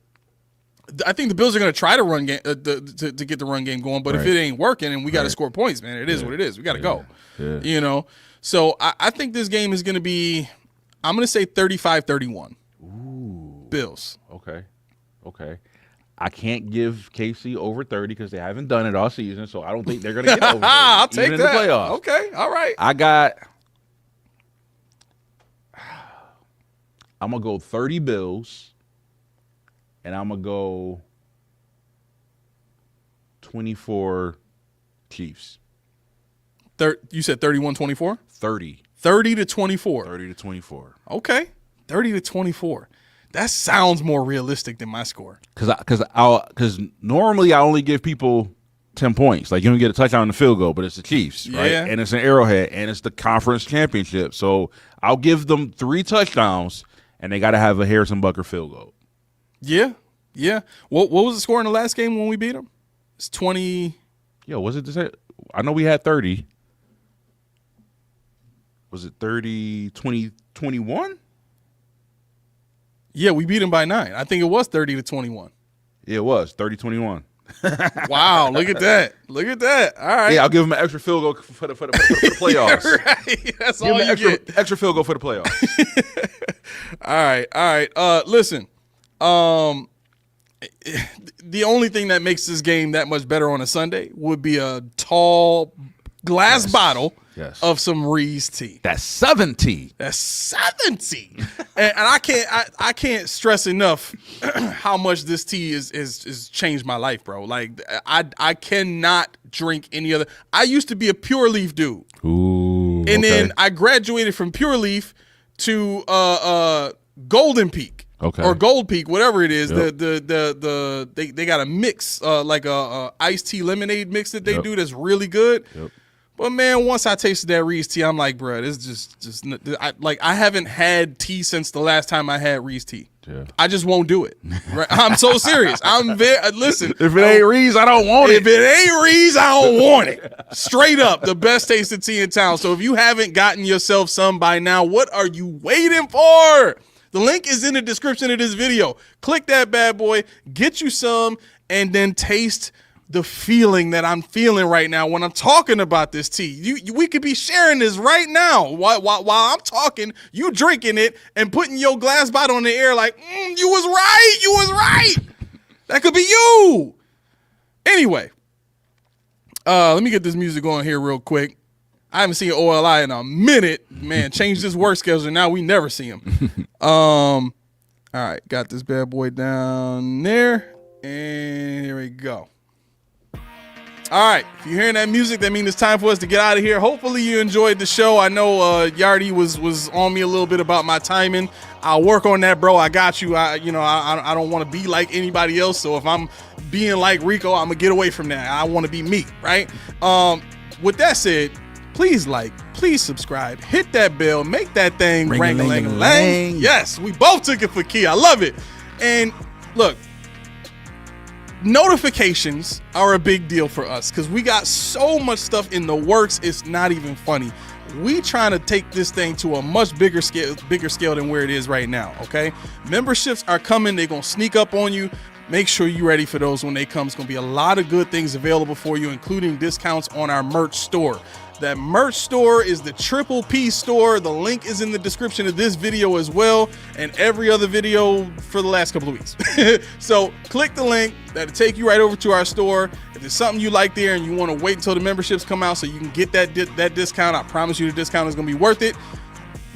[SPEAKER 1] I think the Bills are going to try to run game to get the run game going, but if it ain't working and we got to score points, man, it is what it is. We got to go.
[SPEAKER 2] Yeah.
[SPEAKER 1] So I think this game is going to be, I'm going to say 35-31.
[SPEAKER 2] Ooh.
[SPEAKER 1] Bills.
[SPEAKER 2] Okay. I can't give KC over 30 because they haven't done it all season, so I don't think they're going to get over 30.
[SPEAKER 1] I'll take
[SPEAKER 2] even
[SPEAKER 1] that.
[SPEAKER 2] In the playoffs.
[SPEAKER 1] Okay, all right.
[SPEAKER 2] I'm going to go 30 Bills. And I'm going to go 24 Chiefs.
[SPEAKER 1] You said 31-24?
[SPEAKER 2] 30.
[SPEAKER 1] 30-24.
[SPEAKER 2] 30-24.
[SPEAKER 1] Okay. 30-24. That sounds more realistic than my score.
[SPEAKER 2] Because normally I only give people 10 points. Like, you don't get a touchdown in the field goal, but it's the Chiefs, right?
[SPEAKER 1] Yeah.
[SPEAKER 2] And it's an Arrowhead, and it's the conference championship. So I'll give them 3 touchdowns, and they got to have a Harrison Butker field goal.
[SPEAKER 1] Yeah. What was the score in the last game when we beat them? It's 20.
[SPEAKER 2] Yo, was it this? I know we had 30. Was it 30, 20, 21?
[SPEAKER 1] Yeah, we beat them by 9. I think it was 30-21.
[SPEAKER 2] Yeah, it was 30-21.
[SPEAKER 1] Wow, look at that. All right.
[SPEAKER 2] Yeah, I'll give them an extra field goal for the playoffs.
[SPEAKER 1] Yeah, right. That's
[SPEAKER 2] give
[SPEAKER 1] all
[SPEAKER 2] them
[SPEAKER 1] you get.
[SPEAKER 2] Extra field goal for the playoffs.
[SPEAKER 1] All right. Listen. The only thing that makes this game that much better on a Sunday would be a tall glass bottle of some Reese's tea.
[SPEAKER 2] That's 70.
[SPEAKER 1] And I can't stress enough how much this tea is changed my life, bro. Like I cannot drink any other. I used to be a Pure Leaf dude.
[SPEAKER 2] Ooh.
[SPEAKER 1] And then I graduated from Pure Leaf to Golden Peak.
[SPEAKER 2] Okay.
[SPEAKER 1] Or Gold Peak, whatever it is.
[SPEAKER 2] Yep.
[SPEAKER 1] They got a mix, like a iced tea lemonade mix that they do that's really good.
[SPEAKER 2] Yep.
[SPEAKER 1] But man, once I tasted that Reese's tea, I'm like, bro, this just I haven't had tea since the last time I had Reese's tea.
[SPEAKER 2] Yeah.
[SPEAKER 1] I just won't do it. Right? I'm so serious. Listen.
[SPEAKER 2] If it ain't Reese's, I don't want it.
[SPEAKER 1] If it ain't Reese's, I don't want it. Straight up, the best tasting tea in town. So if you haven't gotten yourself some by now, what are you waiting for? The link is in the description of this video. Click that bad boy, get you some, and then taste the feeling that I'm feeling right now when I'm talking about this tea. We could be sharing this right now while I'm talking, you drinking it and putting your glass bottle in the air like, you was right. That could be you. Anyway, let me get this music going here real quick. I haven't seen OLI in a minute. Man, changed his work schedule. Now we never see him. All right, got this bad boy down there. And here we go. All right, if you're hearing that music, that means it's time for us to get out of here. Hopefully you enjoyed the show. I know Yardy was on me a little bit about my timing. I'll work on that, bro. I got you. I don't want to be like anybody else. So if I'm being like Rico, I'm going to get away from that. I want to be me, right? With that said, please please subscribe, hit that bell, make that thing ring-a-ling-a-lang. Yes, we both took it for key. I love it. And look, notifications are a big deal for us because we got so much stuff in the works. It's not even funny. We trying to take this thing to a much bigger scale than where it is right now. Okay, memberships are coming. They're gonna sneak up on you. Make sure you're ready for those when they come. It's going to be a lot of good things available for you, including discounts on our merch store. That merch store is the Triple P store. The link is in the description of this video as well, and every other video for the last couple of weeks. So click the link. That'll take you right over to our store. If there's something you like there and you want to wait until the memberships come out so you can get that discount, I promise you the discount is going to be worth it.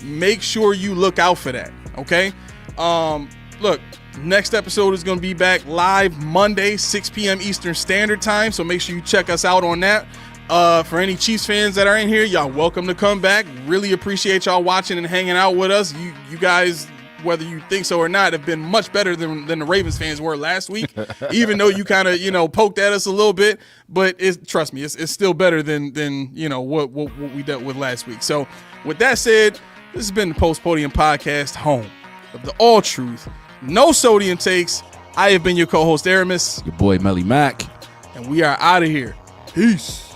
[SPEAKER 1] Make sure you look out for that, okay? Look, next episode is going to be back live Monday, 6 p.m. Eastern Standard Time, so make sure you check us out on that. For any Chiefs fans that are in here, y'all welcome to come back. Really appreciate y'all watching and hanging out with us. You guys, whether you think so or not, have been much better than the Ravens fans were last week, even though you kind of, poked at us a little bit. But trust me, it's still better than what we dealt with last week. So with that said, this has been the Post Podium Podcast, home of the all truth, no sodium takes. I have been your co-host, Aramis.
[SPEAKER 2] Your boy, Melly Mack.
[SPEAKER 1] And we are out of here. Peace.